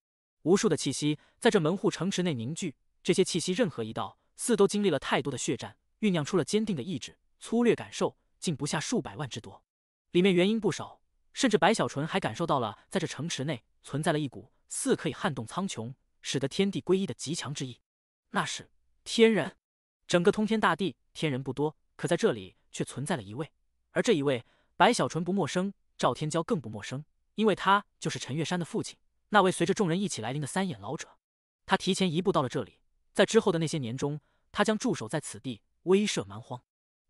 无数的气息在这门户城池内凝聚，这些气息任何一道，似都经历了太多的血战，酝酿出了坚定的意志，粗略感受，竟不下数百万之多。里面原因不少，甚至白小纯还感受到了，在这城池内存在了一股似可以撼动苍穹，使得天地归一的极强之意。那是天人。整个通天大地，天人不多，可在这里却存在了一位，而这一位，白小纯不陌生，赵天骄更不陌生，因为他就是陈月山的父亲，那位随着众人一起来临的三眼老者。他提前一步到了这里，在之后的那些年中，他将驻守在此地，威慑蛮荒。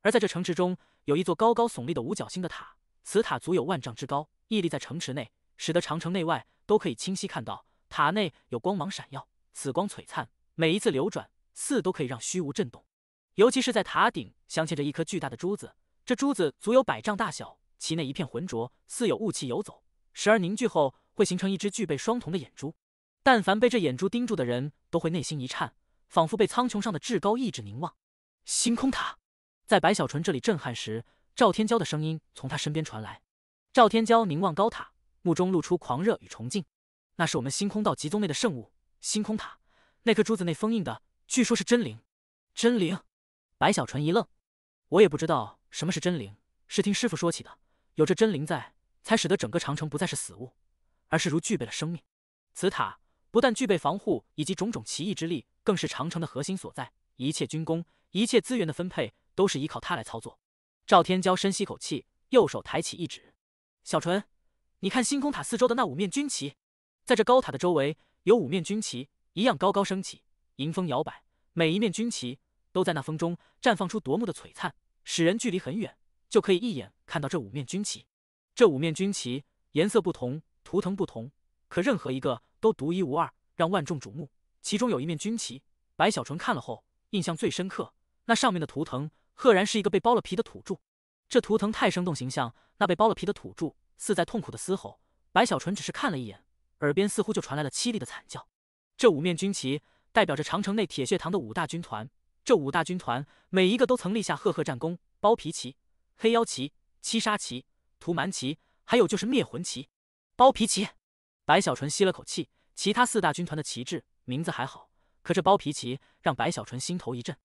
而在这城池中，有一座高高耸立的五角星的塔，此塔足有万丈之高，屹立在城池内，使得长城内外都可以清晰看到。塔内有光芒闪耀，此光璀璨，每一次流转，似都可以让虚无震动。尤其是在塔顶镶嵌着一颗巨大的珠子，这珠子足有100丈大小，其内一片浑浊，似有雾气游走，时而凝聚后会形成一只具备双瞳的眼珠。但凡被这眼珠盯住的人，都会内心一颤，仿佛被苍穹上的至高意志凝望。星空塔，在白小纯这里震撼时，赵天骄的声音从他身边传来。赵天骄凝望高塔，目中露出狂热与崇敬。那是我们星空道极宗内的圣物，星空塔。那颗珠子内封印的，据说是真灵。真灵？白小纯一愣，我也不知道什么是真灵，是听师傅说起的。有这真灵在，才使得整个长城不再是死物，而是如具备了生命。此塔不但具备防护以及种种奇异之力，更是长城的核心所在。一切军工、一切资源的分配，都是依靠它来操作。赵天骄深吸口气，右手抬起一指：“小纯，你看星空塔四周的那5面军旗。”在这高塔的周围，有5面军旗，一样高高升起，迎风摇摆。每一面军旗都在那风中绽放出夺目的璀璨，使人距离很远就可以一眼看到这5面军旗。这5面军旗颜色不同，图腾不同，可任何一个都独一无二，让万众瞩目。其中有一面军旗，白小纯看了后印象最深刻，那上面的图腾赫然是一个被剥了皮的土著。这图腾太生动形象，那被剥了皮的土著似在痛苦的嘶吼。白小纯只是看了一眼，耳边似乎就传来了凄厉的惨叫。这5面军旗代表着长城内铁血堂的5大军团，这5大军团每一个都曾立下赫赫战功，包皮旗、黑腰旗、七杀旗、屠蛮旗，还有就是灭魂旗。包皮旗，白小纯吸了口气，其他4大军团的旗帜名字还好，可这包皮旗让白小纯心头一震。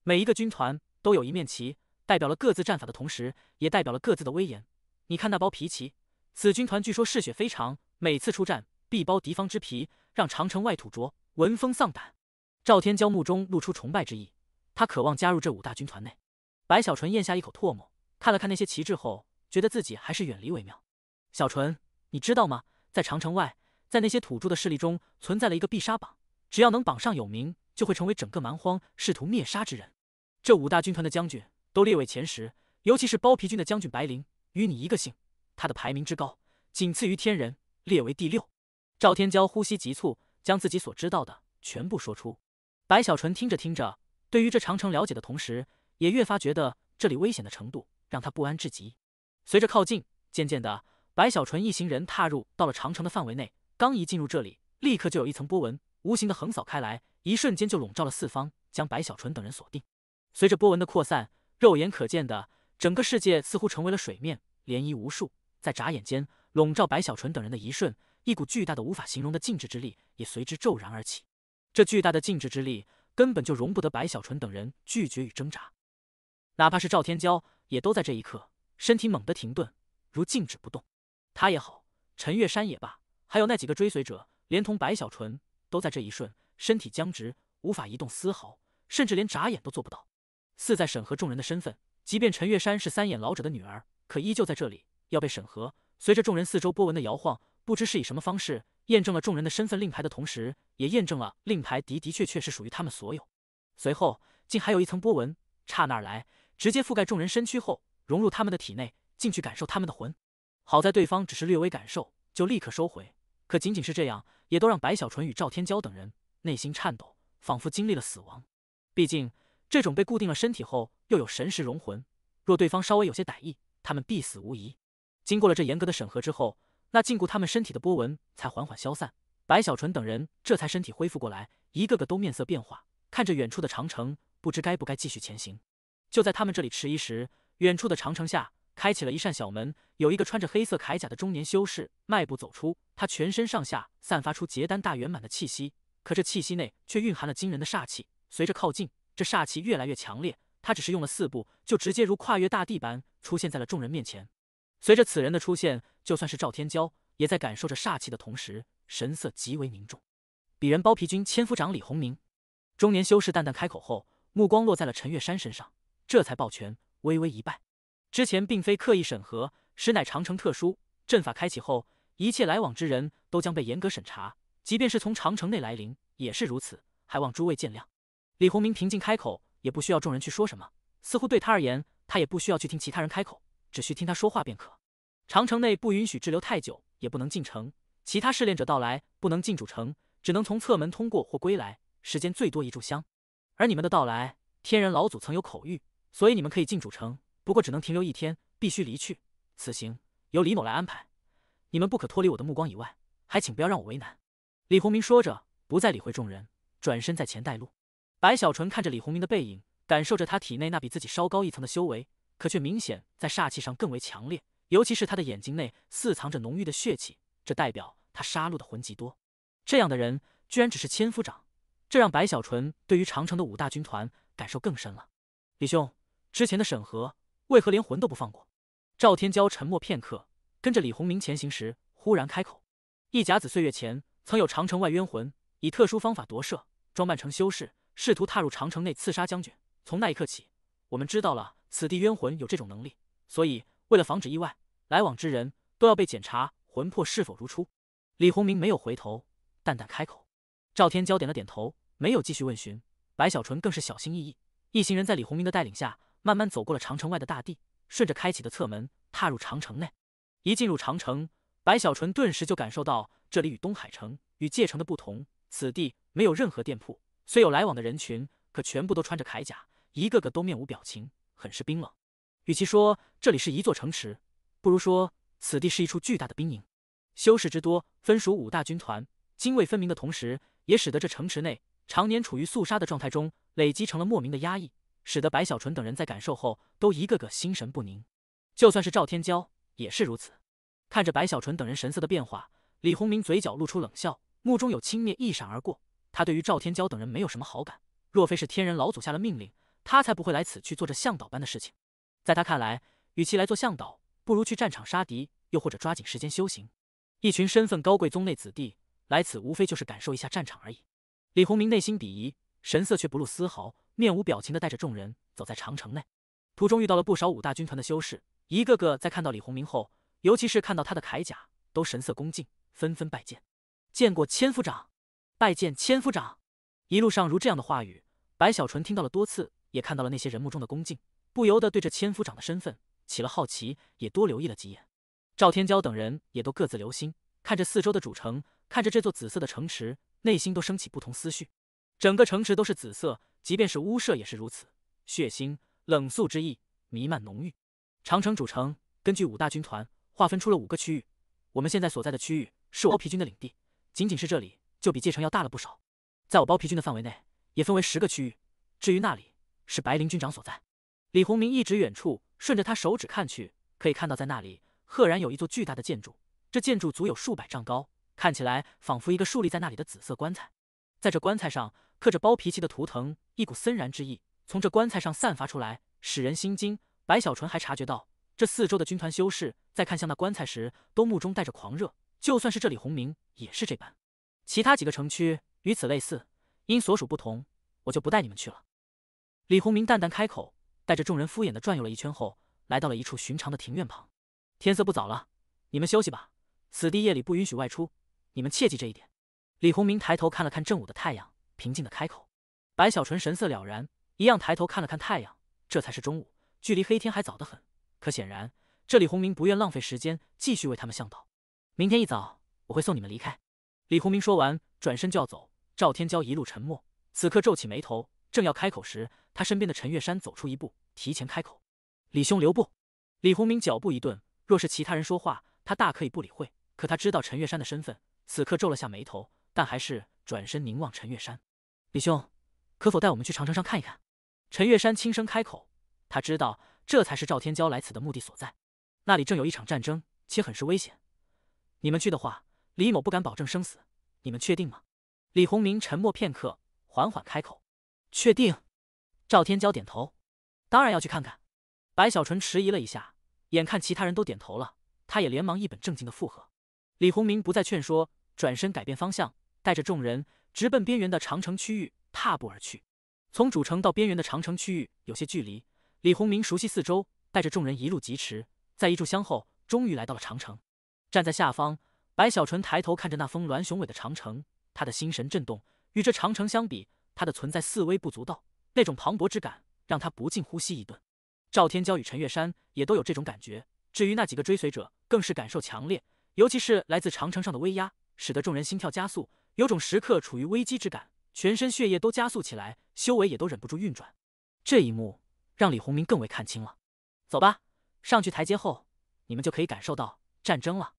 每一个军团都有一面旗，代表了各自战法的同时，也代表了各自的威严。你看那包皮旗，此军团据说嗜血非常，每次出战必剥敌方之皮，让长城外土着闻风丧胆。赵天骄目中露出崇拜之意，他渴望加入这5大军团内。白小纯咽下一口唾沫，看了看那些旗帜后，觉得自己还是远离为妙。小纯，你知道吗？在长城外，在那些土著的势力中，存在了一个必杀榜，只要能榜上有名，就会成为整个蛮荒试图灭杀之人。这5大军团的将军都列位前10，尤其是包皮军的将军白灵，与你一个姓，他的排名之高，仅次于天人，列为第6。赵天骄呼吸急促，将自己所知道的全部说出。白小纯听着听着，对于这长城了解的同时，也越发觉得这里危险的程度让他不安至极。随着靠近，渐渐的，白小纯一行人踏入到了长城的范围内。刚一进入这里，立刻就有一层波纹无形的横扫开来，一瞬间就笼罩了四方，将白小纯等人锁定。随着波纹的扩散，肉眼可见的整个世界似乎成为了水面，涟漪无数。在眨眼间，笼罩白小纯等人的一瞬，一股巨大的无法形容的静止之力也随之骤然而起。这巨大的静止之力根本就容不得白小纯等人拒绝与挣扎，哪怕是赵天骄也都在这一刻身体猛地停顿，如静止不动。他也好，陈月山也罢，还有那几个追随者，连同白小纯，都在这一瞬身体僵直，无法移动丝毫，甚至连眨眼都做不到。似在审核众人的身份，即便陈月山是三眼老者的女儿，可依旧在这里要被审核。随着众人四周波纹的摇晃，不知是以什么方式验证了众人的身份令牌的同时，也验证了令牌的确是属于他们所有。随后竟还有一层波纹刹那而来，直接覆盖众人身躯后融入他们的体内，进去感受他们的魂。好在对方只是略微感受就立刻收回，可仅仅是这样，也都让白小纯与赵天骄等人内心颤抖，仿佛经历了死亡。毕竟这种被固定了身体后又有神识融魂，若对方稍微有些歹意，他们必死无疑。经过了这严格的审核之后，那禁锢他们身体的波纹才缓缓消散，白小纯等人这才身体恢复过来，一个个都面色变化，看着远处的长城，不知该不该继续前行。就在他们这里迟疑时，远处的长城下开启了一扇小门，有一个穿着黑色铠甲的中年修士迈步走出，他全身上下散发出结丹大圆满的气息，可这气息内却蕴含了惊人的煞气。随着靠近，这煞气越来越强烈，他只是用了4步，就直接如跨越大地般出现在了众人面前。随着此人的出现，就算是赵天骄也在感受着煞气的同时，神色极为凝重。鄙人包皮军千夫长李鸿明。中年修士淡淡开口后，目光落在了陈月山身上，这才抱拳微微一拜。之前并非刻意审核，实乃长城特殊阵法开启后，一切来往之人都将被严格审查，即便是从长城内来临也是如此，还望诸位见谅。李鸿明平静开口，也不需要众人去说什么，似乎对他而言，他也不需要去听其他人开口，只需听他说话便可。长城内不允许滞留太久，也不能进城，其他试炼者到来不能进主城，只能从侧门通过或归来，时间最多1炷香。而你们的到来，天人老祖曾有口谕，所以你们可以进主城，不过只能停留1天，必须离去。此行由李某来安排，你们不可脱离我的目光以外，还请不要让我为难。李鸿明说着，不再理会众人，转身在前带路。白小纯看着李鸿明的背影，感受着他体内那比自己稍高1层的修为，可却明显在煞气上更为强烈，尤其是他的眼睛内似藏着浓郁的血气，这代表他杀戮的魂极多。这样的人居然只是千夫长，这让白小纯对于长城的5大军团感受更深了。李兄，之前的审核为何连魂都不放过？赵天骄沉默片刻，跟着李鸿明前行时忽然开口：一甲子岁月前，曾有长城外冤魂以特殊方法夺舍，装扮成修士，试图踏入长城内刺杀将军。从那一刻起，我们知道了此地冤魂有这种能力，所以为了防止意外，来往之人都要被检查魂魄是否如初。李鸿明没有回头，淡淡开口。赵天骄点了点头，没有继续问询。白小纯更是小心翼翼，一行人在李鸿明的带领下，慢慢走过了长城外的大地，顺着开启的侧门踏入长城内。一进入长城，白小纯顿时就感受到这里与东海城与界城的不同，此地没有任何店铺，虽有来往的人群，可全部都穿着铠甲，一个个都面无表情，很是冰冷。与其说这里是一座城池，不如说此地是一处巨大的兵营。修士之多，分属5大军团，泾渭分明的同时，也使得这城池内常年处于肃杀的状态中，累积成了莫名的压抑，使得白小纯等人在感受后都一个个心神不宁。就算是赵天骄也是如此。看着白小纯等人神色的变化，李鸿明嘴角露出冷笑，目中有轻蔑一闪而过。他对于赵天骄等人没有什么好感，若非是天人老祖下了命令，他才不会来此去做这向导般的事情。在他看来，与其来做向导，不如去战场杀敌，又或者抓紧时间修行。一群身份高贵宗内子弟来此，无非就是感受一下战场而已。李鸿明内心鄙夷，神色却不露丝毫，面无表情地带着众人走在长城内。途中遇到了不少5大军团的修士，一个个在看到李鸿明后，尤其是看到他的铠甲，都神色恭敬，纷纷拜见。见过千夫长，拜见千夫长。一路上如这样的话语，白小纯听到了多次，也看到了那些人目中的恭敬，不由得对这千夫长的身份起了好奇，也多留意了几眼。赵天骄等人也都各自留心，看着四周的主城，看着这座紫色的城池，内心都升起不同思绪。整个城池都是紫色，即便是屋舍也是如此，血腥冷肃之意弥漫浓郁。长城主城根据5大军团划分出了5个区域，我们现在所在的区域是我包皮军的领地，仅仅是这里就比界城要大了不少。在我包皮军的范围内，也分为10个区域，至于那里是白灵军长所在。李鸿明一指远处，顺着他手指看去，可以看到在那里赫然有一座巨大的建筑，这建筑足有数百丈高，看起来仿佛一个竖立在那里的紫色棺材。在这棺材上刻着包皮旗的图腾，一股森然之意从这棺材上散发出来，使人心惊。白小纯还察觉到，这四周的军团修士在看向那棺材时，都目中带着狂热，就算是这李鸿明也是这般。其他几个城区与此类似，因所属不同，我就不带你们去了。李鸿明淡淡开口，带着众人敷衍地转悠了一圈后，来到了一处寻常的庭院旁。天色不早了，你们休息吧，此地夜里不允许外出，你们切记这一点。李鸿明抬头看了看正午的太阳，平静地开口。白小纯神色了然，一样抬头看了看太阳，这才是中午，距离黑天还早得很。可显然，这李鸿明不愿浪费时间继续为他们向导。明天一早，我会送你们离开。李鸿明说完，转身就要走。赵天骄一路沉默，此刻皱起眉头，正要开口时，他身边的陈月山走出一步，提前开口：“李兄留步。”李鸿明脚步一顿，若是其他人说话，他大可以不理会，可他知道陈月山的身份，此刻皱了下眉头，但还是转身凝望陈月山：“李兄，可否带我们去长城上看一看？”陈月山轻声开口，他知道这才是赵天骄来此的目的所在，那里正有一场战争，且很是危险。你们去的话，李某不敢保证生死，你们确定吗？李鸿明沉默片刻，缓缓开口：“确定。”赵天骄点头：“当然要去看看。”白小纯迟疑了一下，眼看其他人都点头了，他也连忙一本正经的附和。李鸿明不再劝说，转身改变方向，带着众人直奔边缘的长城区域踏步而去。从主城到边缘的长城区域有些距离，李鸿铭熟悉四周，带着众人一路疾驰，在一炷香后，终于来到了长城。站在下方，白小纯抬头看着那峰峦雄伟的长城，他的心神震动。与这长城相比，他的存在似微不足道，那种磅礴之感让他不禁呼吸一顿。赵天骄与陈月山也都有这种感觉，至于那几个追随者，更是感受强烈，尤其是来自长城上的威压，使得众人心跳加速，有种时刻处于危机之感，全身血液都加速起来，修为也都忍不住运转。这一幕让李鸿铭更为看清了。走吧，上去台阶后，你们就可以感受到战争了。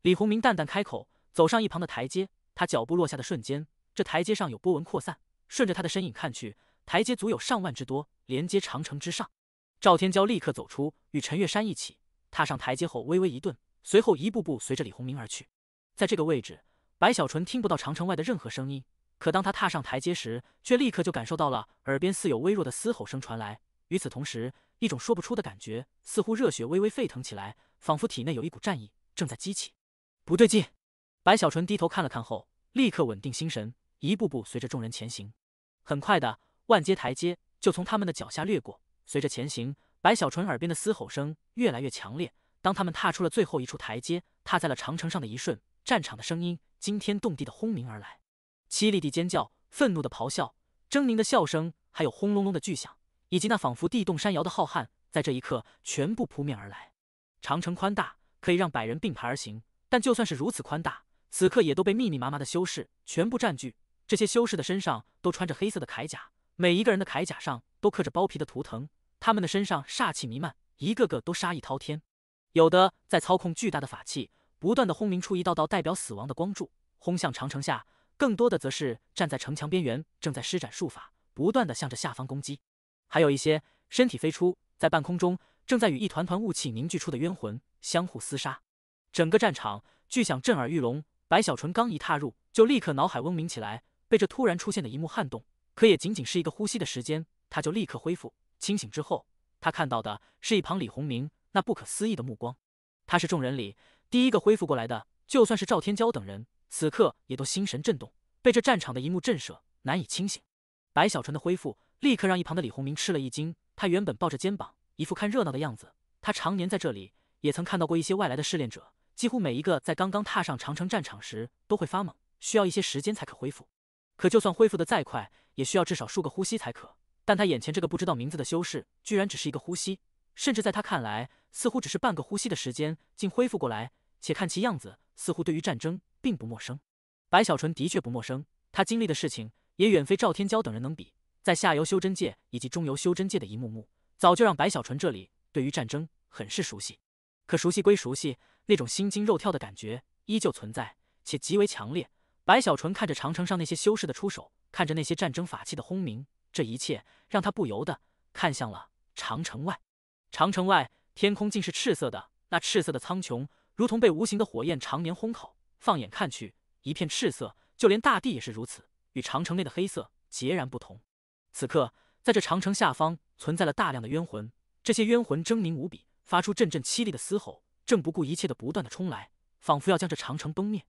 李鸿铭淡淡开口，走上一旁的台阶。他脚步落下的瞬间，这台阶上有波纹扩散，顺着他的身影看去，台阶足有上万之多，连接长城之上。赵天骄立刻走出，与陈月山一起踏上台阶后微微一顿，随后一步步随着李鸿铭而去。在这个位置，白小纯听不到长城外的任何声音，可当他踏上台阶时，却立刻就感受到了耳边似有微弱的嘶吼声传来。与此同时，一种说不出的感觉，似乎热血微微沸腾起来，仿佛体内有一股战意正在激起。不对劲！白小纯低头看了看后，立刻稳定心神，一步步随着众人前行。很快的，万阶台阶就从他们的脚下掠过。随着前行，白小纯耳边的嘶吼声越来越强烈。当他们踏出了最后一处台阶，踏在了长城上的一瞬，战场的声音惊天动地的轰鸣而来，凄厉地尖叫，愤怒的咆哮，狰狞的笑声，还有轰隆隆的巨响，以及那仿佛地动山摇的浩瀚，在这一刻全部扑面而来。长城宽大，可以让百人并排而行，但就算是如此宽大，此刻也都被密密麻麻的修士全部占据。这些修士的身上都穿着黑色的铠甲，每一个人的铠甲上都刻着包皮的图腾，他们的身上煞气弥漫，一个个都杀意滔天。有的在操控巨大的法器，不断的轰鸣出一道道代表死亡的光柱，轰向长城下；更多的则是站在城墙边缘，正在施展术法，不断的向着下方攻击。还有一些身体飞出，在半空中正在与一团团雾气凝聚出的冤魂相互厮杀。整个战场巨响震耳欲聋，白小纯刚一踏入，就立刻脑海嗡鸣起来，被这突然出现的一幕撼动。可也仅仅是一个呼吸的时间，他就立刻恢复清醒。之后，他看到的是一旁李鸿铭那不可思议的目光。他是众人里第一个恢复过来的，就算是赵天骄等人，此刻也都心神震动，被这战场的一幕震慑，难以清醒。白小纯的恢复立刻让一旁的李鸿铭吃了一惊，他原本抱着肩膀，一副看热闹的样子。他常年在这里，也曾看到过一些外来的试炼者，几乎每一个在刚刚踏上长城战场时都会发懵，需要一些时间才可恢复。可就算恢复的再快，也需要至少数个呼吸才可。但他眼前这个不知道名字的修士，居然只是一个呼吸，甚至在他看来，似乎只是半个呼吸的时间，竟恢复过来。且看其样子，似乎对于战争并不陌生。白小纯的确不陌生，他经历的事情也远非赵天骄等人能比。在下游修真界以及中游修真界的一幕幕，早就让白小纯这里对于战争很是熟悉。可熟悉归熟悉，那种心惊肉跳的感觉依旧存在，且极为强烈。白小纯看着长城上那些修士的出手，看着那些战争法器的轰鸣，这一切让他不由得看向了长城外。长城外，天空竟是赤色的，那赤色的苍穹如同被无形的火焰常年烘烤，放眼看去，一片赤色，就连大地也是如此，与长城内的黑色截然不同。此刻，在这长城下方存在了大量的冤魂，这些冤魂狰狞无比，发出阵阵凄厉的嘶吼，正不顾一切的不断的冲来，仿佛要将这长城崩灭。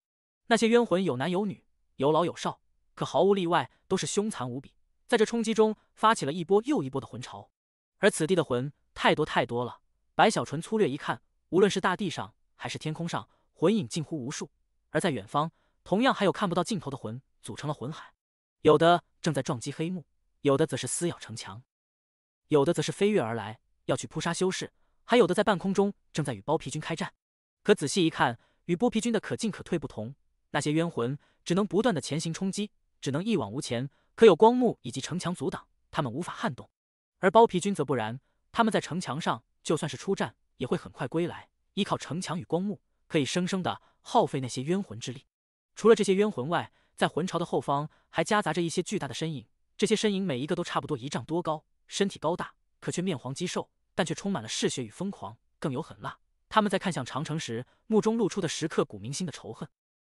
那些冤魂有男有女，有老有少，可毫无例外都是凶残无比，在这冲击中发起了一波又一波的魂潮。而此地的魂太多太多了，白小纯粗略一看，无论是大地上还是天空上，魂影近乎无数。而在远方，同样还有看不到尽头的魂组成了魂海，有的正在撞击黑幕，有的则是撕咬城墙，有的则是飞跃而来，要去扑杀修士，还有的在半空中正在与包皮军开战。可仔细一看，与剥皮军的可进可退不同，那些冤魂只能不断的前行冲击，只能一往无前，可有光幕以及城墙阻挡，他们无法撼动。而包皮军则不然，他们在城墙上就算是出战，也会很快归来，依靠城墙与光幕，可以生生的耗费那些冤魂之力。除了这些冤魂外，在魂巢的后方还夹杂着一些巨大的身影，这些身影每一个都差不多1丈多高，身体高大，可却面黄肌瘦，但却充满了嗜血与疯狂，更有狠辣。他们在看向长城时，目中露出的时刻骨铭心的仇恨。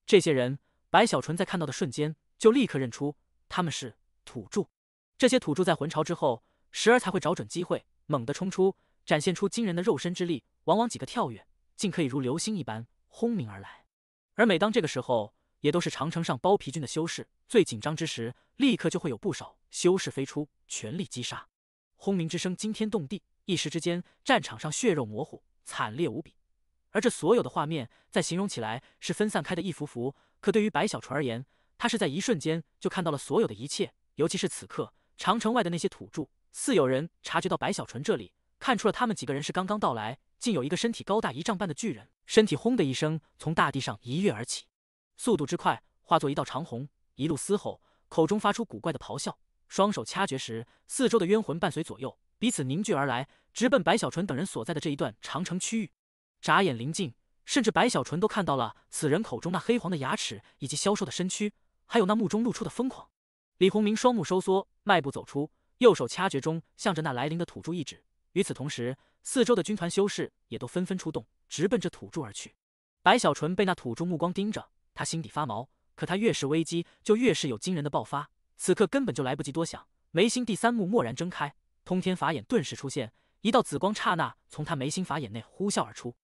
这些人，白小纯在看到的瞬间就立刻认出他们是土著。这些土著在魂巢之后，时而才会找准机会猛地冲出，展现出惊人的肉身之力，往往几个跳跃，竟可以如流星一般轰鸣而来。而每当这个时候，也都是长城上包皮军的修士，最紧张之时，立刻就会有不少修士飞出，全力击杀。轰鸣之声惊天动地，一时之间，战场上血肉模糊，惨烈无比。而这所有的画面，在形容起来是分散开的一幅幅，可对于白小纯而言，他是在一瞬间就看到了所有的一切。尤其是此刻，长城外的那些土著，似有人察觉到白小纯这里，看出了他们几个人是刚刚到来，竟有一个身体高大1丈半的巨人，身体轰的一声从大地上一跃而起，速度之快，化作一道长虹，一路嘶吼，口中发出古怪的咆哮，双手掐诀时，四周的冤魂伴随左右，彼此凝聚而来，直奔白小纯等人所在的这一段长城区域。眨眼临近，甚至白小纯都看到了此人口中那黑黄的牙齿，以及消瘦的身躯，还有那目中露出的疯狂。李鸿铭双目收缩，迈步走出，右手掐诀中向着那来临的土著一指。与此同时，四周的军团修士也都纷纷出动，直奔着土著而去。白小纯被那土著目光盯着，他心底发毛。可他越是危机，就越是有惊人的爆发。此刻根本就来不及多想，眉心第3目蓦然睁开，通天法眼顿时出现，一道紫光刹那从他眉心法眼内呼啸而出。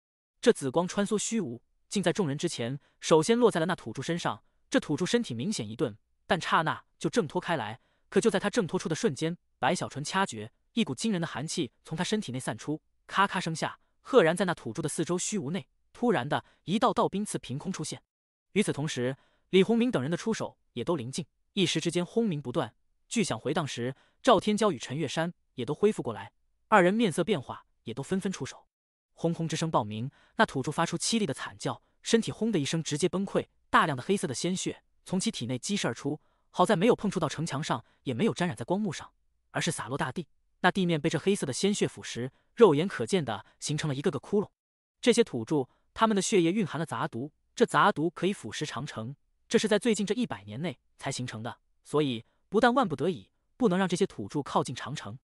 这紫光穿梭虚无，竟在众人之前，首先落在了那土著身上。这土著身体明显一顿，但刹那就挣脱开来。可就在他挣脱出的瞬间，白小纯掐诀，一股惊人的寒气从他身体内散出，咔咔声下，赫然在那土著的四周虚无内，突然的一道道冰刺凭空出现。与此同时，李鸿铭等人的出手也都临近，一时之间轰鸣不断，巨响回荡时，赵天骄与陈月山也都恢复过来，二人面色变化，也都纷纷出手。轰轰之声爆鸣，那土著发出凄厉的惨叫，身体轰的一声直接崩溃，大量的黑色的鲜血从其体内激射而出，好在没有碰触到城墙上，也没有沾染在光幕上，而是洒落大地。那地面被这黑色的鲜血腐蚀，肉眼可见的形成了一个个窟窿。这些土著，他们的血液蕴含了杂毒，这杂毒可以腐蚀长城，这是在最近这100年内才形成的，所以不但万不得已不能让这些土著靠近长城。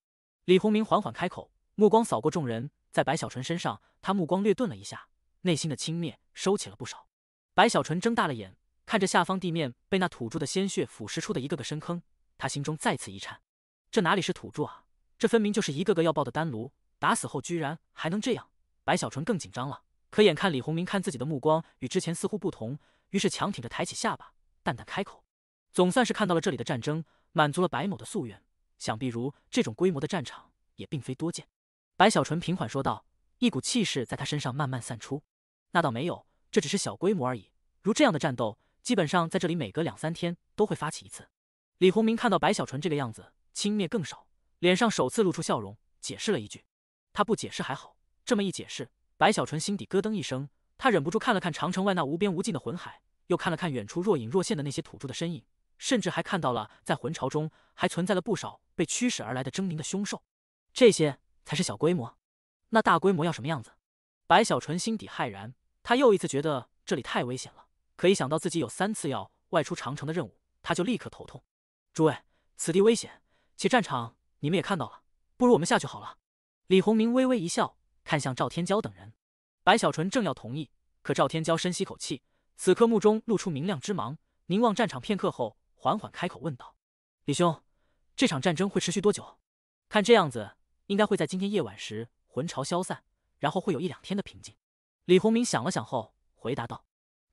李鸿铭缓缓开口，目光扫过众人，在白小纯身上，他目光略顿了一下，内心的轻蔑收起了不少。白小纯睁大了眼，看着下方地面被那土著的鲜血腐蚀出的一个个深坑，他心中再次一颤。这哪里是土著啊，这分明就是一个个要爆的丹炉，打死后居然还能这样。白小纯更紧张了，可眼看李鸿铭看自己的目光与之前似乎不同，于是强挺着抬起下巴，淡淡开口：“总算是看到了这里的战争，满足了白某的夙愿。想必如这种规模的战场也并非多见。”白小纯平缓说道，一股气势在他身上慢慢散出。“那倒没有，这只是小规模而已。如这样的战斗，基本上在这里每隔2-3天都会发起一次。”李鸿铭看到白小纯这个样子，轻蔑更少，脸上首次露出笑容，解释了一句。他不解释还好，这么一解释，白小纯心底咯噔一声，他忍不住看了看长城外那无边无尽的魂海，又看了看远处若隐若现的那些土著的身影，甚至还看到了在魂巢中还存在了不少被驱使而来的狰狞的凶兽。这些才是小规模，那大规模要什么样子？白小纯心底骇然，他又一次觉得这里太危险了，可一想到自己有3次要外出长城的任务，他就立刻头痛。诸位，此地危险，且战场你们也看到了，不如我们下去好了。李鸿铭微微一笑，看向赵天骄等人。白小纯正要同意，可赵天骄深吸口气，此刻目中露出明亮之芒，凝望战场片刻后，缓缓开口问道：“李兄，这场战争会持续多久？看这样子，应该会在今天夜晚时魂巢消散，然后会有1-2天的平静。”李鸿铭想了想后回答道：“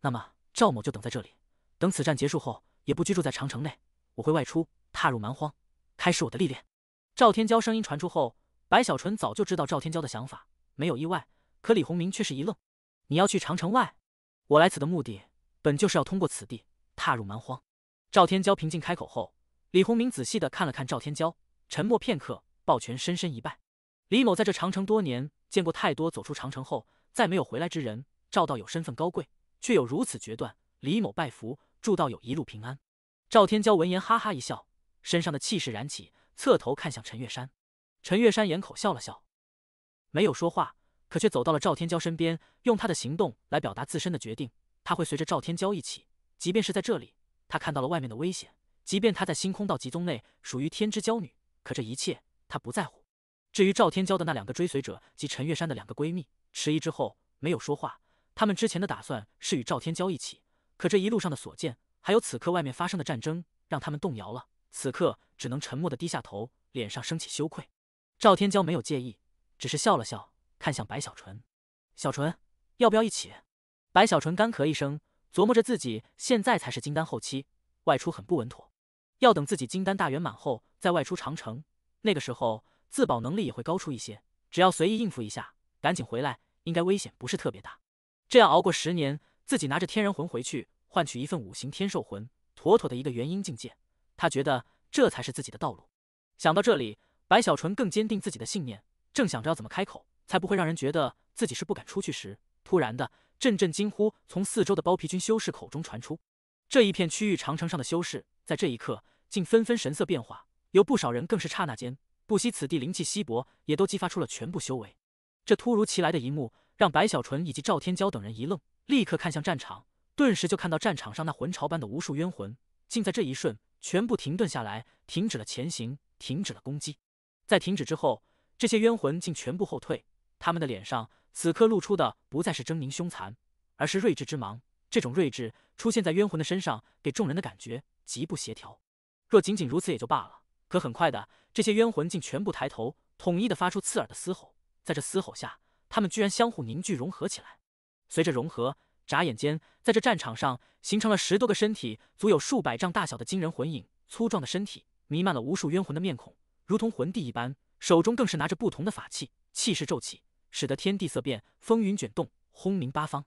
那么赵某就等在这里，等此战结束后，也不居住在长城内，我会外出，踏入蛮荒，开始我的历练。”赵天骄声音传出后，白小纯早就知道赵天骄的想法，没有意外。可李鸿铭却是一愣：“你要去长城外？我来此的目的，本就是要通过此地，踏入蛮荒。”赵天骄平静开口后，李鸿铭仔细地看了看赵天骄，沉默片刻，抱拳深深一拜。李某在这长城多年，见过太多走出长城后再没有回来之人。赵道友身份高贵，却有如此决断。李某拜服，祝道友一路平安。赵天骄闻言哈哈一笑，身上的气势燃起，侧头看向陈月山。陈月山掩口笑了笑，没有说话，可却走到了赵天骄身边，用他的行动来表达自身的决定。他会随着赵天骄一起，即便是在这里，他看到了外面的危险，即便他在星空道集宗内属于天之骄女，可这一切他不在乎。至于赵天骄的那2个追随者及陈月山的2个闺蜜，迟疑之后没有说话。他们之前的打算是与赵天骄一起，可这一路上的所见，还有此刻外面发生的战争，让他们动摇了。此刻只能沉默地低下头，脸上升起羞愧。赵天骄没有介意，只是笑了笑，看向白小纯：“小纯，要不要一起？”白小纯干咳一声，琢磨着自己现在才是金丹后期，外出很不稳妥，要等自己金丹大圆满后再外出长城，那个时候自保能力也会高出一些，只要随意应付一下，赶紧回来，应该危险不是特别大。这样熬过10年，自己拿着天人魂回去，换取一份5行天兽魂，妥妥的一个元婴境界。他觉得这才是自己的道路。想到这里，白小纯更坚定自己的信念，正想着要怎么开口，才不会让人觉得自己是不敢出去时，突然的阵阵惊呼从四周的包皮军修士口中传出。这一片区域长城上的修士，在这一刻竟纷纷神色变化，有不少人更是刹那间不惜此地灵气稀薄，也都激发出了全部修为。这突如其来的一幕，让白小纯以及赵天骄等人一愣，立刻看向战场，顿时就看到战场上那魂潮般的无数冤魂，竟在这一瞬全部停顿下来，停止了前行，停止了攻击。在停止之后，这些冤魂竟全部后退，他们的脸上此刻露出的不再是狰狞凶残，而是睿智之芒。这种睿智出现在冤魂的身上，给众人的感觉极不协调。若仅仅如此也就罢了，可很快的，这些冤魂竟全部抬头，统一的发出刺耳的嘶吼。在这嘶吼下，他们居然相互凝聚融合起来。随着融合，眨眼间，在这战场上形成了10多个身体，足有数百丈大小的惊人魂影。粗壮的身体弥漫了无数冤魂的面孔，如同魂帝一般，手中更是拿着不同的法器，气势骤起，使得天地色变，风云卷动，轰鸣八方。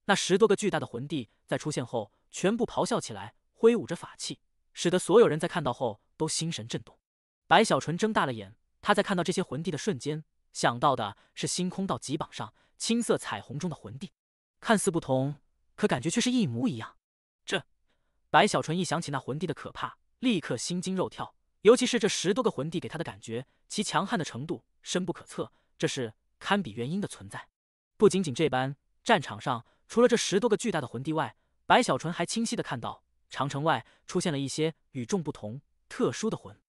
那10多个巨大的魂帝在出现后，全部咆哮起来，挥舞着法器，使得所有人在看到后都心神震动。白小纯睁大了眼，他在看到这些魂帝的瞬间，想到的是星空道极榜上青色彩虹中的魂帝，看似不同，可感觉却是一模一样。白小纯一想起那魂帝的可怕，立刻心惊肉跳，尤其是这10多个魂帝给他的感觉，其强悍的程度深不可测，这是堪比元婴的存在。不仅仅这般，战场上除了这10多个巨大的魂帝外，白小纯还清晰的看到长城外出现了一些与众不同、特殊的魂。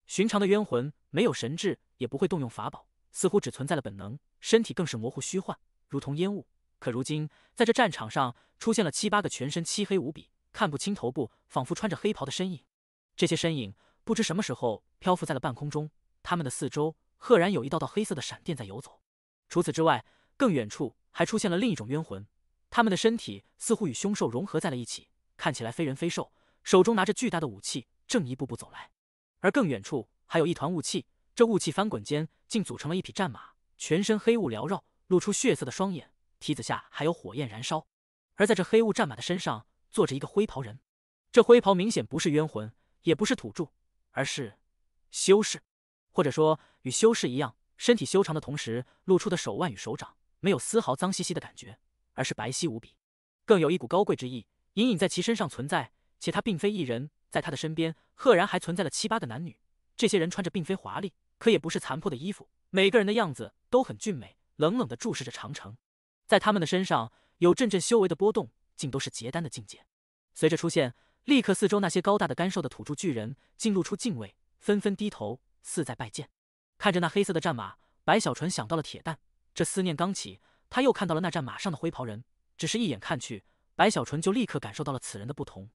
寻常的冤魂没有神智，也不会动用法宝，似乎只存在了本能，身体更是模糊虚幻，如同烟雾。可如今在这战场上出现了7、8个全身漆黑无比，看不清头部，仿佛穿着黑袍的身影。这些身影不知什么时候漂浮在了半空中，他们的四周赫然有一道道黑色的闪电在游走。除此之外，更远处还出现了另一种冤魂，他们的身体似乎与凶兽融合在了一起，看起来非人非兽，手中拿着巨大的武器，正一步步走来。而更远处还有一团雾气，这雾气翻滚间竟组成了一匹战马，全身黑雾缭绕，露出血色的双眼，蹄子下还有火焰燃烧。而在这黑雾战马的身上坐着一个灰袍人，这灰袍明显不是冤魂，也不是土著，而是修士，或者说与修士一样，身体修长的同时，露出的手腕与手掌没有丝毫脏兮兮的感觉，而是白皙无比，更有一股高贵之意隐隐在其身上存在。且他并非一人，在他的身边赫然还存在了7、8个男女。这些人穿着并非华丽，可也不是残破的衣服，每个人的样子都很俊美，冷冷地注视着长城。在他们的身上有阵阵修为的波动，竟都是结丹的境界。随着出现，立刻四周那些高大的干瘦的土著巨人竟露出敬畏，纷纷低头，似在拜见。看着那黑色的战马，白小纯想到了铁蛋，这思念刚起，他又看到了那战马上的灰袍人，只是一眼看去，白小纯就立刻感受到了此人的不同，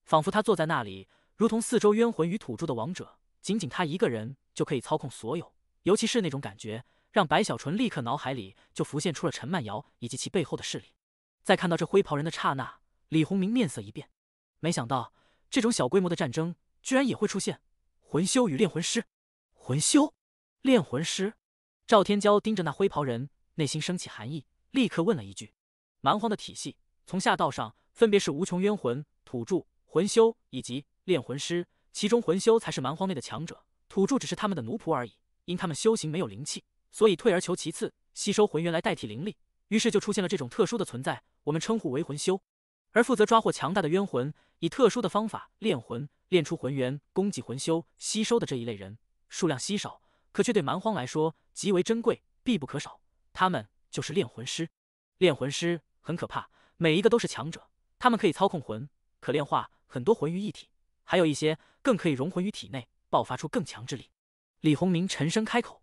仿佛他坐在那里，如同四周冤魂与土著的王者，仅仅他一个人就可以操控所有。尤其是那种感觉，让白小纯立刻脑海里就浮现出了陈曼瑶以及其背后的势力。在看到这灰袍人的刹那，李鸿明面色一变，没想到这种小规模的战争居然也会出现魂修与炼魂师。魂修、炼魂师？赵天骄盯着那灰袍人，内心升起寒意，立刻问了一句。蛮荒的体系从下到上分别是无穷冤魂、土著、魂修以及炼魂师，其中魂修才是蛮荒内的强者，土著只是他们的奴仆而已。因他们修行没有灵气，所以退而求其次，吸收魂元来代替灵力，于是就出现了这种特殊的存在，我们称呼为魂修。而负责抓获强大的冤魂，以特殊的方法炼魂，炼出魂元，供给魂修吸收的这一类人，数量稀少，可却对蛮荒来说极为珍贵，必不可少。他们就是炼魂师。炼魂师很可怕，每一个都是强者，他们可以操控魂，可炼化很多魂于一体，还有一些更可以融魂于体内，爆发出更强之力。李鸿明沉声开口。